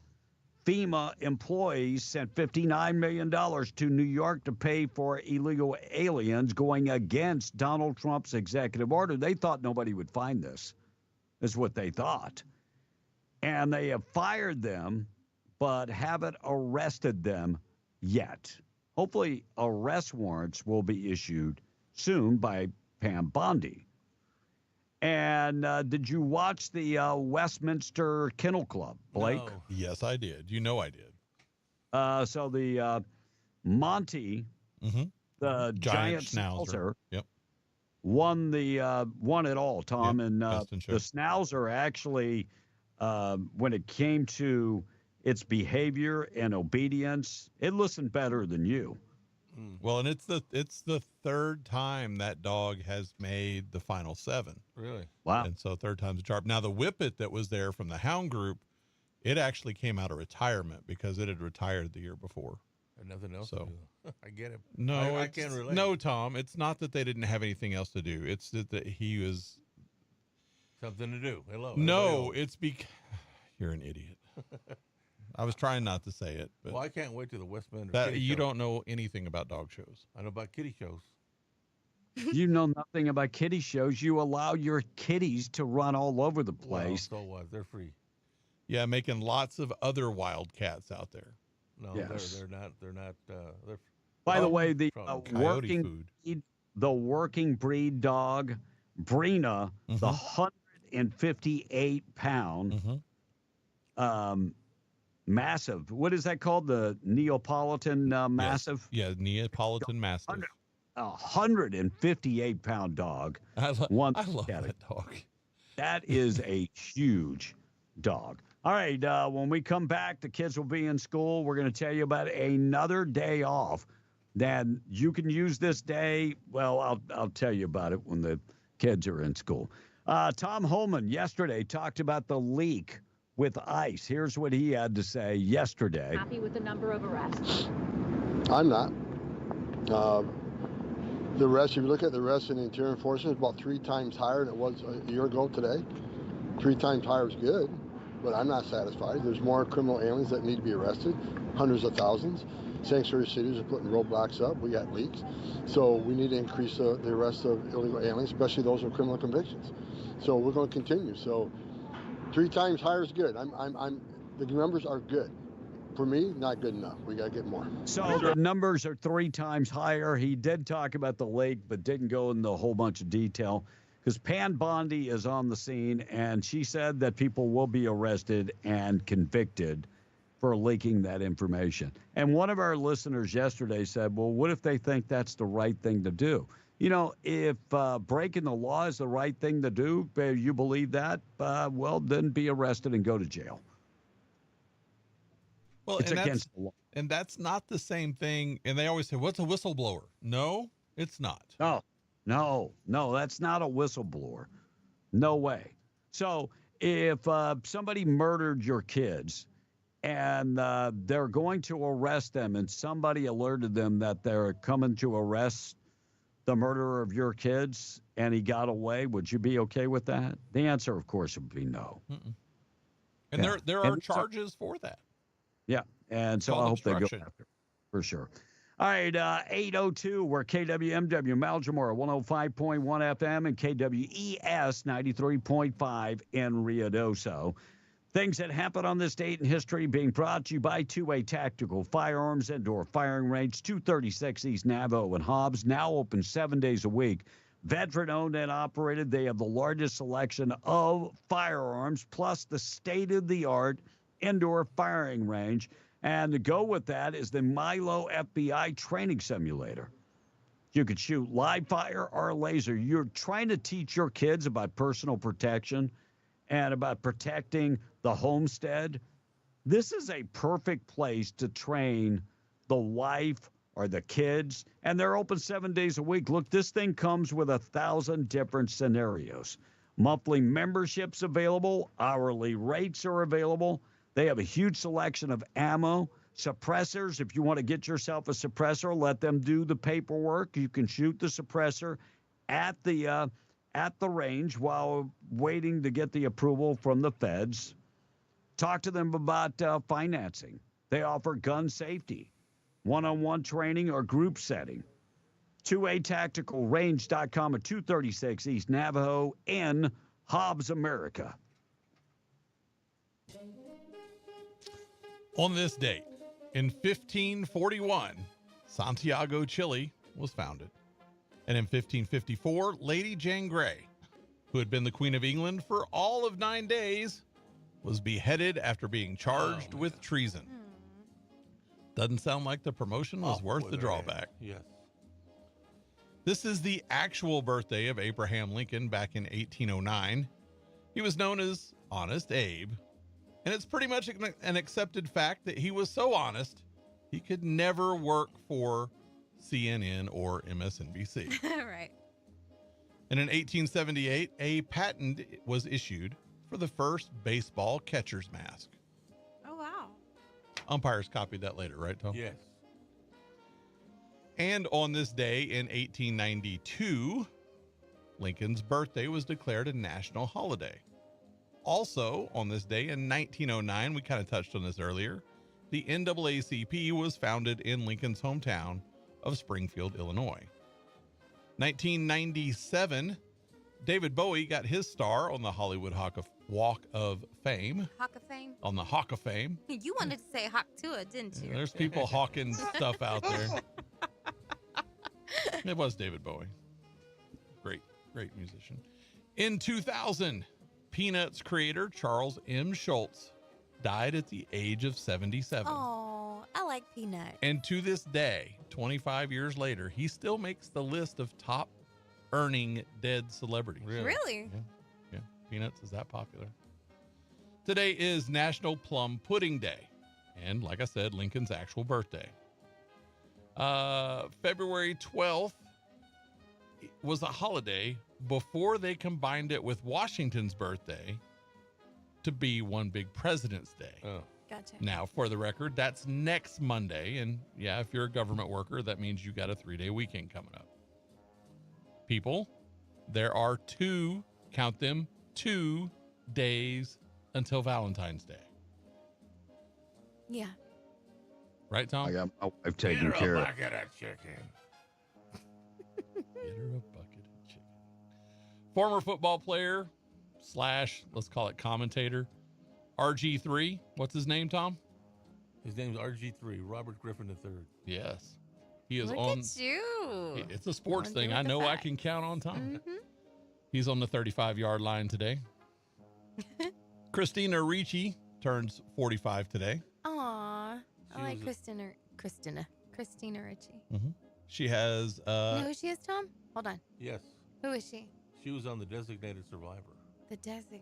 employees sent $59 million to New York to pay for illegal aliens going against Donald Trump's executive order. They thought nobody would find this, is what they thought. And they have fired them, but haven't arrested them yet. Hopefully, arrest warrants will be issued soon by Pam Bondi. And did you watch the Westminster Kennel Club, Blake? No. Yes, I did. You know I did. So the Monty, the giant schnauzer, won it all, Tom. And the schnauzer actually, when it came to its behavior and obedience, it listened better than you. Well, and it's the third time that dog has made the final 7. Really? Wow. And so third time's a charm. Now, the Whippet that was there from the Hound Group, it actually came out of retirement because it had retired the year before. And nothing else to do. I get it. No, I can't relate. No, Tom, it's not that they didn't have anything else to do. It's that he was... Something to do. Hello. No, it's because... You're an idiot. I was trying not to say it. But well, I can't wait to the Westminster. You don't know anything about dog shows. I know about kitty shows. You know nothing about kitty shows. You allow your kitties to run all over the place. Well, so what? They're free. Yeah, making lots of other wild cats out there. No, yes. they're not. They're By the way, the working breed dog, Brina, the 158-pound, massive. What is that called? The Neapolitan Mastiff? Yes. Yeah, Neapolitan Mastiff. 158-pound dog. I love that dog. That is a huge dog. All right, when we come back, the kids will be in school. We're going to tell you about another day off that you can use this day. Well, I'll tell you about it when the kids are in school. Tom Homan yesterday talked about the leak with ICE. Here's what he had to say yesterday. Happy with the number of arrests? I'm not. The arrests, if you look at the arrests in the interior enforcement, it's about 3 times higher than it was a year ago today. 3 times higher is good, but I'm not satisfied. There's more criminal aliens that need to be arrested, hundreds of thousands. Sanctuary cities are putting roadblocks up. We got leaks. So we need to increase the arrest of illegal aliens, especially those with criminal convictions. So we're going to continue. So 3 times higher is good. The numbers are good. For me, not good enough. We got to get more. So the numbers are 3 times higher. He did talk about the lake, but didn't go into a whole bunch of detail because Pam Bondi is on the scene, and she said that people will be arrested and convicted for leaking that information. And one of our listeners yesterday said, well, what if they think that's the right thing to do? You know, if breaking the law is the right thing to do, you believe that, well, then be arrested and go to jail. Well, it's against the law. And that's not the same thing. And they always say, what's a whistleblower? No, it's not. No, that's not a whistleblower. No way. So if somebody murdered your kids and they're going to arrest them and somebody alerted them that they're coming to arrest the murderer of your kids and he got away, would you be okay with that? The answer, of course, would be no. And there are charges for that. Yeah, and so I hope they go after for sure. All right, 8:02, we're KWMW Malgamora 105.1 FM and KWES 93.5 in Ruidoso. Things that happen on this date in history being brought to you by Two-Way Tactical Firearms Indoor Firing Range, 236 East Navajo and Hobbs, now open 7 days a week. Veteran-owned and operated, they have the largest selection of firearms, plus the state-of-the-art indoor firing range. And to go with that is the Milo FBI training simulator. You could shoot live fire or laser. You're trying to teach your kids about personal protection and about protecting the homestead. This is a perfect place to train the wife or the kids, and they're open 7 days a week. Look, this thing comes with 1,000 different scenarios. Monthly memberships available, hourly rates are available. They have a huge selection of ammo, suppressors. If you want to get yourself a suppressor, let them do the paperwork. You can shoot the suppressor at the range while waiting to get the approval from the feds. Talk to them about financing. They offer gun safety, one-on-one training, or group setting. 2atacticalrange.com at 236 East Navajo in Hobbs, America. On this date, in 1541, Santiago, Chile was founded. And in 1554, Lady Jane Grey, who had been the Queen of England for all of 9 days, was beheaded after being charged with treason. Doesn't sound like the promotion was worth the drawback. Yes. This is the actual birthday of Abraham Lincoln back in 1809. He was known as Honest Abe, and it's pretty much an accepted fact that he was so honest, he could never work for CNN or MSNBC. Right. And in 1878, a patent was issued for the first baseball catcher's mask. Oh, wow. Umpires copied that later, right, Tom? Yes. And on this day in 1892, Lincoln's birthday was declared a national holiday. Also, on this day in 1909, we kind of touched on this earlier, the NAACP was founded in Lincoln's hometown of Springfield, Illinois. 1997, David Bowie got his star on the Hollywood Walk of Fame. Hawk of Fame? On the Hawk of Fame. You wanted to say Hawk Tua, didn't you? There's people hawking stuff out there. It was David Bowie. Great musician. In 2000, Peanuts creator Charles M. Schultz died at the age of 77. Oh, I like Peanuts. And to this day, 25 years later, he still makes the list of top earning dead celebrities. Really? Yeah. Peanuts is that popular. Today is National Plum Pudding Day. And like I said, Lincoln's actual birthday. February 12th was a holiday before they combined it with Washington's birthday to be one big President's Day. Oh. Gotcha. Now, for the record, that's next Monday. And yeah, if you're a government worker, that means you got a 3-day weekend coming up. People, there are 2 days until Valentine's Day. Yeah. Right, Tom? I got my wife taken care of. Get her a bucket of chicken. Get her a bucket of chicken. Former football player / let's call it commentator, RG3. What's his name, Tom? His name's RG3, Robert Griffin III. Yes. He is Look on. at you. It's a sports Going thing. through I with know the I facts. can count on Tom. Mhm. He's on the 35-yard line today. Christina Ricci turns 45 today. Aw. I She like was Christina Ricci. She has You know who she is, Tom? Hold on. Yes. Who is she? She was on the Designated Survivor. The Desert.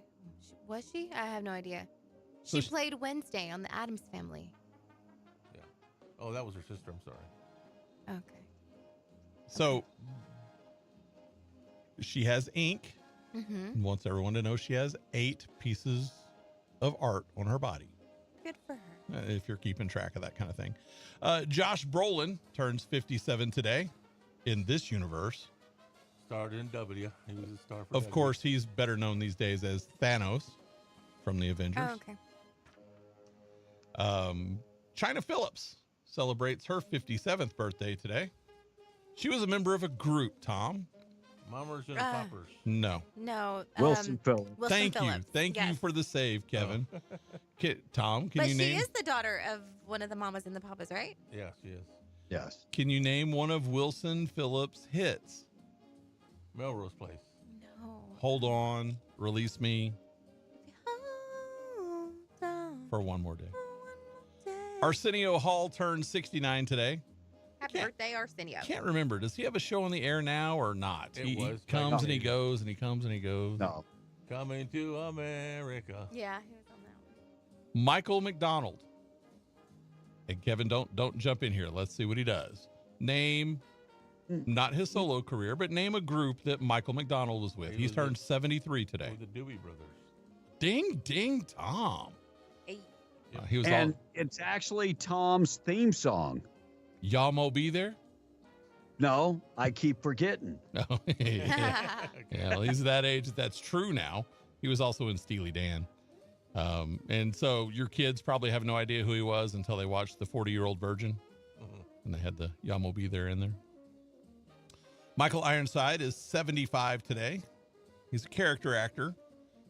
Was she? I have no idea. So She played Wednesday on the Addams Family. Oh, that was her sister. I'm sorry. Okay. So she has ink. Mm-hmm. And wants everyone to know she has 8 pieces of art on her body. Good for her. If you're keeping track of that kind of thing. Josh Brolin turns 57 today in this universe. Starred in W. He was a star for Of W. course, he's better known these days as Thanos from the Avengers. Oh, okay. China Phillips celebrates her 57th birthday today. She was a member of a group, Tom. Mamas and Poppers. No. No. Wilson Phillips. Wilson Thank Phillips. you. Thank you Yes. for the save, Kevin. Tom, can But you she name? is the daughter of one of the mamas and the papas, right? Yeah, she is. Yes. Can you name one of Wilson Phillips' hits? Melrose Place. No. Hold on, release me Hold on for one more day. day. Arsenio Hall turns 69 today. Happy birthday, Arsenio. Can't remember. Does he have a show on the air now or not? It He was comes and he back- goes and he comes and he goes. No. Coming to America. Yeah, he was on that one. Michael McDonald. And Kevin, don't jump in here. Let's see what he does. Name, not his solo career, but name a group that Michael McDonald was with. He He's was turned with- 73 today. With the Dewey Brothers. Ding, ding, Tom. Hey. He was And all, it's actually Tom's theme song. Y'all Mo Be There? No, I keep forgetting. No. Yeah, well, he's that age. That's true now. He was also in Steely Dan. And so your kids probably have no idea who he was until they watched the 40-Year-Old Virgin. And they had the Yamo Be There in there. Michael Ironside is 75 today. He's a character actor.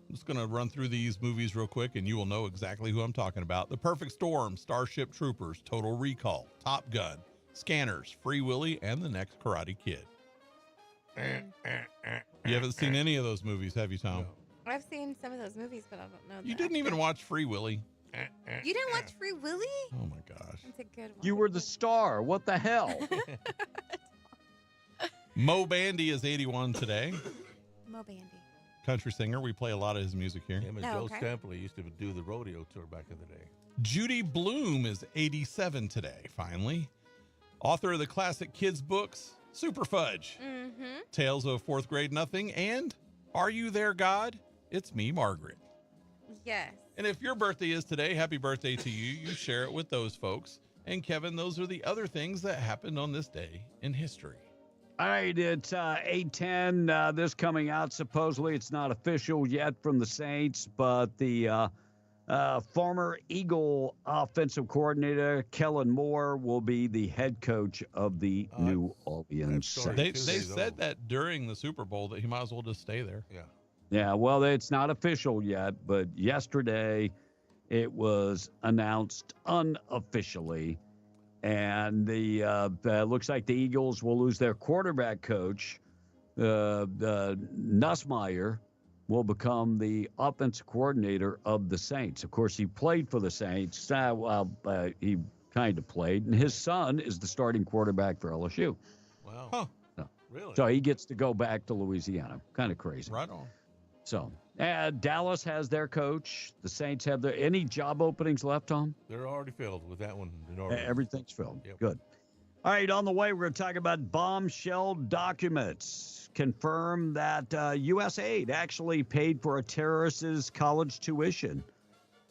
I'm just going to run through these movies real quick, and you will know exactly who I'm talking about. The Perfect Storm, Starship Troopers, Total Recall, Top Gun, Scanners, Free Willy, and The Next Karate Kid. You haven't seen any of those movies, have you, Tom? No. I've seen some of those movies, but I don't know. You didn't even watch Free Willy. You didn't watch Free Willy? Oh, my gosh. That's a good one. You were the star. What the hell? Mo Bandy is 81 today. Mo Bandy. Country singer. We play a lot of his music here. Him and Joe Stampley used to do the rodeo tour back in the day. Judy Blume is 87 today, finally. Author of the classic kids books, Super Fudge, Tales of Fourth Grade Nothing, and Are You There, God? It's Me, Margaret. Yes. And if your birthday is today, happy birthday to you. You share it with those folks. And Kevin, those are the other things that happened on this day in history. All right, it's 8:10. This coming out, supposedly it's not official yet from the Saints, but the former Eagle offensive coordinator, Kellen Moore, will be the head coach of the New Orleans Saints. They said that during the Super Bowl that he might as well just stay there. Yeah. Yeah, well, it's not official yet, but yesterday it was announced unofficially. And the looks like the Eagles will lose their quarterback coach. Nussmeier will become the offensive coordinator of the Saints. Of course, he played for the Saints. He kind of played. And his son is the starting quarterback for LSU. Wow. Huh. Really? So he gets to go back to Louisiana. Kind of crazy. Right on. So Dallas has their coach. The Saints have their. Any job openings left, Tom? They're already filled with that one. Everything's filled. Yep. Good. All right, on the way, we're going to talk about bombshell documents. Confirm that USAID actually paid for a terrorist's college tuition.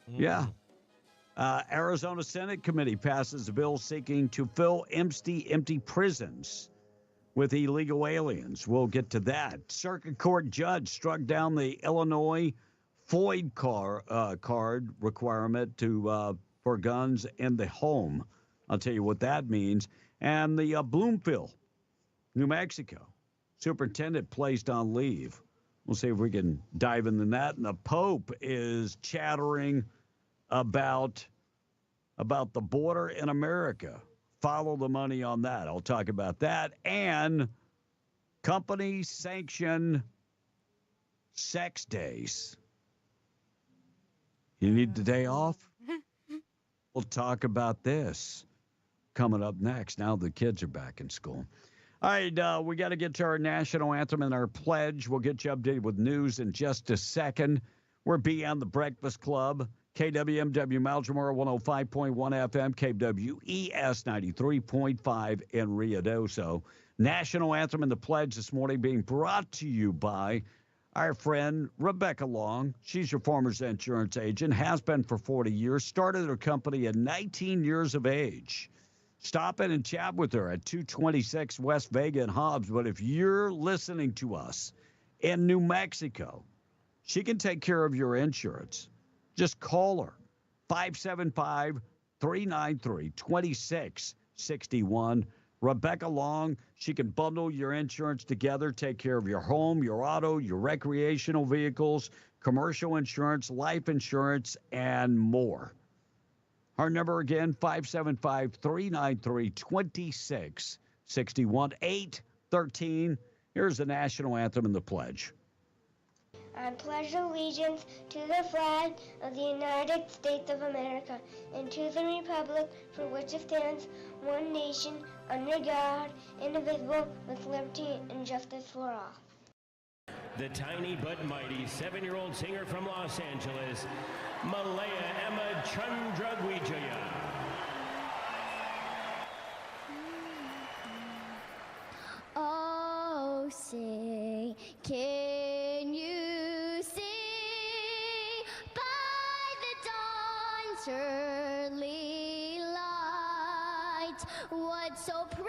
Yeah. Arizona Senate committee passes a bill seeking to fill empty prisons with illegal aliens. We'll get to that. Circuit Court judge struck down the Illinois FOID card requirement for guns in the home. I'll tell you what that means. And the Bloomfield, New Mexico, superintendent placed on leave. We'll see if we can dive into that. And the Pope is chattering about the border in America. Follow the money on that. I'll talk about that. And company-sanctioned sex days. You need the day off? We'll talk about this coming up next. Now the kids are back in school. All right, we got to get to our national anthem and our pledge. We'll get you updated with news in just a second. We're Beyond the Breakfast Club. KWMW Malmsbury 105.1 FM, KWES 93.5 in Ruidoso. National Anthem and the Pledge this morning being brought to you by our friend Rebecca Long. She's your Farmers Insurance agent, has been for 40 years, started her company at 19 years of age. Stop in and chat with her at 226 West Vega in Hobbs. But if you're listening to us in New Mexico, she can take care of your insurance. Just call her, 575-393-2661. Rebecca Long, she can bundle your insurance together, take care of your home, your auto, your recreational vehicles, commercial insurance, life insurance, and more. Our number again, 575-393-2661, 813. Here's the national anthem and the pledge. I pledge allegiance to the flag of the United States of America and to the republic for which it stands, one nation, under God, indivisible, with liberty and justice for all. The tiny but mighty 7-year-old singer from Los Angeles, Malaya Emma Chandragwijaya. Oh, say, can you see by the dawn's early light what so proudly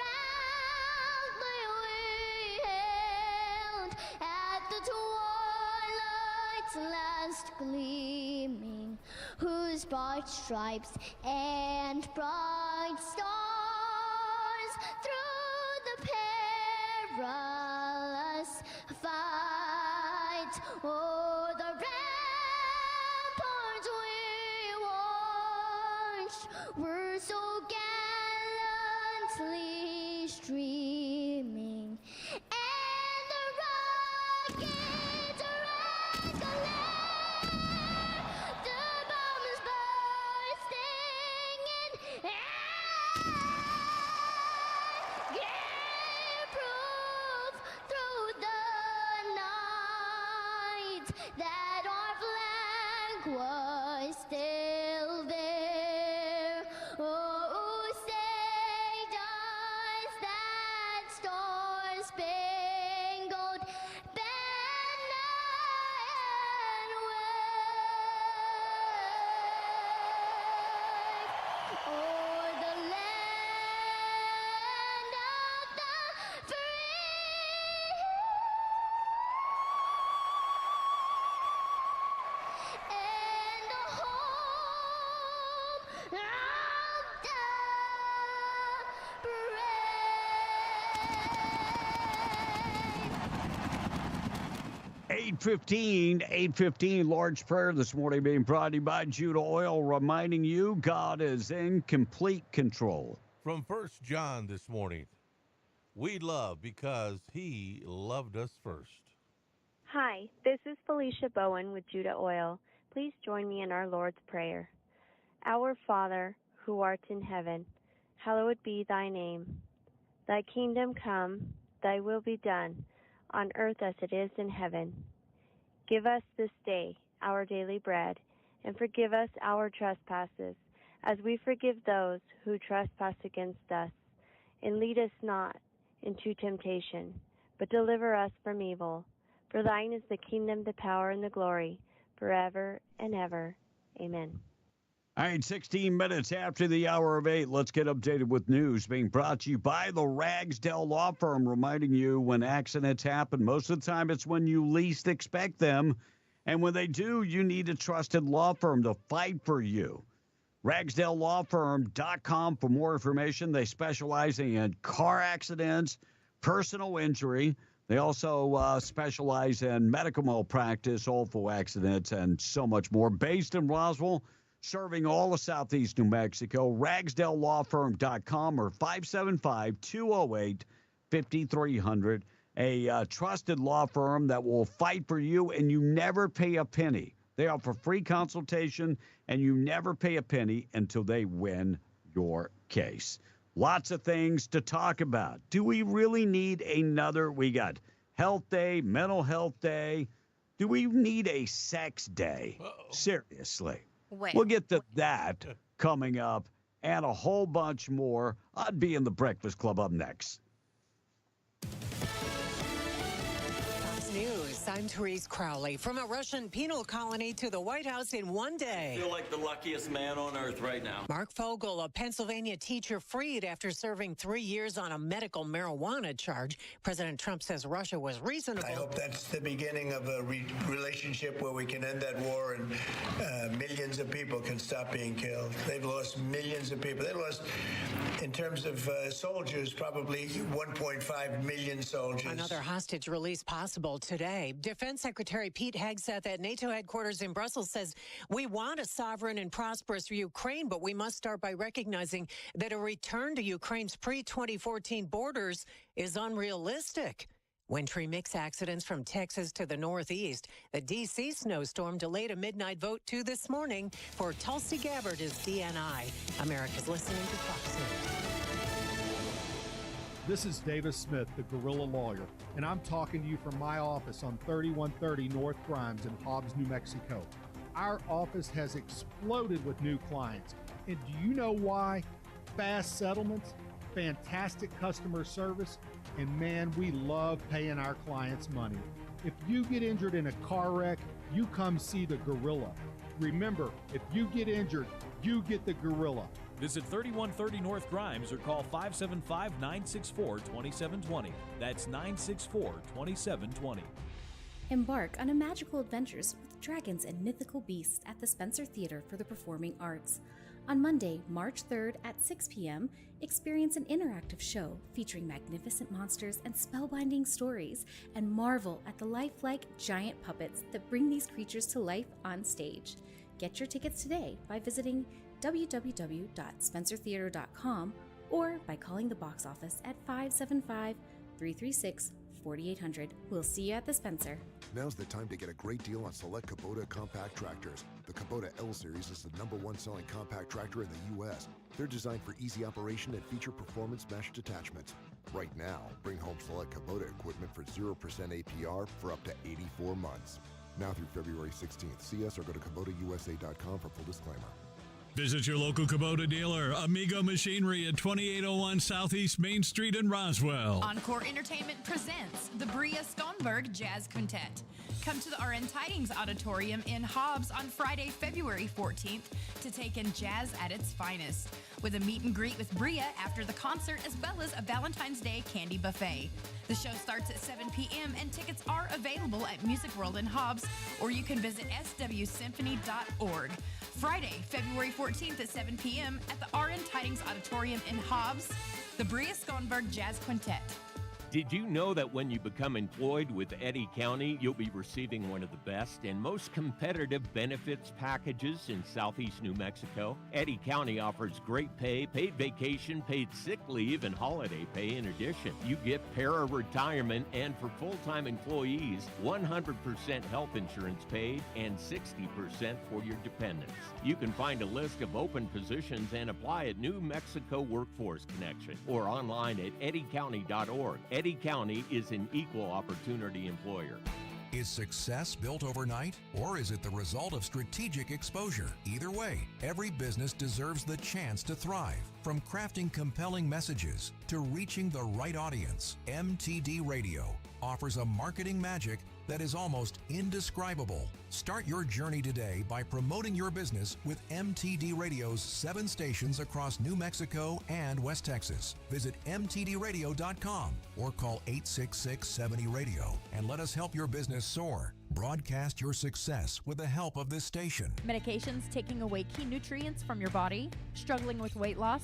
last gleaming, whose bright stripes and bright stars through the perilous fight o'er the ramparts we watched were so gallantly streaming, and the rockets red glare, the bombs bursting in air, gave proof through the night that our flag was still there. Oh, say does that star-spangled banner wave o'er the land of the free and the home of the brave. 8:15, Lord's Prayer this morning being brought to you by Judah Oil, reminding you God is in complete control. From 1 John this morning, we love because he loved us first. Hi, this is Felicia Bowen with Judah Oil. Please join me in our Lord's Prayer. Our Father, who art in heaven, hallowed be thy name. Thy kingdom come, thy will be done, on earth as it is in heaven. Give us this day our daily bread, and forgive us our trespasses, as we forgive those who trespass against us. And lead us not into temptation, but deliver us from evil. For thine is the kingdom, the power, and the glory, forever and ever. Amen. All right, 16 minutes after the hour of 8, let's get updated with news being brought to you by the Ragsdale Law Firm, reminding you when accidents happen, most of the time it's when you least expect them. And when they do, you need a trusted law firm to fight for you. RagsdaleLawFirm.com for more information. They specialize in car accidents, personal injury. They also specialize in medical malpractice, awful accidents, and so much more. Based in Roswell, serving all of Southeast New Mexico, RagsdaleLawFirm.com or 575-208-5300. A trusted law firm that will fight for you, and you never pay a penny. They offer free consultation, and you never pay a penny until they win your case. Lots of things to talk about. Do we really need another? We got Health Day, Mental Health Day. Do we need a sex day? Seriously. Wait. We'll get to that coming up and a whole bunch more. I'd be in the Breakfast Club up next. News. I'm Therese Crowley. From a Russian penal colony to the White House in one day. I feel like the luckiest man on earth right now. Mark Fogel, a Pennsylvania teacher freed after serving 3 years on a medical marijuana charge. President Trump says Russia was reasonable. I hope that's the beginning of a relationship where we can end that war and millions of people can stop being killed. They've lost millions of people. They lost, in terms of soldiers, probably 1.5 million soldiers. Another hostage release possible today. Defense Secretary Pete Hegseth at NATO headquarters in Brussels says we want a sovereign and prosperous Ukraine, but we must start by recognizing that a return to Ukraine's pre-2014 borders is unrealistic. Wintry mix accidents from Texas to the Northeast. The D.C. snowstorm delayed a midnight vote to this morning for Tulsi Gabbard as DNI. America's listening to Fox News. This is Davis Smith, the Guerrilla Lawyer, and I'm talking to you from my office on 3130 North Grimes in Hobbs, New Mexico. Our office has exploded with new clients. And do you know why? Fast settlements, fantastic customer service, and man, we love paying our clients money. If you get injured in a car wreck, you come see the Gorilla. Remember, if you get injured, you get the Gorilla. Visit 3130 North Grimes or call 575-964-2720. That's 964-2720. Embark on a magical adventures with dragons and mythical beasts at the Spencer Theater for the Performing Arts. On Monday, March 3rd at 6 p.m., experience an interactive show featuring magnificent monsters and spellbinding stories, and marvel at the lifelike giant puppets that bring these creatures to life on stage. Get your tickets today by visiting www.spencertheater.com or by calling the box office at 575-336-4800. We'll see you at the Spencer. Now's the time to get a great deal on select Kubota compact tractors. The Kubota L Series is the #1 selling compact tractor in the U.S. They're designed for easy operation and feature performance meshed attachments. Right now, bring home select Kubota equipment for 0% APR for up to 84 months. Now through February 16th. See us or go to KubotaUSA.com for full disclaimer. Visit your local Kubota dealer, Amigo Machinery at 2801 Southeast Main Street in Roswell. Encore Entertainment presents the Bria Skonberg Jazz Quintet. Come to the RN Tidings Auditorium in Hobbs on Friday, February 14th to take in jazz at its finest, with a meet and greet with Bria after the concert, as well as a Valentine's Day candy buffet. The show starts at 7 p.m. and tickets are available at Music World in Hobbs, or you can visit swsymphony.org. Friday, February 14th at 7 p.m. at the RN Tidings Auditorium in Hobbs, the Bria Skonberg Jazz Quintet. Did you know that when you become employed with Eddy County, you'll be receiving one of the best and most competitive benefits packages in Southeast New Mexico? Eddy County offers great pay, paid vacation, paid sick leave, and holiday pay. In addition, you get para-retirement, and for full-time employees, 100% health insurance paid and 60% for your dependents. You can find a list of open positions and apply at New Mexico Workforce Connection or online at eddycounty.org. Eddy County is an equal opportunity employer. Is success built overnight, or is it the result of strategic exposure? Either way, every business deserves the chance to thrive. From crafting compelling messages to reaching the right audience, MTD Radio offers a marketing magic that is almost indescribable. Start your journey today by promoting your business with MTD Radio's 7 stations across New Mexico and West Texas. Visit mtdradio.com or call 866-70-RADIO and let us help your business soar. Broadcast your success with the help of this station. Medications taking away key nutrients from your body? Struggling with weight loss?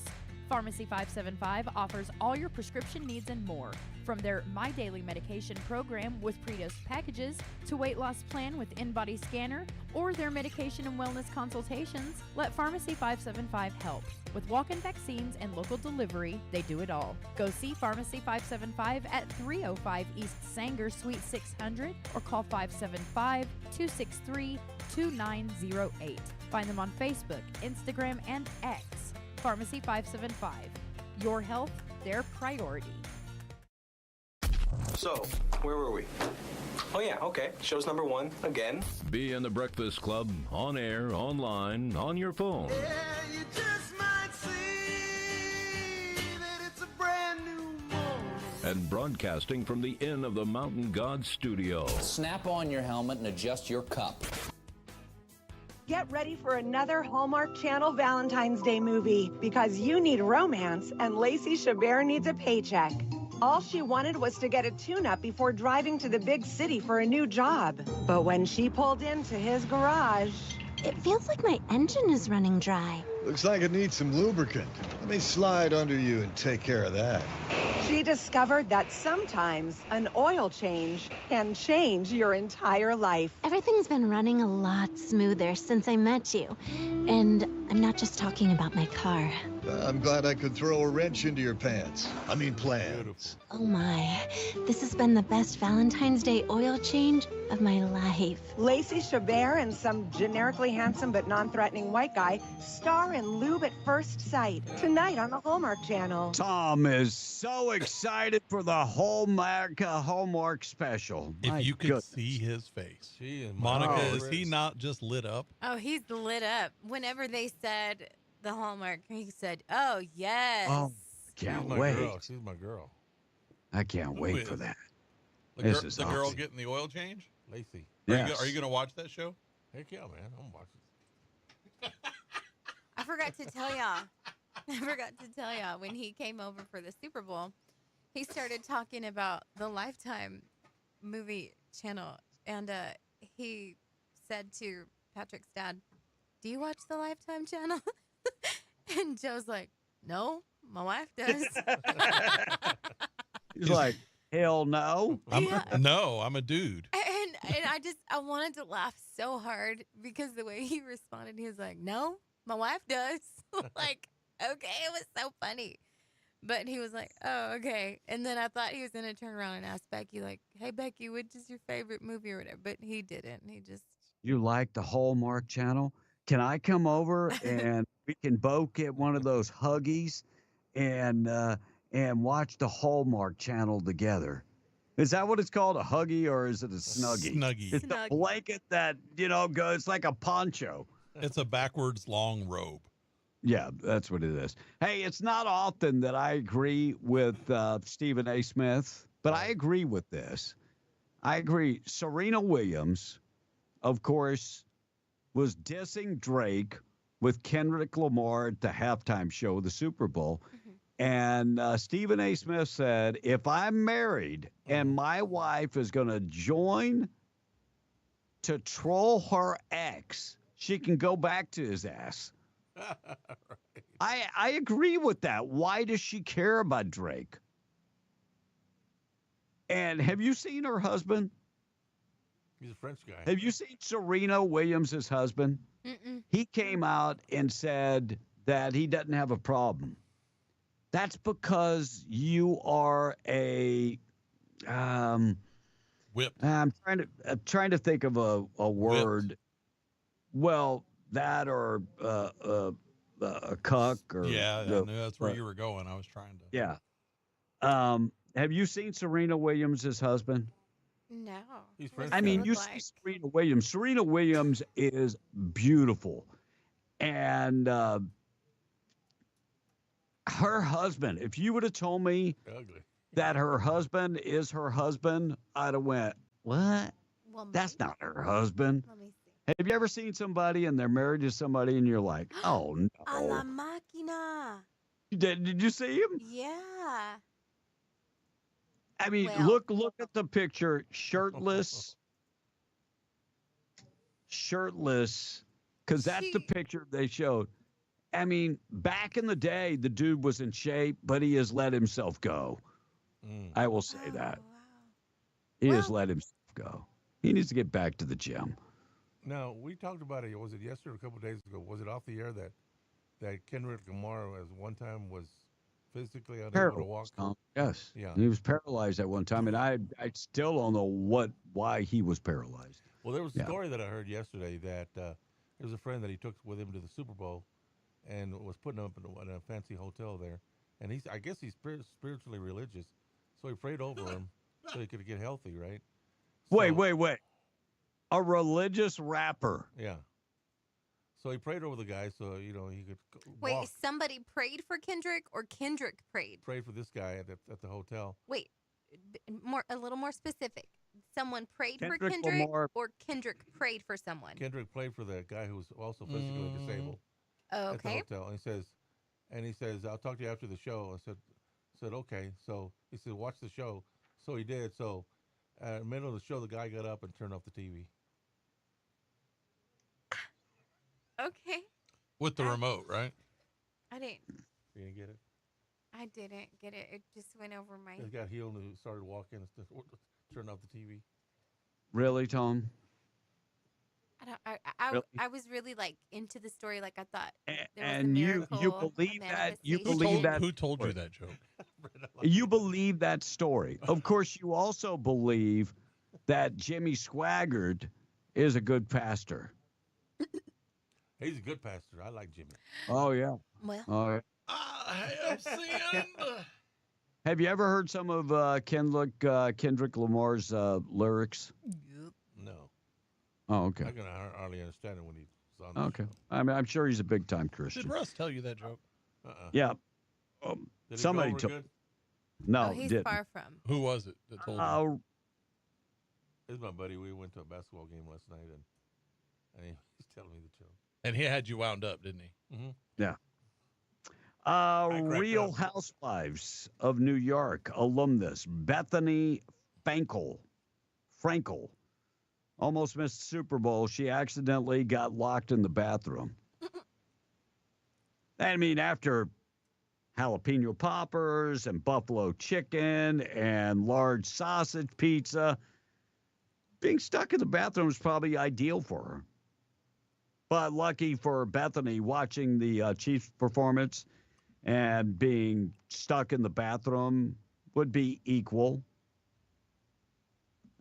Pharmacy 575 offers all your prescription needs and more. From their My Daily Medication program with pre-dosed packages to weight loss plan with in-body scanner or their medication and wellness consultations, let Pharmacy 575 help. With walk-in vaccines and local delivery, they do it all. Go see Pharmacy 575 at 305 East Sanger Suite 600 or call 575-263-2908. Find them on Facebook, Instagram, and X. Pharmacy 575. Your health, their priority. So, where were we? Oh yeah, okay. Show's number 1, again. Be in the Breakfast Club, on air, online, on your phone. Yeah, you just might see that it's a brand new morning. And broadcasting from the Inn of the Mountain God studio. Snap on your helmet and adjust your cup. Get ready for another Hallmark Channel Valentine's Day movie because you need romance and Lacey Chabert needs a paycheck. All she wanted was to get a tune-up before driving to the big city for a new job. But when she pulled into his garage... It feels like my engine is running dry. Looks like it needs some lubricant. Let me slide under you and take care of that. She discovered that sometimes an oil change can change your entire life. Everything's been running a lot smoother since I met you. And I'm not just talking about my car. I'm glad I could throw a wrench into your pants. I mean plans. Oh my, this has been the best Valentine's Day oil change of my life. Lacey Chabert and some generically handsome but non-threatening white guy star in Lube at First Sight tonight on the Hallmark Channel. Tom is so excited for the Hallmark special. If My you could goodness. see his face. She and Monica, Mama is he not just lit up? Oh, he's lit up. Whenever they said the Hallmark, he said, "Oh yes." Oh, can't She's my wait. girl. She's my girl. I can't Who wait is? for that. The, This girl, is the girl awesome. getting the oil change? Lacey. Yes. Are you going to watch that show? Heck yeah, man. I'm watching. I forgot to tell y'all when he came over for the Super Bowl, he started talking about the Lifetime movie channel, and he said to Patrick's dad, "Do you watch the Lifetime channel?" And Joe's like, "No, my wife does." He's like, hell no. No, I'm a dude. And I wanted to laugh so hard because the way he responded, he was like, "No, my wife does." Like, okay, it was so funny. But he was like, "Oh, okay." And then I thought he was going to turn around and ask Becky, like, "Hey, Becky, which is your favorite movie or whatever?" But he didn't. He just. You like the Hallmark Channel? Can I come over and we can both get one of those Huggies and watch the Hallmark Channel together? Is that what it's called? A Huggy or is it a Snuggie? Snuggie. It's the blanket that, goes, it's like a poncho. It's a backwards long robe. Yeah, that's what it is. Hey, it's not often that I agree with Stephen A. Smith, but I agree with this. I agree. Serena Williams, of course, was dissing Drake with Kendrick Lamar at the halftime show of the Super Bowl. And Stephen A. Smith said, if I'm married and my wife is going to join to troll her ex, she can go back to his ass. I agree with that. Why does she care about Drake? And have you seen her husband? He's a French guy. Have you seen Serena Williams' husband? Mm-mm. He came out and said that he doesn't have a problem. That's because you are a whip. I'm trying to think of a word. Whipped. Well, that or a cuck or Yeah, I knew that's where you were going. I was trying to. Yeah. Have you seen Serena Williams' husband? No. He's French. I mean, you see Serena Williams. Serena Williams is beautiful. And her husband, if you would have told me that her husband is her husband, I'd have went, what? Well, that's not her husband. Let me see. Have you ever seen somebody and they're married to somebody and you're like, oh, A la no. máquina. Did you see him? Yeah. I mean, Well- look at the picture, shirtless, because that's the picture they showed. I mean, back in the day, the dude was in shape, but he has let himself go. I will say that. He has let himself go. He needs to get back to the gym. No, we talked about it. Was it yesterday or a couple of days ago? Was it off the air that Kendrick Lamar, as one time, was physically unable to walk? Yes. Yeah. He was paralyzed at one time, and I still don't know why he was paralyzed. Well, there was a story that I heard yesterday that there was a friend that he took with him to the Super Bowl, and was putting him up in a fancy hotel there. And I guess he's spiritually religious, so he prayed over him so he could get healthy, right? Wait. A religious rapper. Yeah. So he prayed over the guy so, he could Wait, walk. somebody prayed for Kendrick or Kendrick prayed? Prayed for this guy at the hotel. Wait, a little more specific. Someone prayed for Kendrick Kendrick Lamar- or Kendrick prayed for someone? Kendrick prayed for the guy who was also physically disabled Oh, at the okay. hotel. And he says, I'll talk to you after the show. I said, okay. So he said, watch the show. So he did. So in the middle of the show, the guy got up and turned off the TV. Okay. With the remote, right? I didn't. You didn't get it? I didn't get it. It just went over my. He got healed and started walking and turned off the TV. Really, Tom? I was really like into the story. Like I thought there was a And you miracle, believe a that? You manifestation. believe that? Who told you that joke? You believe that story. Of course, you also believe that Jimmy Swaggart is a good pastor. He's a good pastor. I like Jimmy. Oh, yeah. Well. Oh, yeah. I have sinned. Have you ever heard some of Kendrick Lamar's lyrics? No. Oh, okay. I can hardly understand it when he's on the Okay. show. I mean, I'm sure he's a big time Christian. Did Russ tell you that joke? Yeah. Did it Somebody go over told. good? No, Oh, he's didn't. far from. Who was it that told you? This is my buddy. We went to a basketball game last night, and he's telling me the joke. And he had you wound up, didn't he? Mm-hmm. Yeah. cracked Real up. Housewives of New York alumnus Bethany Frankel almost missed the Super Bowl. She accidentally got locked in the bathroom. I mean, after jalapeno poppers and buffalo chicken and large sausage pizza, being stuck in the bathroom is probably ideal for her. But lucky for Bethany, watching the Chiefs performance and being stuck in the bathroom would be equal.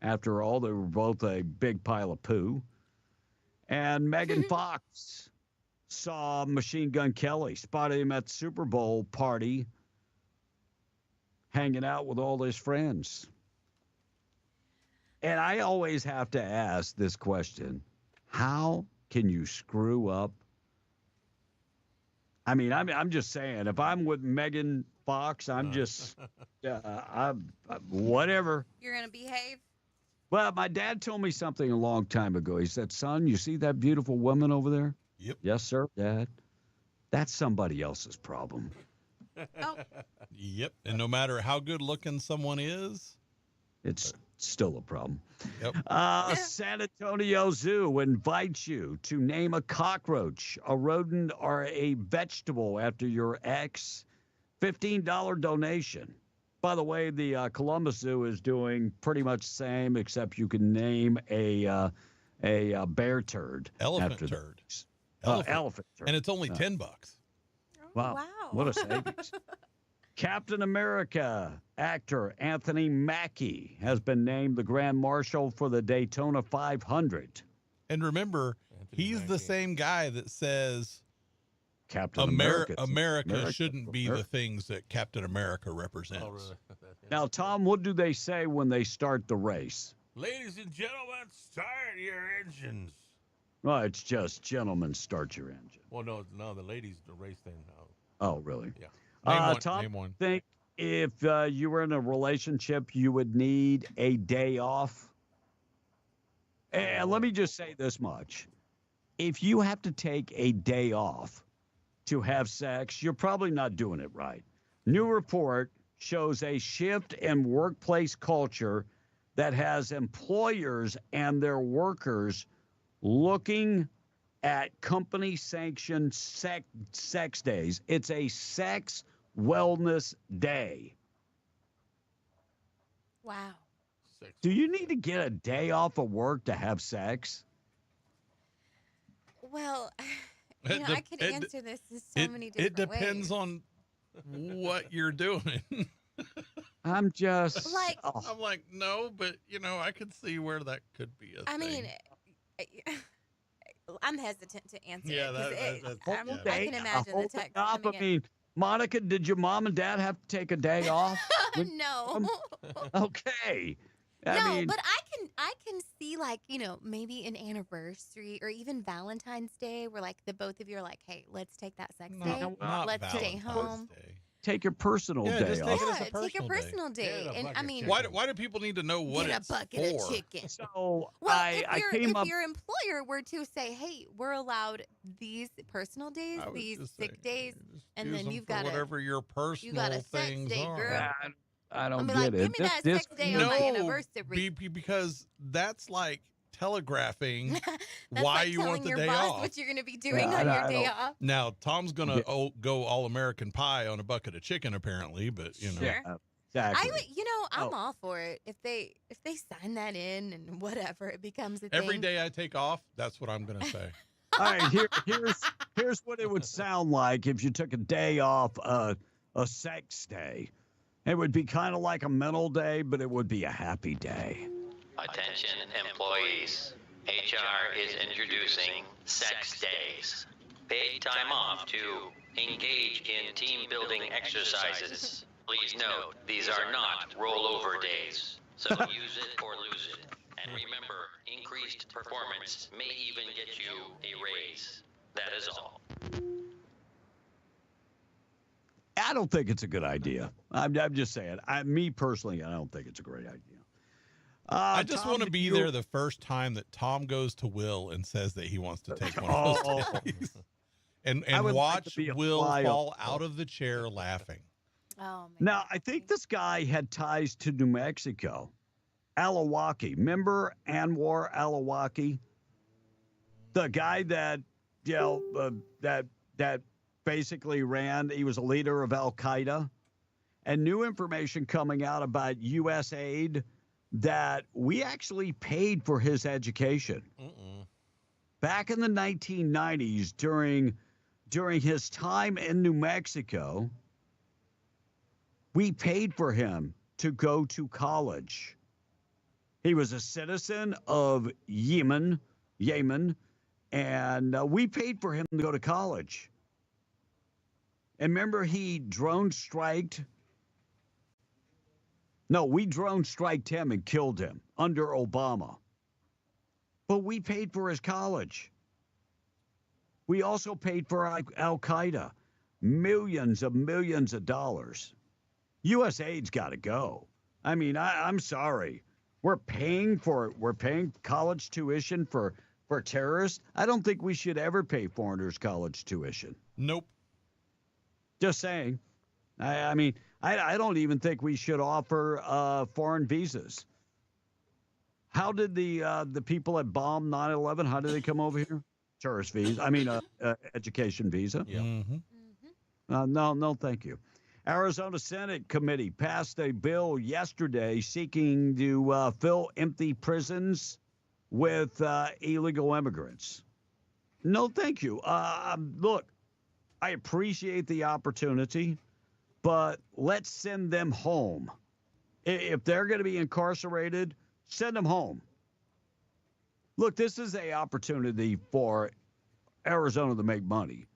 After all, they were both a big pile of poo. And Megan Fox saw Machine Gun Kelly, spotted him at the Super Bowl party, hanging out with all his friends. And I always have to ask this question: how can you screw up? I mean, I'm just saying, if I'm with Megan Fox, I'm just, I'm whatever. You're going to behave? Well, my dad told me something a long time ago. He said, son, you see that beautiful woman over there? Yep. Yes, sir, Dad. That's somebody else's problem. Oh. Yep. And no matter how good looking someone is, it's still a problem. Yep. San Antonio Zoo invites you to name a cockroach, a rodent, or a vegetable after your ex. $15 donation. By the way, the Columbus Zoo is doing pretty much the same, except you can name a bear turd. Elephant after turd. Elephant turd. And it's only $10. Wow. What a savings. Captain America actor Anthony Mackie has been named the Grand Marshal for the Daytona 500. And remember, he's the same guy that says Captain America shouldn't be the things that Captain America represents. Oh, really? Now, Tom, what do they say when they start the race? Ladies and gentlemen, start your engines. Well, it's just, gentlemen, start your engine. Well, no, the ladies, the race thing now. Oh, really? Yeah. Tom, name one. think if you were in a relationship, you would need a day off? And let me just say this much. If you have to take a day off to have sex, you're probably not doing it right. New report shows a shift in workplace culture that has employers and their workers looking at company-sanctioned sex days. It's a sex wellness day. Wow. Do you need to get a day off of work to have sex? Well, I could answer this in so many different It depends ways. on what you're doing. I'm just I'm like, no, but I could see where that could be a I thing. mean, I'm hesitant to answer Yeah, it that's because I can imagine the text I coming in. mean, Monica, did your mom and dad have to take a day off? No. Okay. No, I mean, but I can see maybe an anniversary or even Valentine's Day where the both of you are like, hey, let's take that sex day. not Let's stay Valentine's home. Day. take your personal Yeah, day just off. take it as a Yeah, take your personal day. And I mean, Why do people need to know what get it's a bucket for? of chicken. So Well, if your employer were to say, "Hey, we're allowed these personal days, I was these just sick days," and Use then them you've for got whatever your personal a sex things day, are. girl. I don't I'll be get like, it. give me that sex day on my anniversary. Because that's like telegraphing That's why like you telling want the your day boss off. what you're going to be doing Yeah, on I your day don't- off. Now Tom's gonna go all American pie on a bucket of chicken apparently, but Sure. Exactly. I would, I'm Oh. all for it if they sign that in and whatever it becomes a thing. Every day I take off, that's what I'm gonna say. All right, here's what it would sound like if you took a day off, a sex day. It would be kind of like a mental day, but it would be a happy day. Attention employees. HR is introducing sex days. Paid time off to engage in team building exercises. Please note, these are not rollover days. So use it or lose it. And remember, increased performance may even get you a raise. That is all. I don't think it's a good idea. I'm just saying. Me personally, I don't think it's a great idea. I just Tom, want to did be you- there the first time that Tom goes to Will and says that he wants to take one of those days. And I would like to watch be a Will fly fall on- out of the chair laughing. Oh, man. Now, I think this guy had ties to New Mexico. Alawaki. Remember Anwar Alawaki? The guy that, that basically ran, he was a leader of Al-Qaeda. And new information coming out about U.S. aid that we actually paid for his education. Back in the 1990s, during his time in New Mexico, we paid for him to go to college. He was a citizen of Yemen, and we paid for him to go to college. And remember, he drone striked. No, we drone striked him and killed him under Obama. But we paid for his college. We also paid for Al-Qaeda, millions of dollars. U.S. aid's got to go. I mean, I'm sorry. We're paying college tuition for terrorists. I don't think we should ever pay foreigners college tuition. Nope. Just saying. I mean, I don't even think we should offer foreign visas. How did the people that bombed 9/11, how did they come over here? Tourist visa. I mean, education visa. Yeah. No, thank you. Arizona Senate Committee passed a bill yesterday seeking to fill empty prisons with illegal immigrants. No, thank you. Look, I appreciate the opportunity, but let's send them home. If they're going to be incarcerated, send them home. Look, this is an opportunity for Arizona to make money.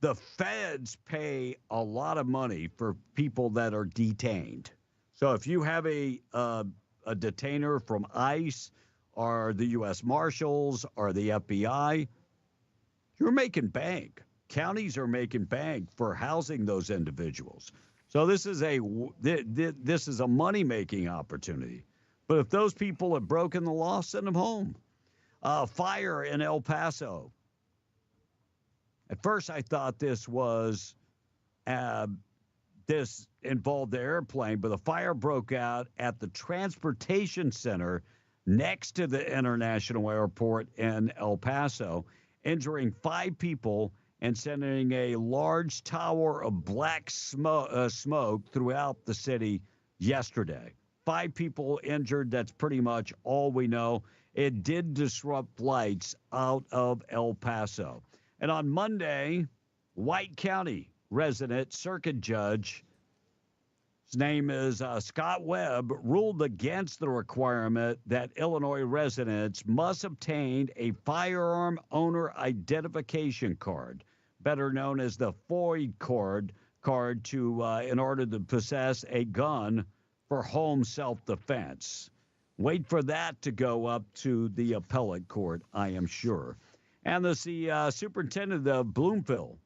The feds pay a lot of money for people that are detained. So if you have a detainer from ICE or the U.S. Marshals or the FBI, you're making bank. Counties are making bank for housing those individuals. So this is a money-making opportunity. But if those people have broken the law, send them home. Fire in El Paso. At first, I thought this involved the airplane, but the fire broke out at the transportation center next to the international airport in El Paso, injuring 5 people and sending a large tower of black smoke throughout the city yesterday. 5 people injured. That's pretty much all we know. It did disrupt flights out of El Paso. And on Monday, White County resident circuit judge, his name is Scott Webb, ruled against the requirement that Illinois residents must obtain a firearm owner identification card, better known as the FOID card to in order to possess a gun for home self-defense. Wait for that to go up to the appellate court, I am sure. And the superintendent of Bloomfield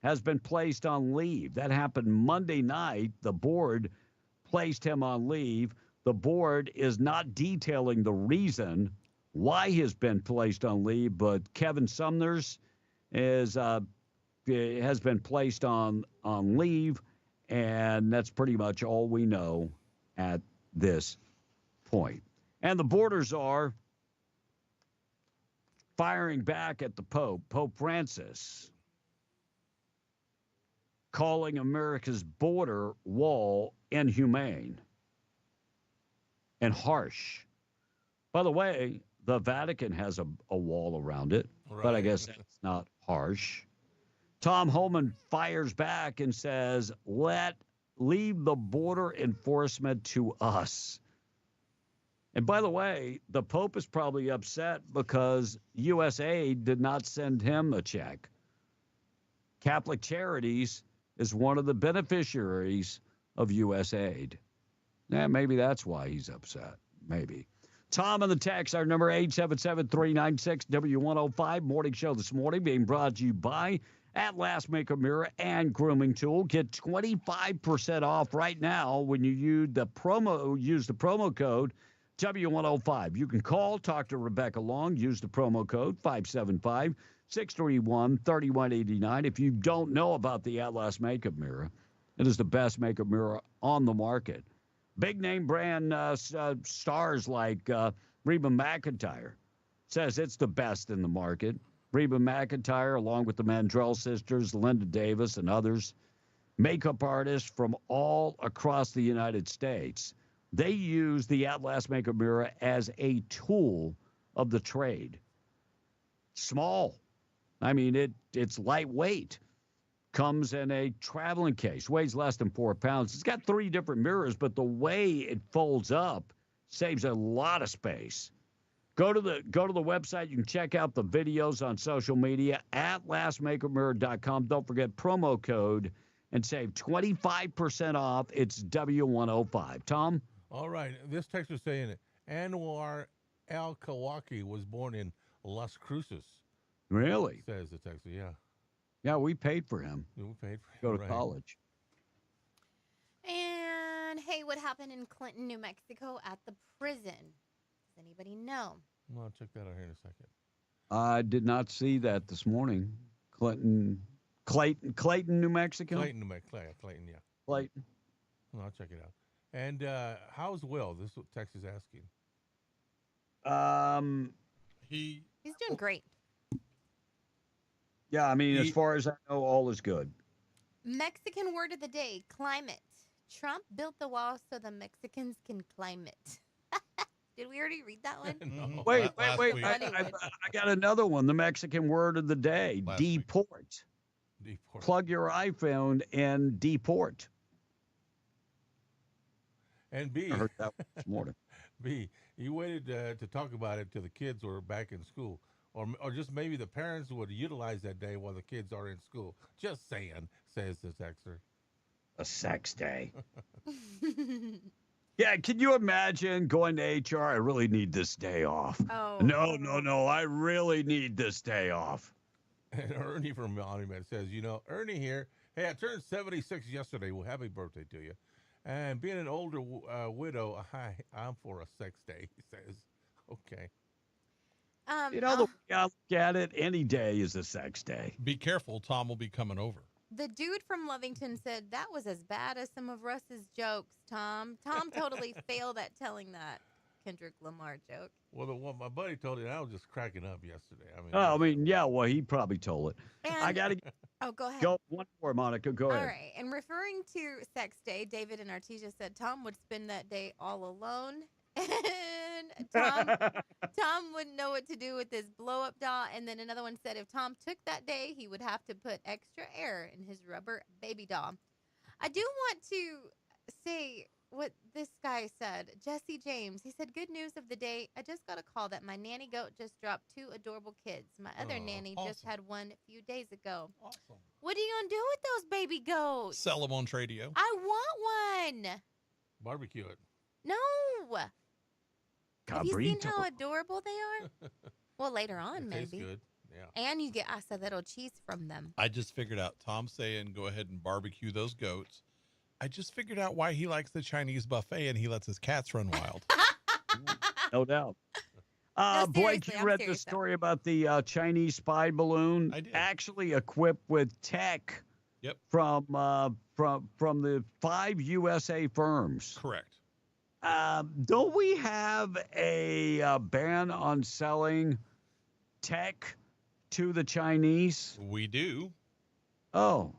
has been placed on leave. That happened Monday night. The board placed him on leave. The board is not detailing the reason why he has been placed on leave, but Kevin Sumners has been placed on leave, and that's pretty much all we know at this point. And the borders are firing back at the Pope, Pope Francis, calling America's border wall inhumane and harsh. By the way, the Vatican has a wall around it, but I guess that's not harsh. Tom Homan fires back and says, leave the border enforcement to us. And by the way, the Pope is probably upset because USAID did not send him a check. Catholic Charities is one of the beneficiaries of USAID. Yeah, maybe that's why he's upset. Maybe. Tom on the text, our number 877-396-W105. Morning show this morning being brought to you by Atlas Makeup Mirror and Grooming Tool. Get 25% off right now when you use the promo code W105. You can call, talk to Rebecca Long, use the promo code 575-631-3189. If you don't know about the Atlas Makeup Mirror, it is the best makeup mirror on the market. Big name brand stars like Reba McEntire says it's the best in the market. Reba McEntire, along with the Mandrell sisters, Linda Davis, and others, makeup artists from all across the United States, they use the Atlas Makeup Mirror as a tool of the trade. Small. I mean, it's lightweight. Comes in a traveling case, weighs less than 4 pounds. It's got 3 different mirrors, but the way it folds up saves a lot of space. Go to the website. You can check out the videos on social media at lastmakeupmirror.com. Don't forget promo code and save 25% off. It's W105. Tom? All right. This text is saying it. Anwar Al-Kawaki was born in Las Cruces. Really? Says the texter, yeah. Yeah, we paid for him. We paid for him. Go to college. And hey, what happened in Clinton, New Mexico at the prison? Does anybody know? Well, I'll check that out here in a second. I did not see that this morning. Clayton, New Mexico? Clayton, New Mexico. Clayton, yeah. Clayton. Well, I'll check it out. And how's Will? This is what text is asking. He's doing great. Yeah, I mean, as far as I know, all is good. Mexican word of the day, climate. Trump built the wall so the Mexicans can climb it. Did we already read that one? No. Wait. I got another one. The Mexican word of the day, deport. Deport. Plug your iPhone and deport. And B. I heard that this morning. B, you waited to talk about it till the kids were back in school. Or just maybe the parents would utilize that day while the kids are in school. Just saying, says the texter. A sex day. Yeah, can you imagine going to HR? I really need this day off. Oh. No. I really need this day off. And Ernie from Monument says, Ernie here. Hey, I turned 76 yesterday. Well, happy birthday to you. And being an older widow, I'm for a sex day, he says. Okay. The way I look at it, any day is a sex day. Be careful. Tom will be coming over. The dude from Lovington said that was as bad as some of Russ's jokes, Tom. Tom totally failed at telling that Kendrick Lamar joke. Well, what my buddy told you, I was just cracking up yesterday. Well, he probably told it. And, I got to go ahead. Go one more, Monica. Go ahead. All right. And referring to Sex Day, David and Artesia said Tom would spend that day all alone. And Tom wouldn't know what to do with his blow-up doll. And then another one said if Tom took that day, he would have to put extra air in his rubber baby doll. I do want to say what this guy said. Jesse James, he said, good news of the day. I just got a call that my nanny goat just dropped 2 adorable kids. My other nanny just had one a few days ago. Awesome. What are you going to do with those baby goats? Sell them on Tradio. I want one. Barbecue it. No. Have you seen how adorable they are? Well, later on, maybe. Tastes good. Yeah. And you get asadero cheese from them. I just figured out Tom saying go ahead and barbecue those goats. I just figured out why he likes the Chinese buffet and he lets his cats run wild. No doubt. Blake, you read the story about the Chinese spy balloon. I did. Actually equipped with tech. Yep. From the 5 USA firms. Correct. Don't we have a ban on selling tech to the Chinese? We do. Oh.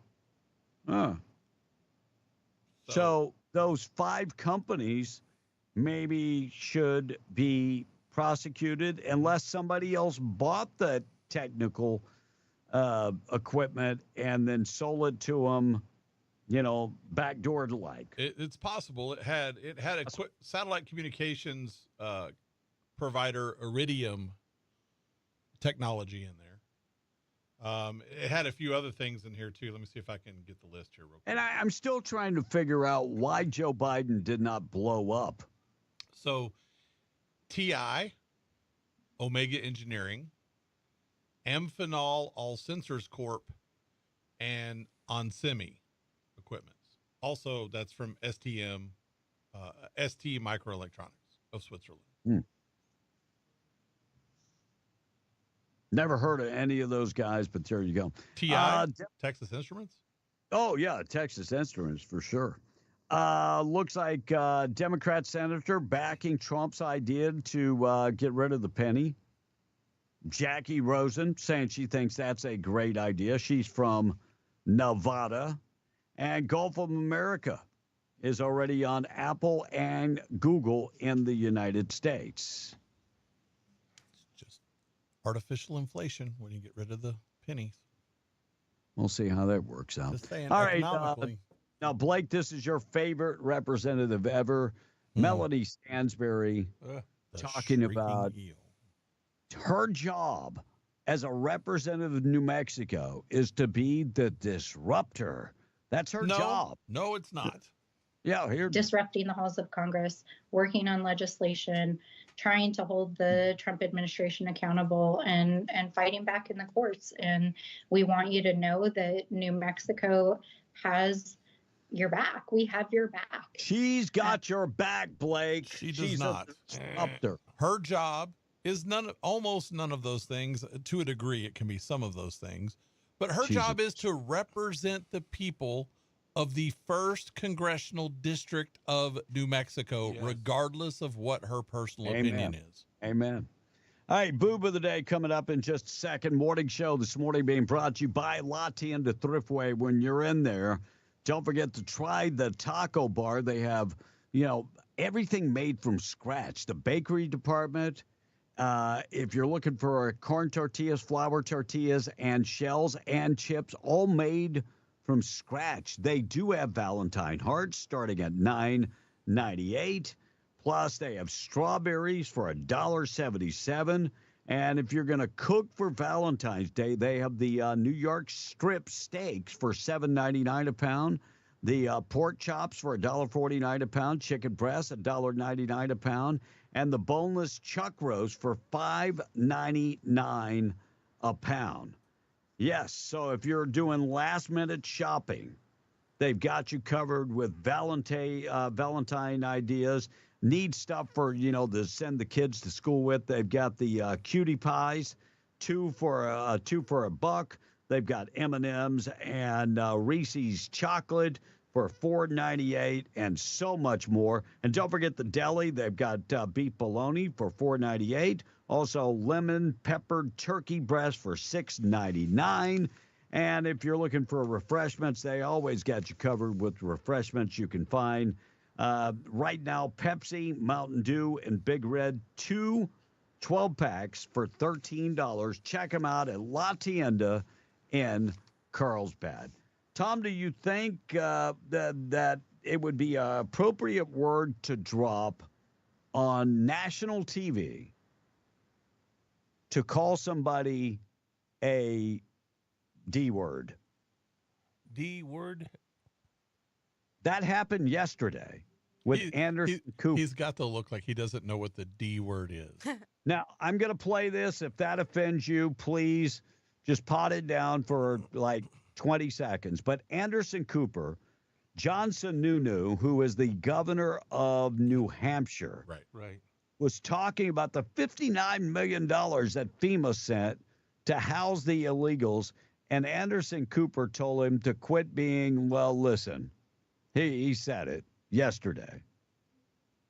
So those 5 companies maybe should be prosecuted unless somebody else bought the technical equipment and then sold it to them, backdoor like. It's possible. It had a satellite communications provider Iridium technology in there. It had a few other things in here too. Let me see if I can get the list here real quick. And I'm still trying to figure out why Joe Biden did not blow up. So TI, Omega Engineering, Amphenol All Sensors Corp, and Onsemi Equipments. Also, that's from ST Microelectronics of Switzerland. Never heard of any of those guys, but there you go. TI, Texas Instruments? Oh, yeah, Texas Instruments for sure. Looks like Democrat senator backing Trump's idea to get rid of the penny. Jackie Rosen saying she thinks that's a great idea. She's from Nevada. And Gulf of America is already on Apple and Google in the United States. It's just artificial inflation when you get rid of the pennies. We'll see how that works out. Just saying, all right. economically. Now, Blake, this is your favorite representative ever, Melanie Stansbury, talking about her job as a representative of New Mexico is to be the disruptor. That's her job. No, it's not. Yeah, here. Disrupting the halls of Congress, working on legislation, trying to hold the Trump administration accountable, and fighting back in the courts. And we want you to know that New Mexico has your back. We have your back. She's got your back, Blake. She's not. A disruptor. Her job is almost none of those things. To a degree, it can be some of those things. But her job is to represent the people of the 1st Congressional District of New Mexico, regardless of what her personal opinion is. Amen. All right, Boob of the Day coming up in just a second. Morning show this morning being brought to you by La Tienda Thriftway. When you're in there, don't forget to try the taco bar. They have, everything made from scratch. The bakery department, if you're looking for corn tortillas, flour tortillas, and shells and chips, all made from scratch. They do have Valentine hearts starting at $9.98. Plus, they have strawberries for $1.77. And if you're going to cook for Valentine's Day, they have the New York strip steaks for $7.99 a pound. The pork chops for $1.49 a pound. Chicken breasts $1.99 a pound. And the boneless chuck roast for $5.99 a pound. Yes, so if you're doing last-minute shopping, they've got you covered with Valentine ideas. Need stuff for, to send the kids to school with. They've got the cutie pies, two for $1. They've got M&Ms and Reese's chocolate for $4.98 and so much more. And don't forget the deli. They've got beef bologna for $4.98. Also, lemon peppered turkey breast for $6.99. And if you're looking for refreshments, they always got you covered with refreshments you can find. Right now, Pepsi, Mountain Dew, and Big Red, 2 12-packs for $13. Check them out at La Tienda in Carlsbad. Tom, do you think that it would be an appropriate word to drop on national TV to call somebody a D word? D word? That happened yesterday with Anderson Cooper. He's got to look like he doesn't know what the D word is. Now, I'm going to play this. If that offends you, please just pot it down for like 20 seconds. But Anderson Cooper, John Sununu, who is the governor of New Hampshire, right, was talking about the $59 million that FEMA sent to house the illegals. And Anderson Cooper told him to quit being, well, listen. He said it yesterday.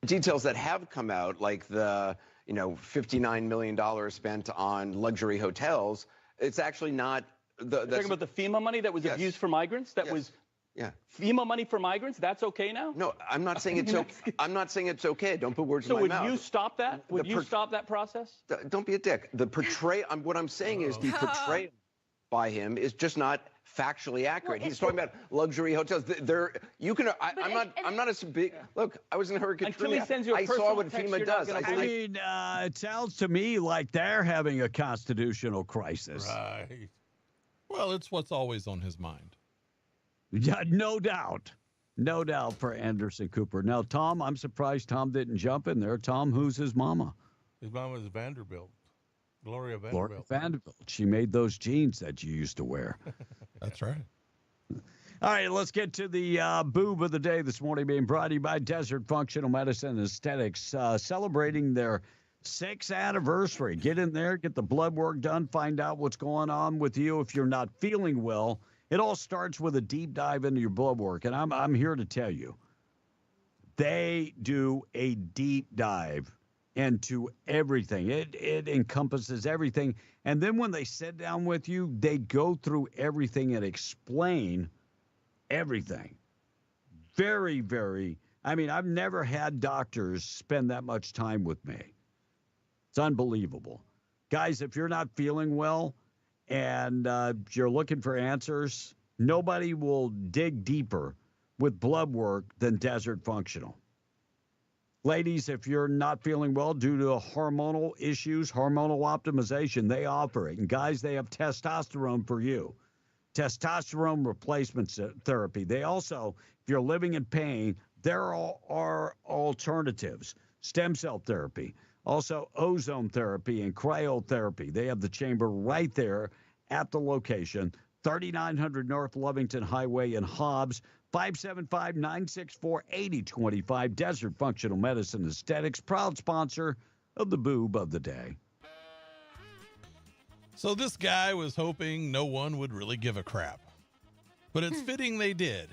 Details that have come out, like the $59 million spent on luxury hotels, it's actually not. You're talking about the FEMA money that was abused for migrants? That was FEMA money for migrants? That's okay now? No, I'm not saying it's okay. I'm not saying it's okay. Don't put words in my mouth. So would you stop that? Would you stop that process? Don't be a dick. The portrayal. What I'm saying is the portrayal by him is just not factually accurate. He's talking about luxury hotels. I'm not a big look. I was in Hurricane Katrina. I saw what FEMA does. It sounds to me like they're having a constitutional crisis. Right. Well, it's what's always on his mind. Yeah, no doubt. No doubt for Anderson Cooper. Now, Tom, I'm surprised Tom didn't jump in there. Tom, who's his mama? His mama is Vanderbilt. Gloria Vanderbilt. Gloria Vanderbilt. She made those jeans that you used to wear. That's right. All right, let's get to the boob of the day this morning, being brought to you by Desert Functional Medicine and Aesthetics, celebrating their 6th anniversary. Get in there, get the blood work done, find out what's going on with you if you're not feeling well. It all starts with a deep dive into your blood work, and I'm here to tell you, They do a deep dive into everything. It encompasses everything. And then when they sit down with you, they go through everything and explain everything. Very, very, I mean, I've never had doctors spend that much time with me. It's unbelievable. Guys, if you're not feeling well and you're looking for answers, nobody will dig deeper with blood work than Desert Functional. Ladies, if you're not feeling well due to hormonal issues, hormonal optimization, they offer it. And guys, they have testosterone for you. Testosterone replacement therapy. They also, if you're living in pain, there are alternatives. Stem cell therapy, also ozone therapy and cryotherapy. They have the chamber right there at the location, 3900 North Lovington Highway in Hobbs, 575-964-8025. Desert Functional Medicine Aesthetics, proud sponsor of the Boob of the Day. So this guy was hoping no one would really give a crap. But it's fitting they did.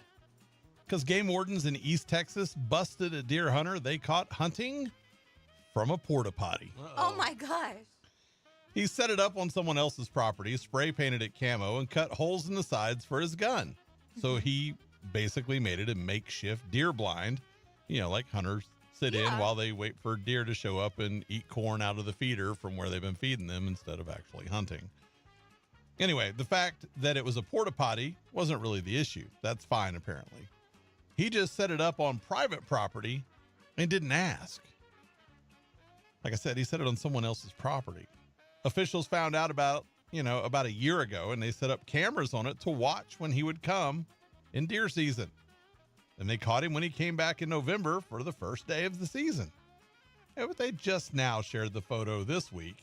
Because game wardens in East Texas busted a deer hunter they caught hunting from a porta potty. Oh my gosh. He set it up on someone else's property, spray painted it camo, and cut holes in the sides for his gun. So he basically made it a makeshift deer blind, like hunters sit in while they wait for deer to show up and eat corn out of the feeder from where they've been feeding them instead of actually hunting. Anyway, the fact that it was a porta potty wasn't really the issue. That's fine, apparently. He just set it up on private property and didn't ask. Like I said, he set it on someone else's property. Officials found out about a year ago, and they set up cameras on it to watch when he would come in deer season. And they caught him when he came back in November for the first day of the season. Yeah, but they just now shared the photo this week.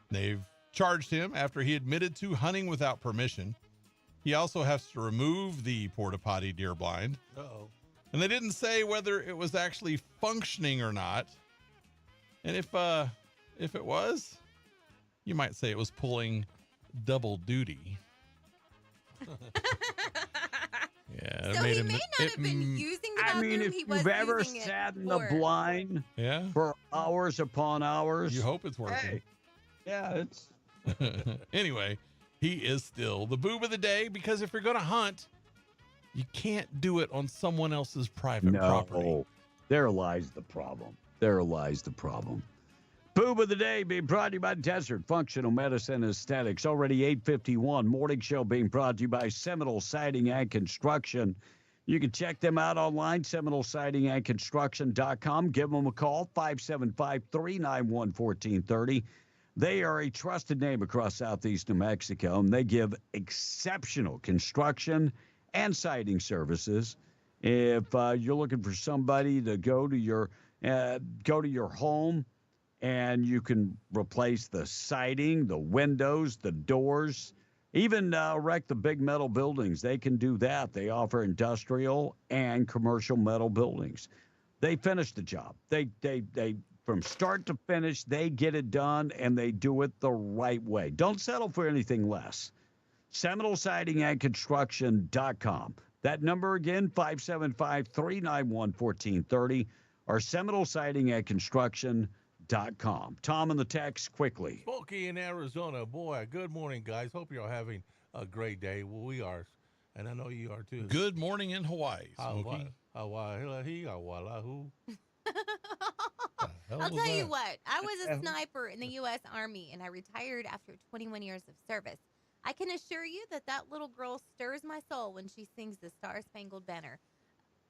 They've charged him after he admitted to hunting without permission. He also has to remove the porta potty deer blind. Uh-oh. And they didn't say whether it was actually functioning or not. And if it was, you might say it was pulling double duty. Yeah, So he may not have been using the bathroom. I mean, if he was you've ever using it sat in the for- blind for hours upon hours. You hope it's working. Hey, yeah, it's. Anyway, he is still the boob of the day because if you're going to hunt, you can't do it on someone else's private property. There lies the problem. There lies the problem. Boob of the day being brought to you by Desert Functional Medicine Aesthetics. Already 8:51. Morning show being brought to you by Seminole Siding and Construction. You can check them out online, SeminoleSidingAndConstruction.com. Give them a call, 575-391-1430. They are a trusted name across southeast New Mexico, and they give exceptional construction and siding services. If you're looking for somebody to go to your home, and you can replace the siding, the windows, the doors, even erect the big metal buildings. They can do that. They offer industrial and commercial metal buildings. They finish the job. They from start to finish, they get it done, and they do it the right way. Don't settle for anything less. SeminoleSidingAndConstruction.com. That number again, 575-391-1430, or SeminoleSidingAndConstruction.com. Tom in the text quickly. Smokey in Arizona. Boy, good morning, guys. Hope you're having a great day. Well, we are, and I know you are too. Good morning in Hawaii, Smokey. I'll tell you what. I was a sniper in the U.S. Army, and I retired after 21 years of service. I can assure you that little girl stirs my soul when she sings the Star-Spangled Banner,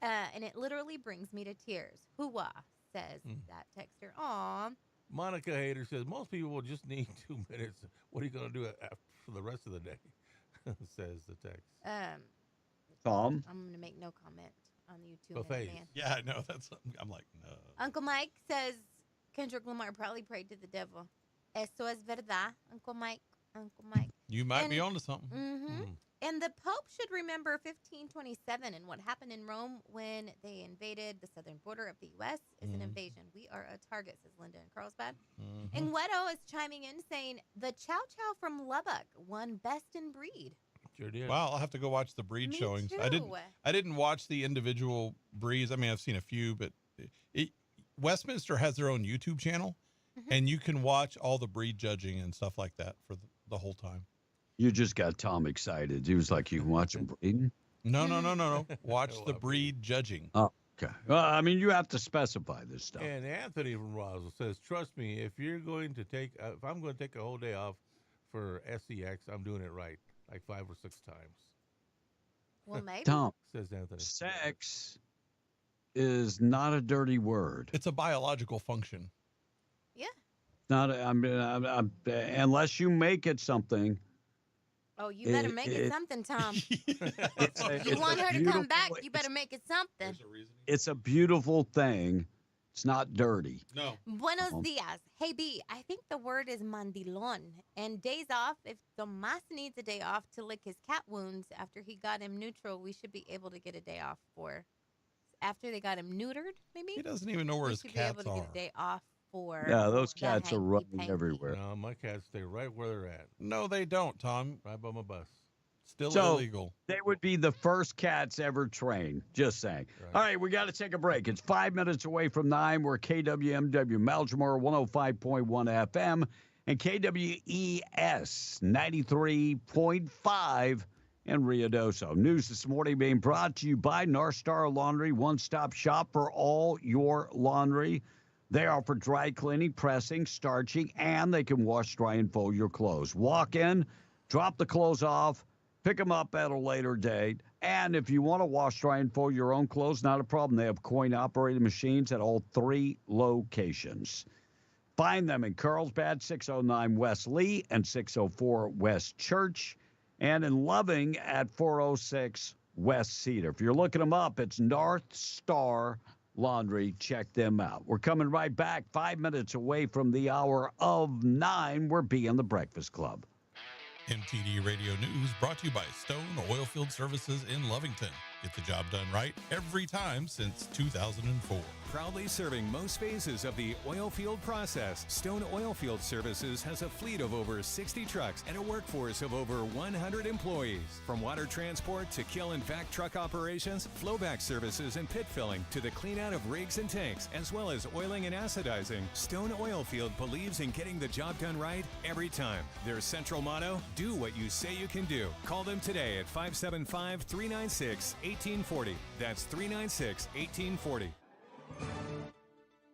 and it literally brings me to tears. Hoo-wah, says that texter. Aw. Monica Hader says, most people will just need 2 minutes. What are you going to do for the rest of the day? Says the text. Tom? I'm going to make no comment on the YouTube. Buffets. Man. Yeah, I know. I'm like, no. Uncle Mike says Kendrick Lamar probably prayed to the devil. Eso es verdad, Uncle Mike. Uncle Mike. You might be onto something. Mm-hmm. And the Pope should remember 1527 and what happened in Rome when they invaded the southern border of the U.S. is an invasion. We are a target, says Linda in Carlsbad. And Wedo is chiming in saying the Chow Chow from Lubbock won best in breed. Sure did. Well, I'll have to go watch the breed Me showings. too. I didn't watch the individual breeds. I mean, I've seen a few, but Westminster has their own YouTube channel, and you can watch all the breed judging and stuff like that for the whole time. You just got Tom excited. He was like, "You can watch him breeding?" No. Watch the breed judging. Oh, okay. Well, I mean, you have to specify this stuff. And Anthony from Roswell says, "Trust me, if I'm going to take a whole day off for SEX, I'm doing it right, like 5 or 6 times." Well, maybe. Tom, says Anthony. sex is not a dirty word. It's a biological function. Yeah. Not. Unless you make it something. Oh, you better make it something, Tom. You want her to come back, you better make it something. It's a beautiful thing. It's not dirty. No. Buenos dias. Hey, B, I think the word is mandilon. And days off, if Tomas needs a day off to lick his cat wounds after he got him neutral, we should be able to get a day off for. After they got him neutered, maybe? He doesn't even know where his cats are. We should be able to get are. a day off for. Yeah, those the cats are running hanky-panky. everywhere. No, my cats stay right where they're at. No, they don't, Tom. Right by my bus. Still So illegal. they would be the first cats ever trained. Just saying. Right. All right, we got to take a break. It's 5 minutes away from 9. We're KWMW Malmsmore 105.1 FM and KWES 93.5 in Ruidoso. News this morning being brought to you by North Star Laundry, one-stop shop for all your laundry. They offer dry cleaning, pressing, starching, and they can wash, dry, and fold your clothes. Walk in, drop the clothes off, pick them up at a later date. And if you want to wash, dry, and fold your own clothes, not a problem. They have coin-operated machines at all 3 locations. Find them in Carlsbad, 609 West Lee and 604 West Church, and in Loving at 406 West Cedar. If you're looking them up, it's North Star Laundry. Check them out. We're coming right back 5 minutes away from the hour of 9. We're being the Breakfast Club. MTD Radio News brought to you by Stone Oilfield Services in Lovington. Get the job done right every time since 2004. Proudly serving most phases of the oil field process, Stone Oilfield Services has a fleet of over 60 trucks and a workforce of over 100 employees. From water transport to kill and vac truck operations, flowback services and pit filling to the clean out of rigs and tanks, as well as oiling and acidizing, Stone Oilfield believes in getting the job done right every time. Their central motto, do what you say you can do. Call them today at 575-396-1840. That's 396-1840.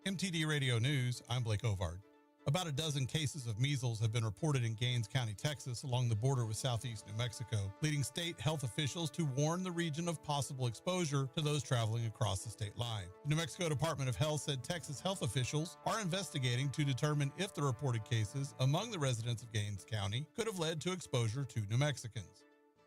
MTD Radio News, I'm Blake Ovard. About a dozen cases of measles have been reported in Gaines County, Texas, along the border with southeast New Mexico, leading state health officials to warn the region of possible exposure to those traveling across the state line. The New Mexico Department of Health said Texas health officials are investigating to determine if the reported cases among the residents of Gaines County could have led to exposure to New Mexicans.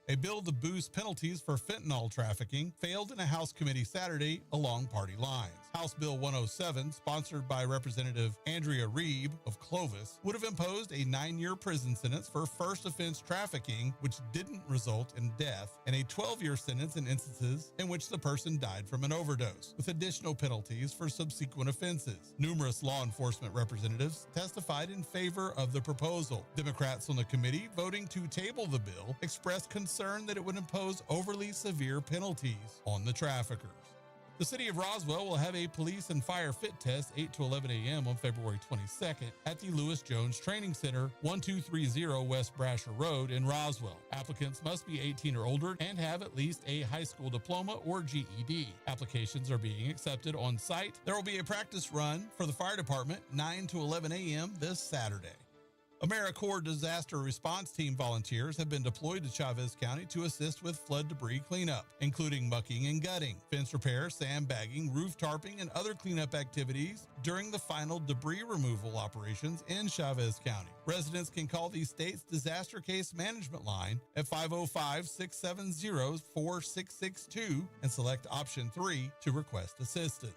A bill to boost penalties for fentanyl trafficking failed in a House committee Saturday along party lines. House Bill 107, sponsored by Representative Andrea Reeb of Clovis, would have imposed a 9-year prison sentence for first offense trafficking, which didn't result in death, and a 12-year sentence in instances in which the person died from an overdose, with additional penalties for subsequent offenses. Numerous law enforcement representatives testified in favor of the proposal. Democrats on the committee, voting to table the bill, expressed concern that it would impose overly severe penalties on the traffickers. The city of Roswell will have a police and fire fit test 8 to 11 a.m. on February 22nd at the Lewis Jones Training Center, 1230 West Brasher Road in Roswell. Applicants must be 18 or older and have at least a high school diploma or GED. Applications are being accepted on site. There will be a practice run for the fire department 9 to 11 a.m. this Saturday. AmeriCorps Disaster Response Team volunteers have been deployed to Chavez County to assist with flood debris cleanup, including mucking and gutting, fence repair, sandbagging, roof tarping, and other cleanup activities during the final debris removal operations in Chavez County. Residents can call the state's disaster case management line at 505-670-4662 and select option 3 to request assistance.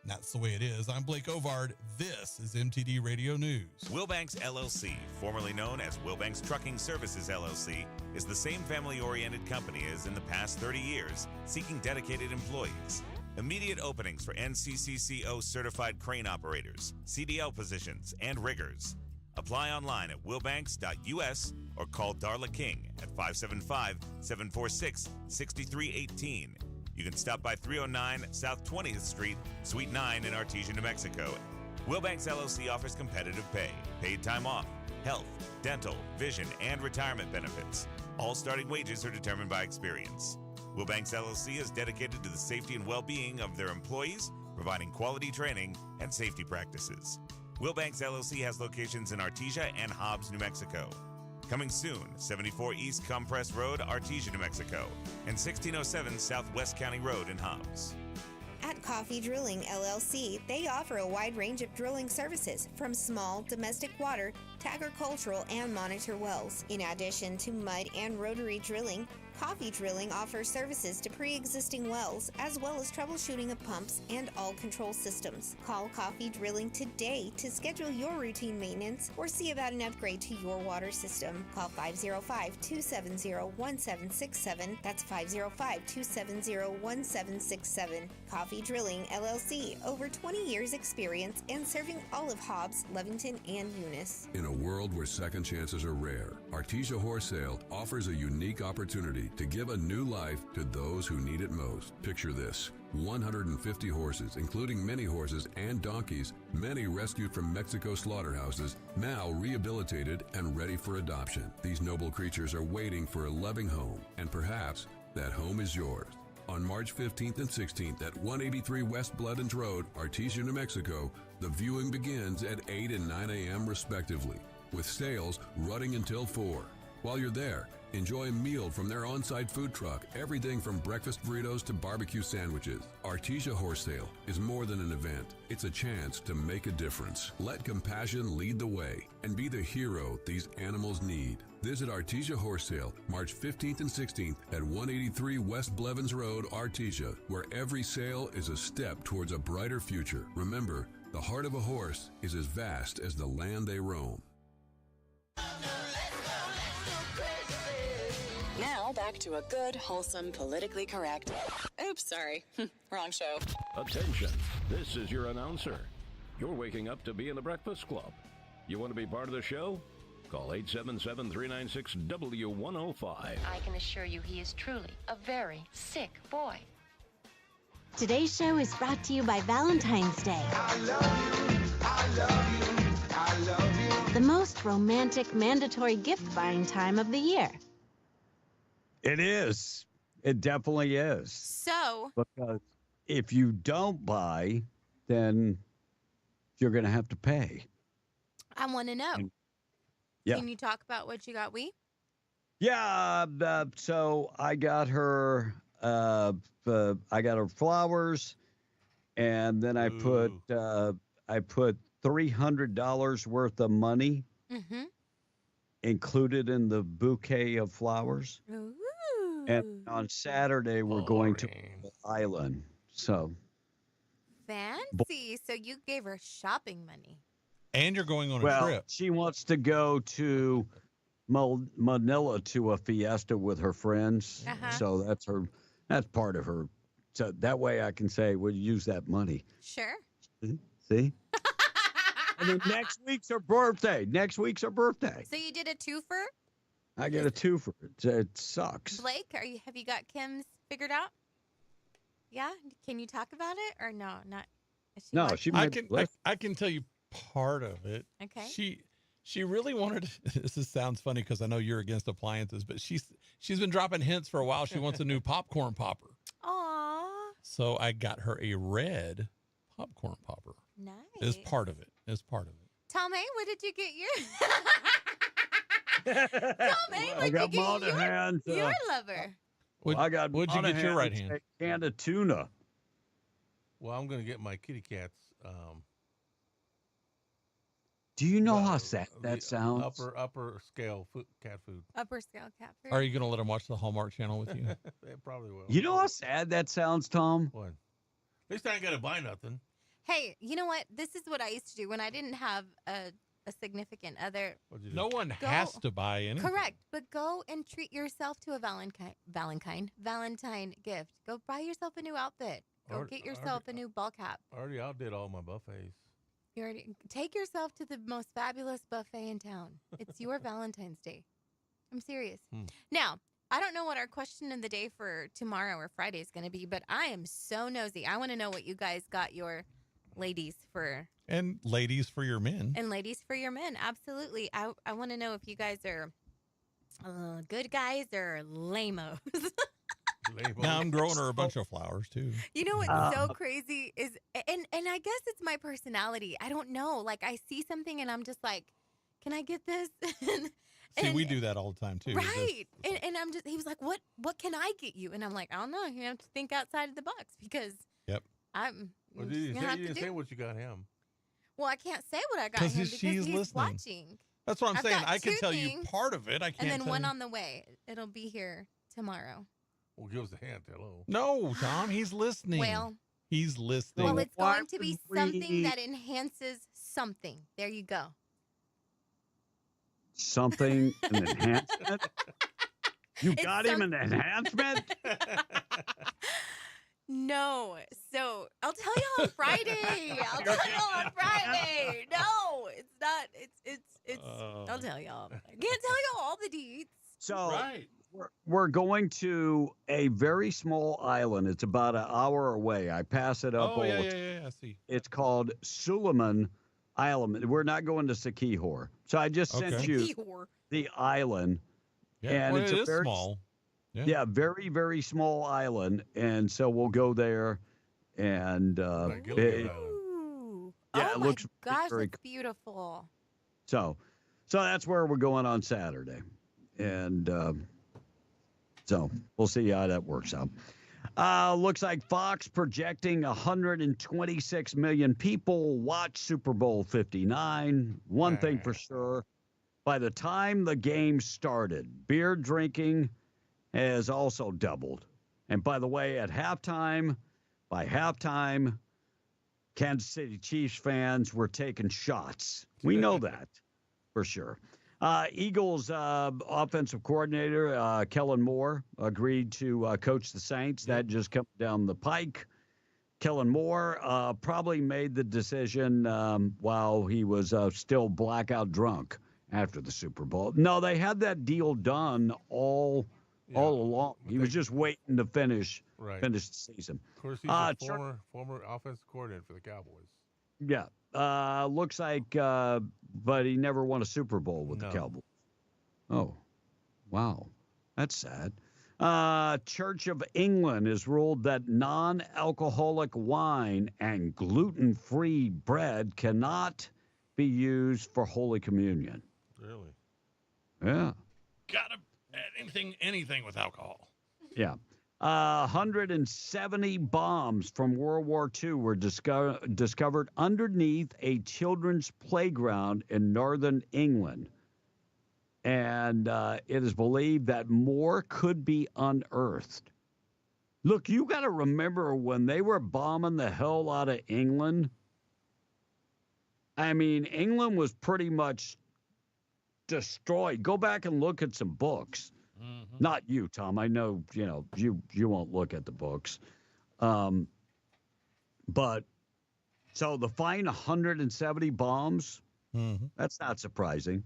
And that's the way it is. I'm Blake Ovard. This is MTD Radio News. Wilbanks LLC, formerly known as Wilbanks Trucking Services LLC, is the same family-oriented company as in the past 30 years, seeking dedicated employees. Immediate openings for NCCCO certified crane operators, CDL positions, and riggers. Apply online at wilbanks.us or call Darla King at 575-746-6318. You can stop by 309 South 20th Street, Suite 9 in Artesia, New Mexico. Wilbanks LLC offers competitive pay, paid time off, health, dental, vision, and retirement benefits. All starting wages are determined by experience. Wilbanks LLC is dedicated to the safety and well-being of their employees, providing quality training and safety practices. Wilbanks LLC has locations in Artesia and Hobbs, New Mexico. Coming soon, 74 East Compress Road, Artesia, New Mexico, and 1607 Southwest County Road in Hobbs. At Coffee Drilling LLC, they offer a wide range of drilling services from small domestic water to agricultural and monitor wells. In addition to mud and rotary drilling, Coffee Drilling offers services to pre-existing wells as well as troubleshooting of pumps and all control systems. Call Coffee Drilling today to schedule your routine maintenance or see about an upgrade to your water system. Call 505-270-1767. That's 505-270-1767. Coffee Drilling LLC, over 20 years experience and serving all of Hobbs, Lovington, and Eunice. In a world where second chances are rare, Artesia Horse Sale offers a unique opportunity to give a new life to those who need it most. Picture this: 150 horses, including many horses and donkeys, many rescued from Mexico slaughterhouses, now rehabilitated and ready for adoption. These noble creatures are waiting for a loving home, and perhaps that home is yours. On March 15th and 16th at 183 West Bloodens Road, Artesia, New Mexico, the viewing begins at 8 and 9 a.m. respectively, with sales running until 4. While you're there, enjoy a meal from their on-site food truck, everything from breakfast burritos to barbecue sandwiches. Artesia Horse Sale is more than an event. It's a chance to make a difference. Let compassion lead the way and be the hero these animals need. Visit Artesia Horse Sale March 15th and 16th at 183 West Blevins Road, Artesia, where every sale is a step towards a brighter future. Remember, the heart of a horse is as vast as the land they roam. Now back to a good, wholesome, politically correct. Oops, sorry. Wrong show. Attention, this is your announcer. You're waking up to be in the Breakfast Club. You want to be part of the show? Call 877-396-W105. I can assure you he is truly a very sick boy. Today's show is brought to you by Valentine's Day. I love you, I love you, I love you. The most romantic mandatory gift buying time of the year. It is. It definitely is. So, because if you don't buy, then you're going to have to pay. I want to know. Yeah. Can you talk about what you got, Wee? Yeah. So I got her. I got her flowers, and then I put $300 worth of money included in the bouquet of flowers. Ooh. And on Saturday we're going to the island. So fancy. So you gave her shopping money. And you're going on a well, trip. She wants to go to Manila to a fiesta with her friends. So that's part of her. So that way I can say, we'll use that money. Sure. See? And then next week's her birthday. So you did a twofer? I get a twofer. It sucks. Blake, have you got Kim's figured out? Yeah? Can you talk about it or no? Not. No, I can tell you part of it. Okay. She really wanted. This sounds funny because I know you're against appliances, but she's been dropping hints for a while. She wants a new popcorn popper. Aww. So I got her a red popcorn popper. Nice. As part of it. Tommy, what did you get your? Tommy, what I got did you get Monahan's, your lover? I got. What'd you get your right Monahan's hand? Can of tuna. Well, I'm going to get my kitty cats. Do you know how sad that sounds? Upper scale cat food. Upper scale cat food. Are you going to let them watch the Hallmark Channel with you? They probably will. You know how sad that sounds, Tom? What? At least I ain't got to buy nothing. Hey, you know what? This is what I used to do when I didn't have a significant other. No one has to buy anything. Correct, but go and treat yourself to a Valentine gift. Go buy yourself a new outfit. Go get yourself a new ball cap. I already outdid all my buffets. You already take yourself to the most fabulous buffet in town. It's your Valentine's Day. I'm serious. Now, I don't know what our question of the day for tomorrow or Friday is going to be, but I am so nosy. I want to know what you guys got your ladies for. And ladies for your men. And ladies for your men. Absolutely. I want to know if you guys are good guys or lame-os. Now I'm growing her a bunch of flowers, too. You know what's so crazy is, and I guess it's my personality. I don't know. Like, I see something and I'm just like, can I get this? See, we do that all the time, too. Right. And I'm just, he was like, what can I get you? And I'm like, I don't know. You have to think outside of the box because I'm Well, you didn't say what you got him. Well, I can't say what I got him because he's listening. Watching. That's what I'm I've saying. got I can two tell you things, part of it. I can't And then tell one you. on the way. It'll be here tomorrow. Well, give us a hint. Hello. No, Tom, he's listening. Well, he's listening. Well, it's going to be something that enhances something. There you go. Something, an enhancement? You got him an enhancement? No. So I'll tell you on Friday. I'll tell you on Friday. No, it's not. It's. I'll tell y'all. I can't tell you all the deets. So we're going to a very small island. It's about an hour away. I pass it up all the time. Yeah, I see. It's called Suleiman Island. We're not going to Sakihor. So I just sent you the island. Yeah, and well, it's it a is very small. Yeah, very, very small island. And so we'll go there and it looks Gosh, very that's beautiful. So that's where we're going on Saturday. And so we'll see how that works out. Looks like Fox projecting 126 million people watch Super Bowl 59. One thing for sure, by the time the game started, beer drinking has also doubled. And by the way, by halftime, Kansas City Chiefs fans were taking shots. We know that for sure. Eagles offensive coordinator Kellen Moore agreed to coach the Saints. That just come down the pike. Kellen Moore probably made the decision while he was still blackout drunk after the Super Bowl. No, they had that deal done all along. He was just waiting to finish the season. Of course, he's a former offensive coordinator for the Cowboys. Yeah. Looks like, but he never won a Super Bowl with the Cowboys. Oh, wow. That's sad. Church of England has ruled that non-alcoholic wine and gluten-free bread cannot be used for Holy Communion. Really? Yeah. Gotta anything with alcohol. Yeah. 170 bombs from World War II were discovered underneath a children's playground in northern England. And it is believed that more could be unearthed. Look, you got to remember when they were bombing the hell out of England. I mean, England was pretty much destroyed. Go back and look at some books. Mm-hmm. Not you, Tom. I know, you won't look at the books. But so the fine 170 bombs, that's not surprising.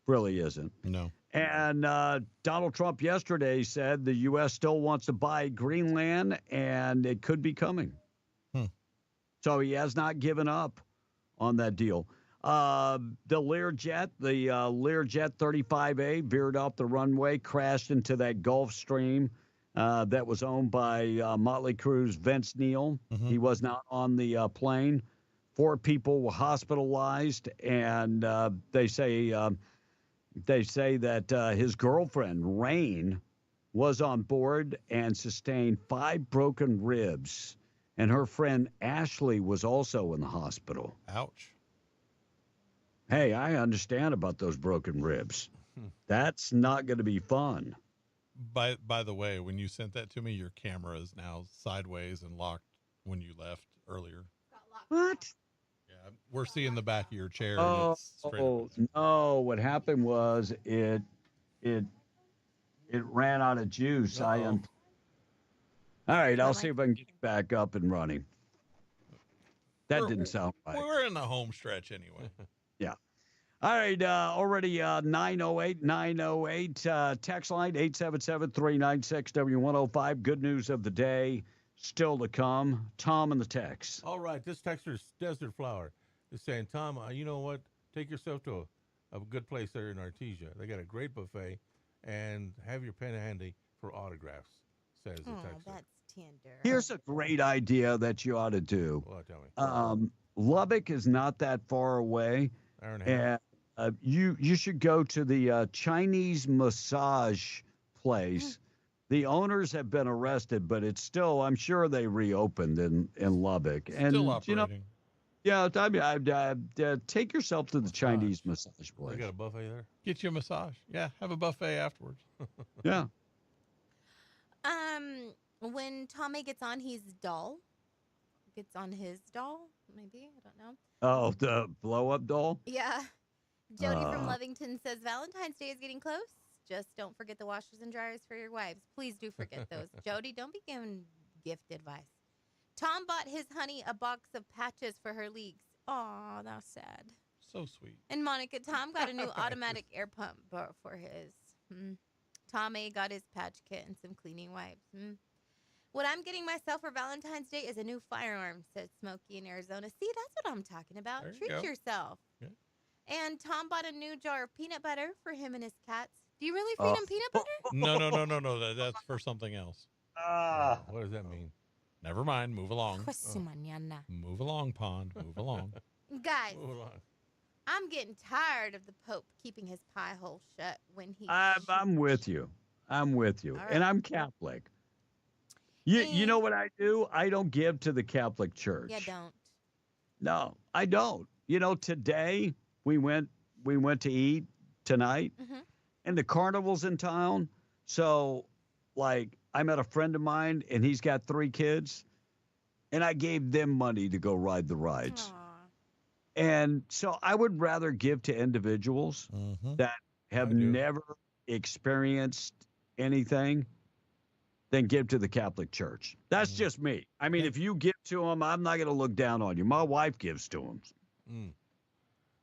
Really isn't. No. And Donald Trump yesterday said the U.S. still wants to buy Greenland, and it could be coming. So he has not given up on that deal. The Learjet 35A veered off the runway, crashed into that Gulf Stream that was owned by Motley Crue's Vince Neil. He was not on the plane. 4 people were hospitalized, and they say that his girlfriend, Rain, was on board and sustained 5 broken ribs. And her friend Ashley was also in the hospital. Ouch. Hey, I understand about those broken ribs. That's not going to be fun. By the way, when you sent that to me, your camera is now sideways and locked when you left earlier. What? Yeah, we're seeing the back of your chair. Oh, and it's straight no. What happened was it ran out of juice. All right, I'll see if I can get it back up and running. That didn't sound right. We're in the home stretch anyway. Yeah. All right, already 908. Text line 877-396-W105. Good news of the day still to come. Tom and the text. All right, this texter's Desert Flower is saying, Tom, you know what? Take yourself to a good place there in Artesia. They got a great buffet, and have your pen handy for autographs, says the texter. That's tender. Here's a great idea that you ought to do. Well, tell me. Lubbock is not that far away. And you should go to the Chinese massage place. The owners have been arrested, but it's still, I'm sure they reopened in Lubbock. And, Still operating. you know, yeah, I mean, take yourself to the Chinese massage place. They got a buffet there? Get you a massage. Yeah, have a buffet afterwards. Yeah. When Tommy gets on his doll, maybe, I don't know. Oh, the blow-up doll? Yeah. Jody from Lovington says Valentine's Day is getting close. Just don't forget the washers and dryers for your wives. Please do forget those. Jody, don't be giving gift advice. Tom bought his honey a box of patches for her leaks. Aw, that was sad. So sweet. And Monica, Tom got a new automatic air pump for his. Tommy got his patch kit and some cleaning wipes. What I'm getting myself for Valentine's Day is a new firearm, said Smokey in Arizona. See, that's what I'm talking about. There you Treat go. yourself. Yeah. And Tom bought a new jar of peanut butter for him and his cats. Do you really feed him peanut butter? No. That's for something else. What does that mean? Never mind. Move along. Mañana. Move along, Pond. Move along. Guys, Move along. I'm getting tired of the Pope keeping his pie hole shut when he. I'm with you. I'm with you. All And right. I'm Catholic. You know what I do? I don't give to the Catholic Church. Yeah, don't. No, I don't. You know, today we went to eat tonight, and the carnival's in town. So, like, I met a friend of mine, and he's got 3 kids, and I gave them money to go ride the rides. And so I would rather give to individuals that have never experienced anything than give to the Catholic Church. That's just me. I mean, if you give to them, I'm not going to look down on you. My wife gives to them.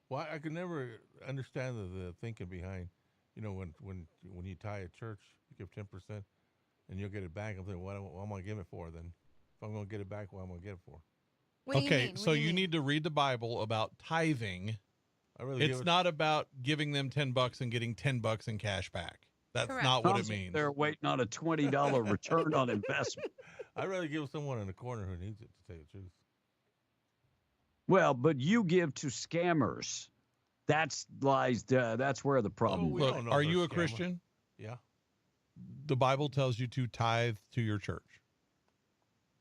Well, I could never understand the thinking behind, you know, when you tie a church, you give 10%, and you'll get it back. I'm thinking, what am I going to give it for then? If I'm going to get it back, what am I going to get it for? What do you mean? So you need to read the Bible about tithing. It's not about giving them $10 and getting $10 in cash back. That's not what it means. They're waiting on a $20 return on investment. I'd rather give someone in the corner who needs it, to tell you the truth. Well, but you give to scammers. That's where the problem is. Look, are you a Christian? Yeah. The Bible tells you to tithe to your church.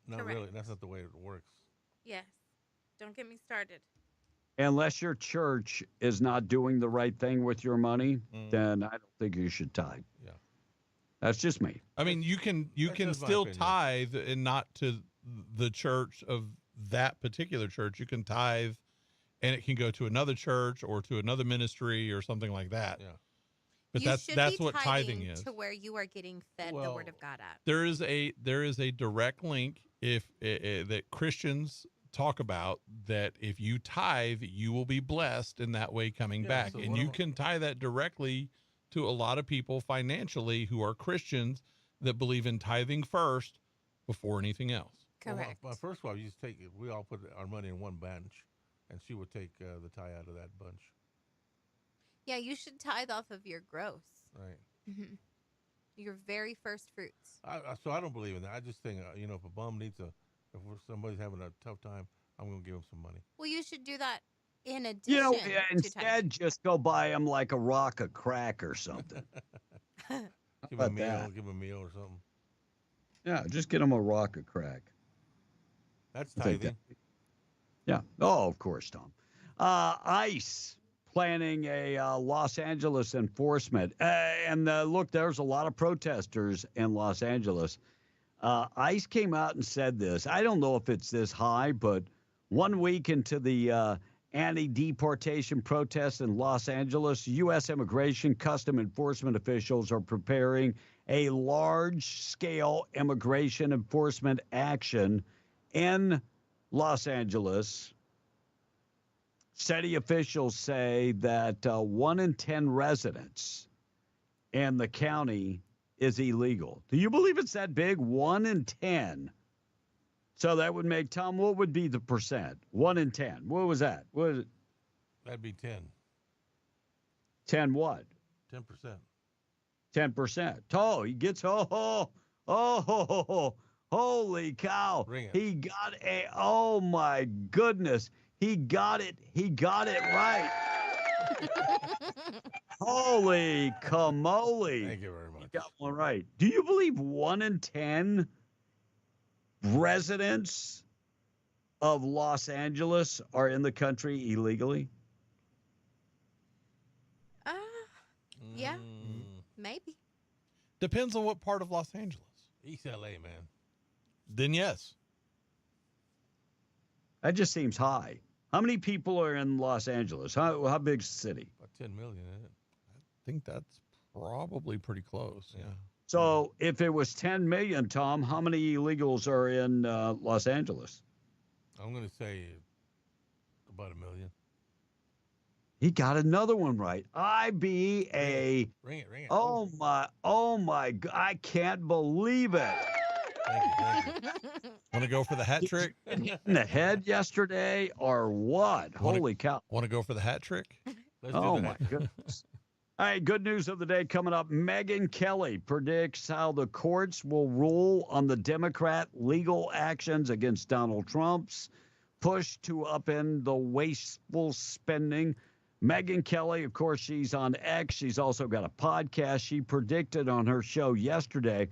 Not really. That's not the way it works. Yes. Don't get me started. Unless your church is not doing the right thing with your money, then I don't think you should tithe. Yeah. That's just me. I mean, you can still tithe and not to the church of that particular church. You can tithe and it can go to another church or to another ministry or something like that. Yeah. But You that's should be what tithing tithing is. to where you are getting fed the word of God at. There is a direct link that Christians talk about, that if you tithe, you will be blessed in that way coming back. so And you can tie that directly to a lot of people financially who are Christians that believe in tithing first before anything else. Correct. Well, my first wife used to take it. We all put our money in one bunch, and she would take the tie out of that bunch. Yeah, you should tithe off of your gross. Right. Your very first fruits. So I don't believe in that. I just think, you know, if a bum needs if somebody's having a tough time, I'm going to give them some money. Well, you should do that in addition You know, to tithing. instead just go buy them like a rock of crack or something. Give about them a meal, that? give them a meal or something. Yeah, just get them a rock of crack. That's I think tithing. Yeah. Oh, of course, Tom. ICE planning a Los Angeles enforcement. And look, there's a lot of protesters in Los Angeles. ICE came out and said this. I don't know if it's this high, but 1 week into the anti-deportation protests in Los Angeles, U.S. Immigration Custom Enforcement officials are preparing a large-scale immigration enforcement action in Los Angeles City officials say that 1 in 10 residents in the county is illegal. Do you believe it's that big? 1 in 10. So that would make, Tom, what would be the percent? 1 in 10. What was that? What was it? That'd be 10. 10 what? 10%. 10%. Oh, he gets, holy cow. Ring it. He got oh my goodness. He got it right. Holy camole. Thank you very much. He got one right. Do you believe 1 in 10 residents of Los Angeles are in the country illegally? Yeah, maybe. Depends on what part of Los Angeles. East LA, man. Then yes. That just seems high. How many people are in Los Angeles? How big's the city? About 10 million, isn't it? I think that's probably pretty close. Yeah. So if it was 10 million, Tom, how many illegals are in Los Angeles? I'm going to say about 1 million. He got another one right. IBA. Ring it. Oh my God. I can't believe it. Thank you. Want to go for the hat trick? In the head yesterday or what? Holy cow. Want to go for the hat trick? Let's Oh do my that. goodness. All right, good news of the day coming up. Megyn Kelly predicts how the courts will rule on the Democrat legal actions against Donald Trump's push to upend the wasteful spending. Megyn Kelly, of course, she's on X. She's also got a podcast. She predicted on her show yesterday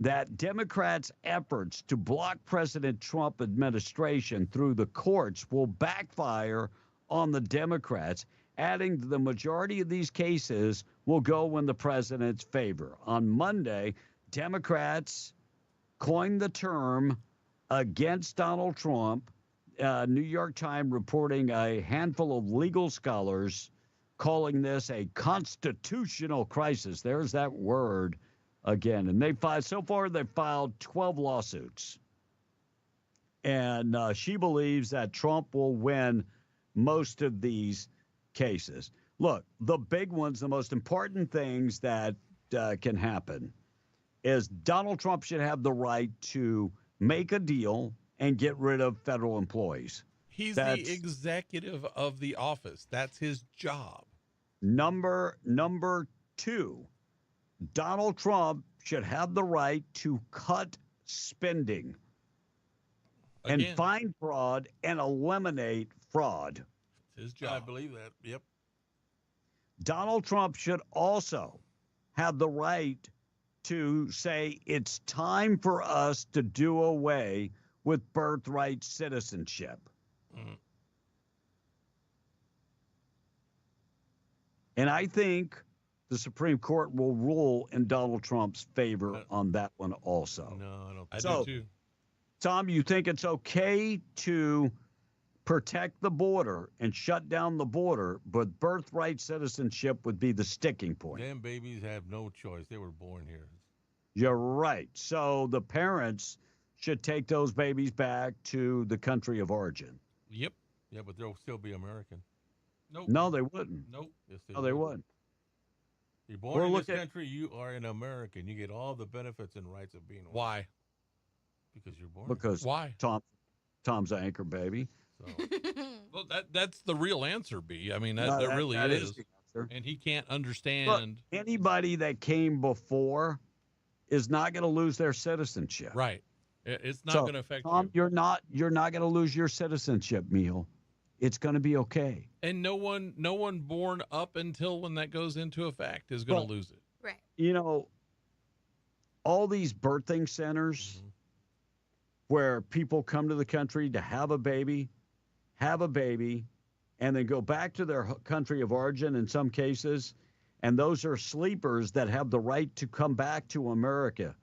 that Democrats' efforts to block President Trump administration through the courts will backfire on the Democrats, adding the majority of these cases will go in the president's favor. On Monday, Democrats coined the term against Donald Trump. New York Times reporting a handful of legal scholars calling this a constitutional crisis. There's that word again. And so far they've filed 12 lawsuits. And she believes that Trump will win most of these cases. Look, the big ones, the most important things that can happen is Donald Trump should have the right to make a deal and get rid of federal employees. He's the executive of the office. That's his job. Number two, Donald Trump should have the right to cut spending and find fraud and eliminate fraud. It's his job. I believe that. Yep. Donald Trump should also have the right to say it's time for us to do away with birthright citizenship. Mm. And I think the Supreme Court will rule in Donald Trump's favor on that one also. No, I don't think I do too. Tom, you think it's okay to protect the border and shut down the border, but birthright citizenship would be the sticking point? Them babies have no choice. They were born here. You're right. So the parents should take those babies back to the country of origin. Yep. Yeah, but they'll still be American. Nope. No, they wouldn't. Nope. Yes, No, they wouldn't. You're born in this country, you are an American. You get all the benefits and rights of being one. Why? Because you're born. Because why? Tom's anchor baby. So. Well, that's the real answer, B. I mean, that No, really that is. the answer. And he can't understand. Look, anybody that came before is not going to lose their citizenship. Right. It's not So, going to affect Tom, you. you're not going to lose your citizenship, Neil. It's going to be okay. And no one born up until when that goes into effect is going to lose it. Right. You know, all these birthing centers where people come to the country to have a baby, and then go back to their country of origin in some cases, and those are sleepers that have the right to come back to America.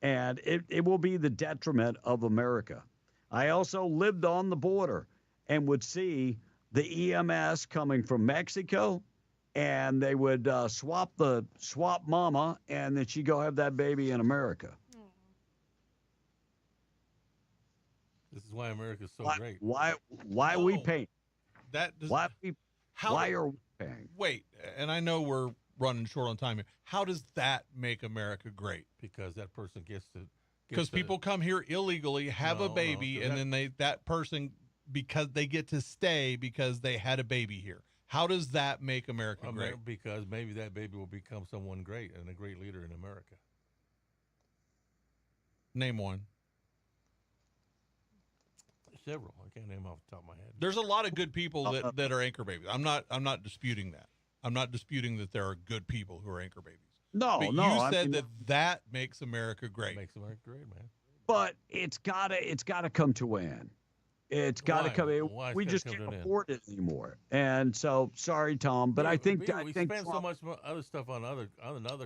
And it will be the detriment of America. I also lived on the border and would see the EMS coming from Mexico, and they would swap mama, and then she'd go have that baby in America. This is why America's so great. Why we paying? That does, why are we paying? Wait, and I know we're running short on time here. How does that make America great? Because that person gets to. Because people come here illegally, have a baby, and then that person, because they get to stay because they had a baby here. How does that make America great? Because maybe that baby will become someone great and a great leader in America. Name one. Several. I can't name off the top of my head. There's a lot of good people that are anchor babies. I'm not disputing that. I'm not disputing that there are good people who are anchor babies. No, but no. You said that makes America great. Makes America great, man. But it's gotta come to an end. It's got to come in. We just can't afford it anymore. And so, sorry, Tom, but I think we spend so much other stuff on other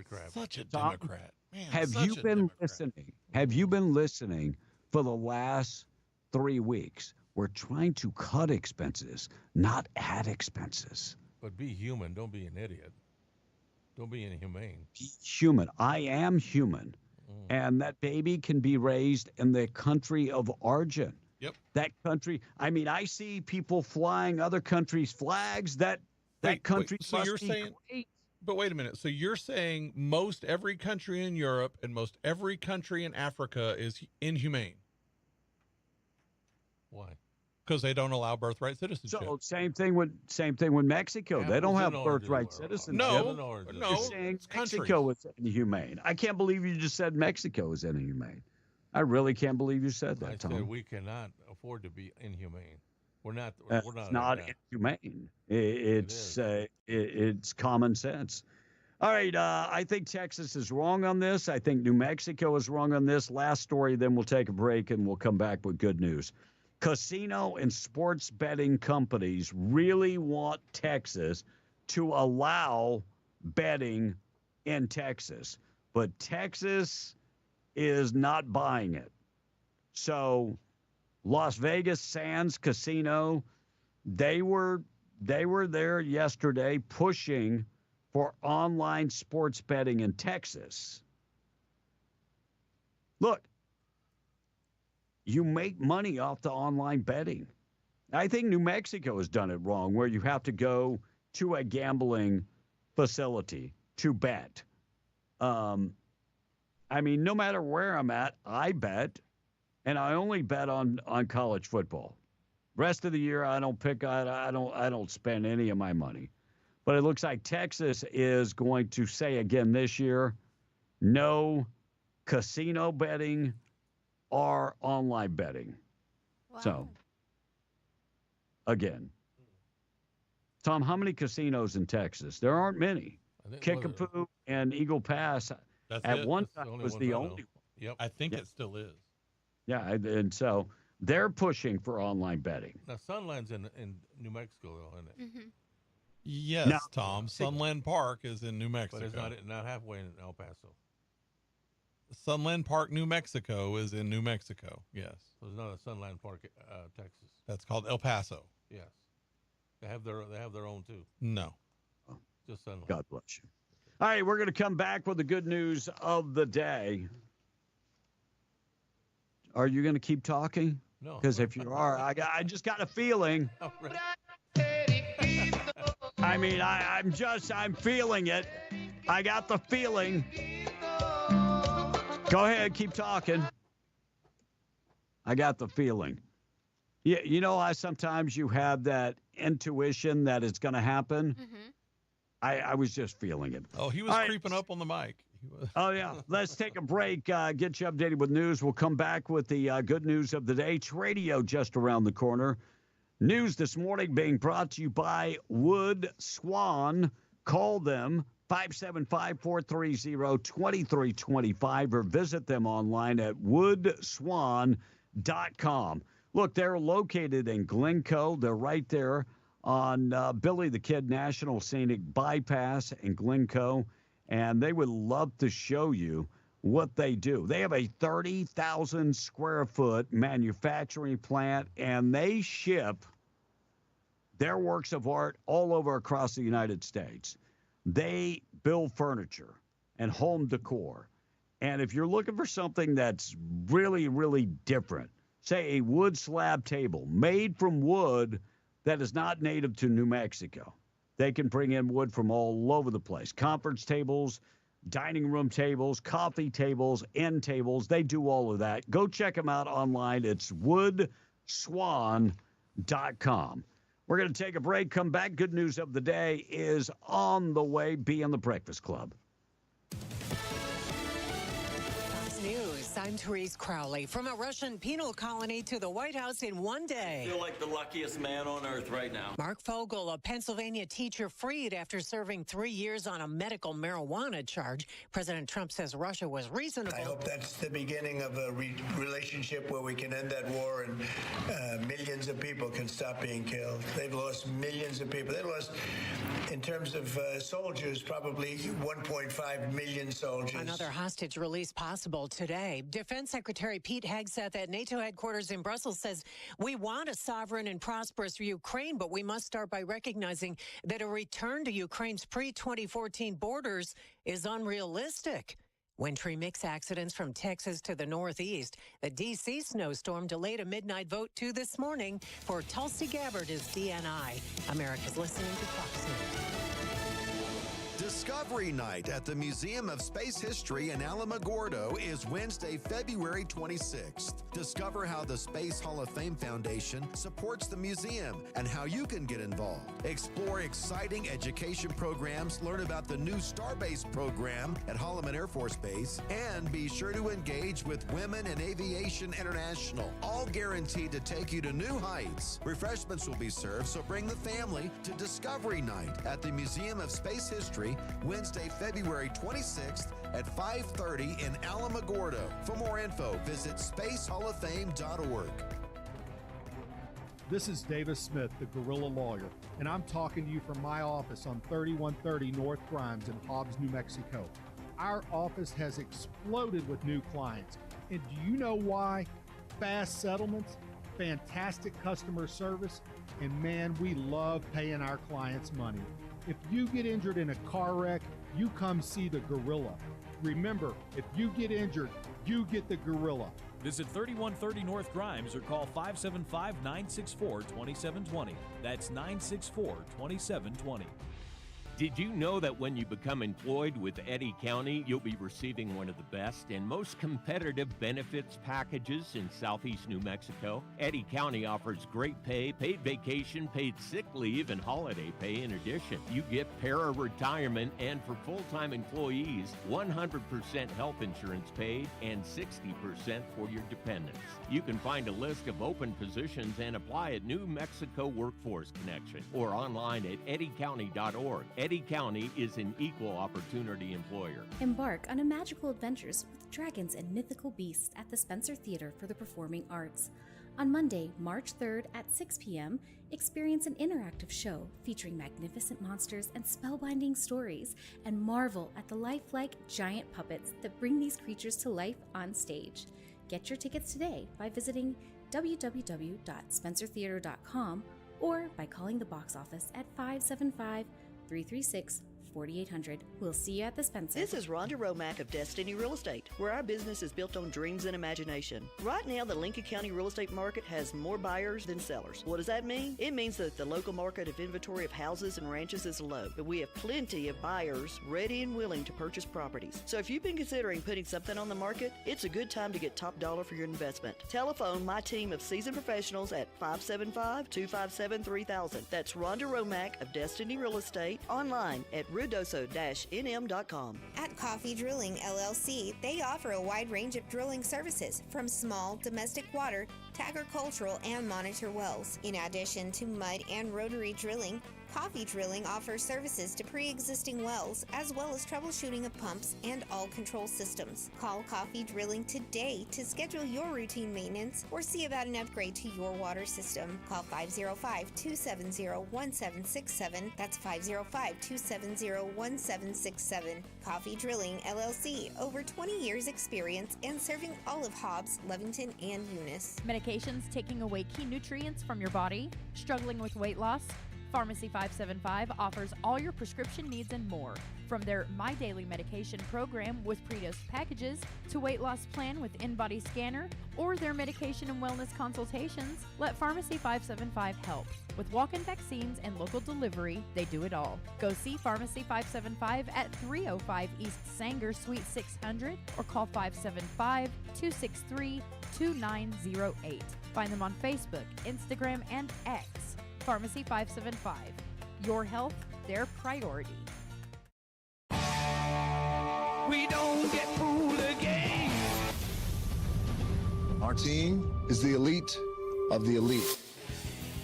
crap. Such a Democrat. Man, have you been listening? Have you been listening for the last 3 weeks? We're trying to cut expenses, not add expenses. But be human. Don't be an idiot. Don't be inhumane. Be human. I am human. And that baby can be raised in the country of origin. Yep. That country. I mean, I see people flying other countries' flags. That country. So you're saying, great. But wait a minute. So you're saying most every country in Europe and most every country in Africa is inhumane? Why? Because they don't allow birthright citizenship. So same thing with Mexico. Yeah, they don't have no, birthright citizenship. No, You're saying Mexico is inhumane. I can't believe you just said Mexico is inhumane. I really can't believe you said that, Tom. I said we cannot afford to be inhumane. We're not. It's not inhumane. It's common sense. All right, I think Texas is wrong on this. I think New Mexico is wrong on this. Last story, then we'll take a break and we'll come back with good news. Casino and sports betting companies really want Texas to allow betting in Texas, but Texas is not buying it. So Las Vegas Sands Casino, they were there yesterday pushing for online sports betting in Texas. Look, you make money off the online betting. I think New Mexico has done it wrong, where you have to go to a gambling facility to bet. I mean, no matter where I'm at, I bet, and I only bet on college football. Rest of the year, I don't spend any of my money. But it looks like Texas is going to say again this year, no casino betting or online betting. Wow. So, again, Tom, how many casinos in Texas? There aren't many. Kickapoo and Eagle Pass at one time was the only. Yep, I think it still is. Yeah, and so they're pushing for online betting. Now, Sunland's in New Mexico, though, isn't it? Mm-hmm. Yes, now, Tom. Sunland Park is in New Mexico. But it's not halfway in El Paso. Sunland Park, New Mexico is in New Mexico. Yes. So there's not a Sunland Park, Texas. That's called El Paso. Yes. They have their own too. No. Just Sunland. God bless you. All right, we're going to come back with the good news of the day. Are you going to keep talking? No. Because if you are, I just got a feeling. Oh, really? I mean, I'm feeling it. I got the feeling. Go ahead, keep talking. I got the feeling. Yeah, you know how sometimes you have that intuition that it's going to happen? Mm-hmm. I was just feeling it. Oh, he was creeping up on the mic. Oh, yeah. Let's take a break, get you updated with news. We'll come back with the good news of the day. It's radio just around the corner. News this morning being brought to you by Wood Swan. Call them 575-430-2325 or visit them online at woodswan.com. Look, they're located in Glencoe. They're right there on Billy the Kid National Scenic Bypass in Glencoe, and they would love to show you what they do. They have a 30,000 square foot manufacturing plant, and they ship their works of art all over across the United States. They build furniture and home decor. And if you're looking for something that's really, really different, say a wood slab table made from wood that is not native to New Mexico. They can bring in wood from all over the place. Conference tables, dining room tables, coffee tables, end tables. They do all of that. Go check them out online. It's woodswan.com. We're going to take a break, come back. Good news of the day is on the way. Be in the Breakfast Club. News. I'm Therese Crowley. From a Russian penal colony to the White House in one day. I feel like the luckiest man on earth right now. Mark Fogel, a Pennsylvania teacher freed after serving 3 years on a medical marijuana charge. President Trump says Russia was reasonable. I hope that's the beginning of a relationship where we can end that war and millions of people can stop being killed. They've lost millions of people. They lost, in terms of soldiers, probably 1.5 million soldiers. Another hostage release possible today. Defense Secretary Pete Hegseth at NATO headquarters in Brussels says, we want a sovereign and prosperous Ukraine, but we must start by recognizing that a return to Ukraine's pre-2014 borders is unrealistic. Wintry mix accidents from Texas to the Northeast. The D.C. snowstorm delayed a midnight vote to this morning for Tulsi Gabbard as DNI. America's listening to Fox News. Discovery Night at the Museum of Space History in Alamogordo is Wednesday, February 26th. Discover how the Space Hall of Fame Foundation supports the museum and how you can get involved. Explore exciting education programs, learn about the new Starbase program at Holloman Air Force Base, and be sure to engage with Women in Aviation International, all guaranteed to take you to new heights. Refreshments will be served, so bring the family to Discovery Night at the Museum of Space History Wednesday, February 26th at 5:30 in Alamogordo. For more info, visit spacehalloffame.org. This is Davis Smith, the Guerrilla Lawyer, and I'm talking to you from my office on 3130 North Grimes in Hobbs, New Mexico. Our office has exploded with new clients. And do you know why? Fast settlements, fantastic customer service, and man, we love paying our clients money. If you get injured in a car wreck, you come see the Gorilla. Remember, if you get injured, you get the Gorilla. Visit 3130 North Grimes or call 575-964-2720. That's 964-2720. Did you know that when you become employed with Eddy County, you'll be receiving one of the best and most competitive benefits packages in Southeast New Mexico? Eddy County offers great pay, paid vacation, paid sick leave, and holiday pay. In addition, you get para-retirement, and for full-time employees, 100% health insurance paid and 60% for your dependents. You can find a list of open positions and apply at New Mexico Workforce Connection or online at eddycounty.org. Eddy County is an equal opportunity employer. Embark on a magical adventures with dragons and mythical beasts at the Spencer Theater for the Performing Arts. On Monday, March 3rd at 6 p.m., experience an interactive show featuring magnificent monsters and spellbinding stories, and marvel at the lifelike giant puppets that bring these creatures to life on stage. Get your tickets today by visiting www.spencertheater.com or by calling the box office at 575-336-4800. We'll see you at the Spencer. This is Rhonda Romack of Destiny Real Estate, where our business is built on dreams and imagination. Right now, the Lincoln County real estate market has more buyers than sellers. What does that mean? It means that the local market of inventory of houses and ranches is low, but we have plenty of buyers ready and willing to purchase properties. So if you've been considering putting something on the market, it's a good time to get top dollar for your investment. Telephone my team of seasoned professionals at 575-257-3000. That's Rhonda Romack of Destiny Real Estate, online at rudoso-nm.com. At Coffee Drilling LLC, they offer a wide range of drilling services, from small domestic water to agricultural and monitor wells. In addition to mud and rotary drilling, Coffee Drilling offers services to pre-existing wells, as well as troubleshooting of pumps and all control systems. Call Coffee Drilling today to schedule your routine maintenance or see about an upgrade to your water system. Call 505-270-1767. That's 505-270-1767. Coffee Drilling LLC, over 20 years experience and serving all of Hobbs, Lovington, and Eunice. Medications taking away key nutrients from your body? Struggling with weight loss? Pharmacy 575 offers all your prescription needs and more. From their My Daily Medication program with pre-dosed packages to weight loss plan with in-body scanner or their medication and wellness consultations, let Pharmacy 575 help. With walk-in vaccines and local delivery, they do it all. Go see Pharmacy 575 at 305 East Sanger, Suite 600 or call 575-263-2908. Find them on Facebook, Instagram, and X. Pharmacy 575. Your health, their priority. We don't get fooled again. Our team is the elite of the elite.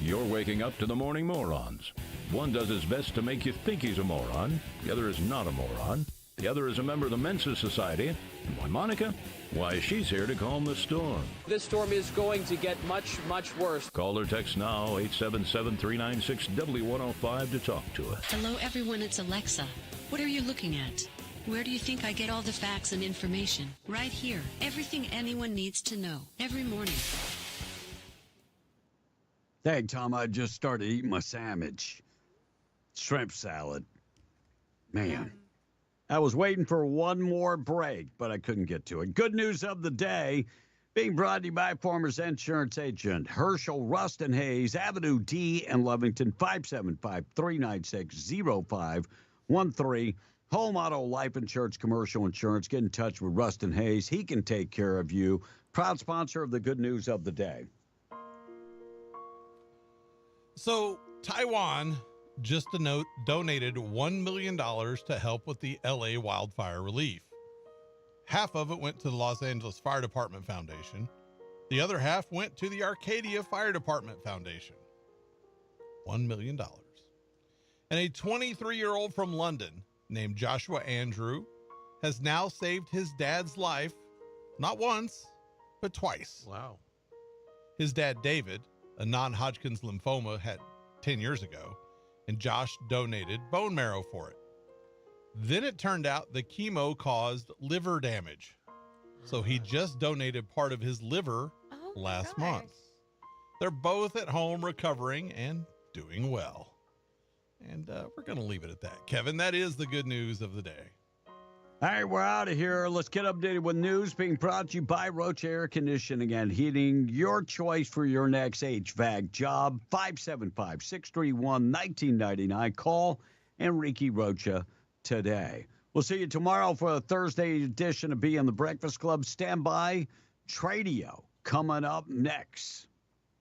You're waking up to the morning morons. One does his best to make you think he's a moron. The other is not a moron. The other is a member of the Mensa Society. And why Monica? Why, she's here to calm the storm. This storm is going to get much, much worse. Call or text now, 877-396-W105 to talk to us. Hello, everyone. It's Alexa. What are you looking at? Where do you think I get all the facts and information? Right here. Everything anyone needs to know. Every morning. Dang, Tom, I just started eating my sandwich. Shrimp salad. Man. I was waiting for one more break, but I couldn't get to it. Good news of the day being brought to you by Farmers Insurance Agent Herschel Rustin Hayes, Avenue D in Lovington, 575-396-0513. Home, auto, life insurance, commercial insurance. Get in touch with Rustin Hayes. He can take care of you. Proud sponsor of the good news of the day. So Taiwan just donated $1 million to help with the LA wildfire relief. Half of it went to the Los Angeles Fire Department Foundation. The other half went to the Arcadia Fire Department Foundation. $1 million. And a 23-year-old from London named Joshua Andrew has now saved his dad's life, not once, but twice. Wow. His dad, David, a non-Hodgkin's lymphoma, had 10 years ago, and Josh donated bone marrow for it. Then it turned out the chemo caused liver damage. So he just donated part of his liver last month. They're both at home recovering and doing well. And we're going to leave it at that. Kevin, that is the good news of the day. All right, we're out of here. Let's get updated with news being brought to you by Roach Air Conditioning and Heating. Your choice for your next HVAC job, 575-631-1999. Call Enrique Rocha today. We'll see you tomorrow for a Thursday edition of Be in the Breakfast Club. Stand by. Tradio coming up next.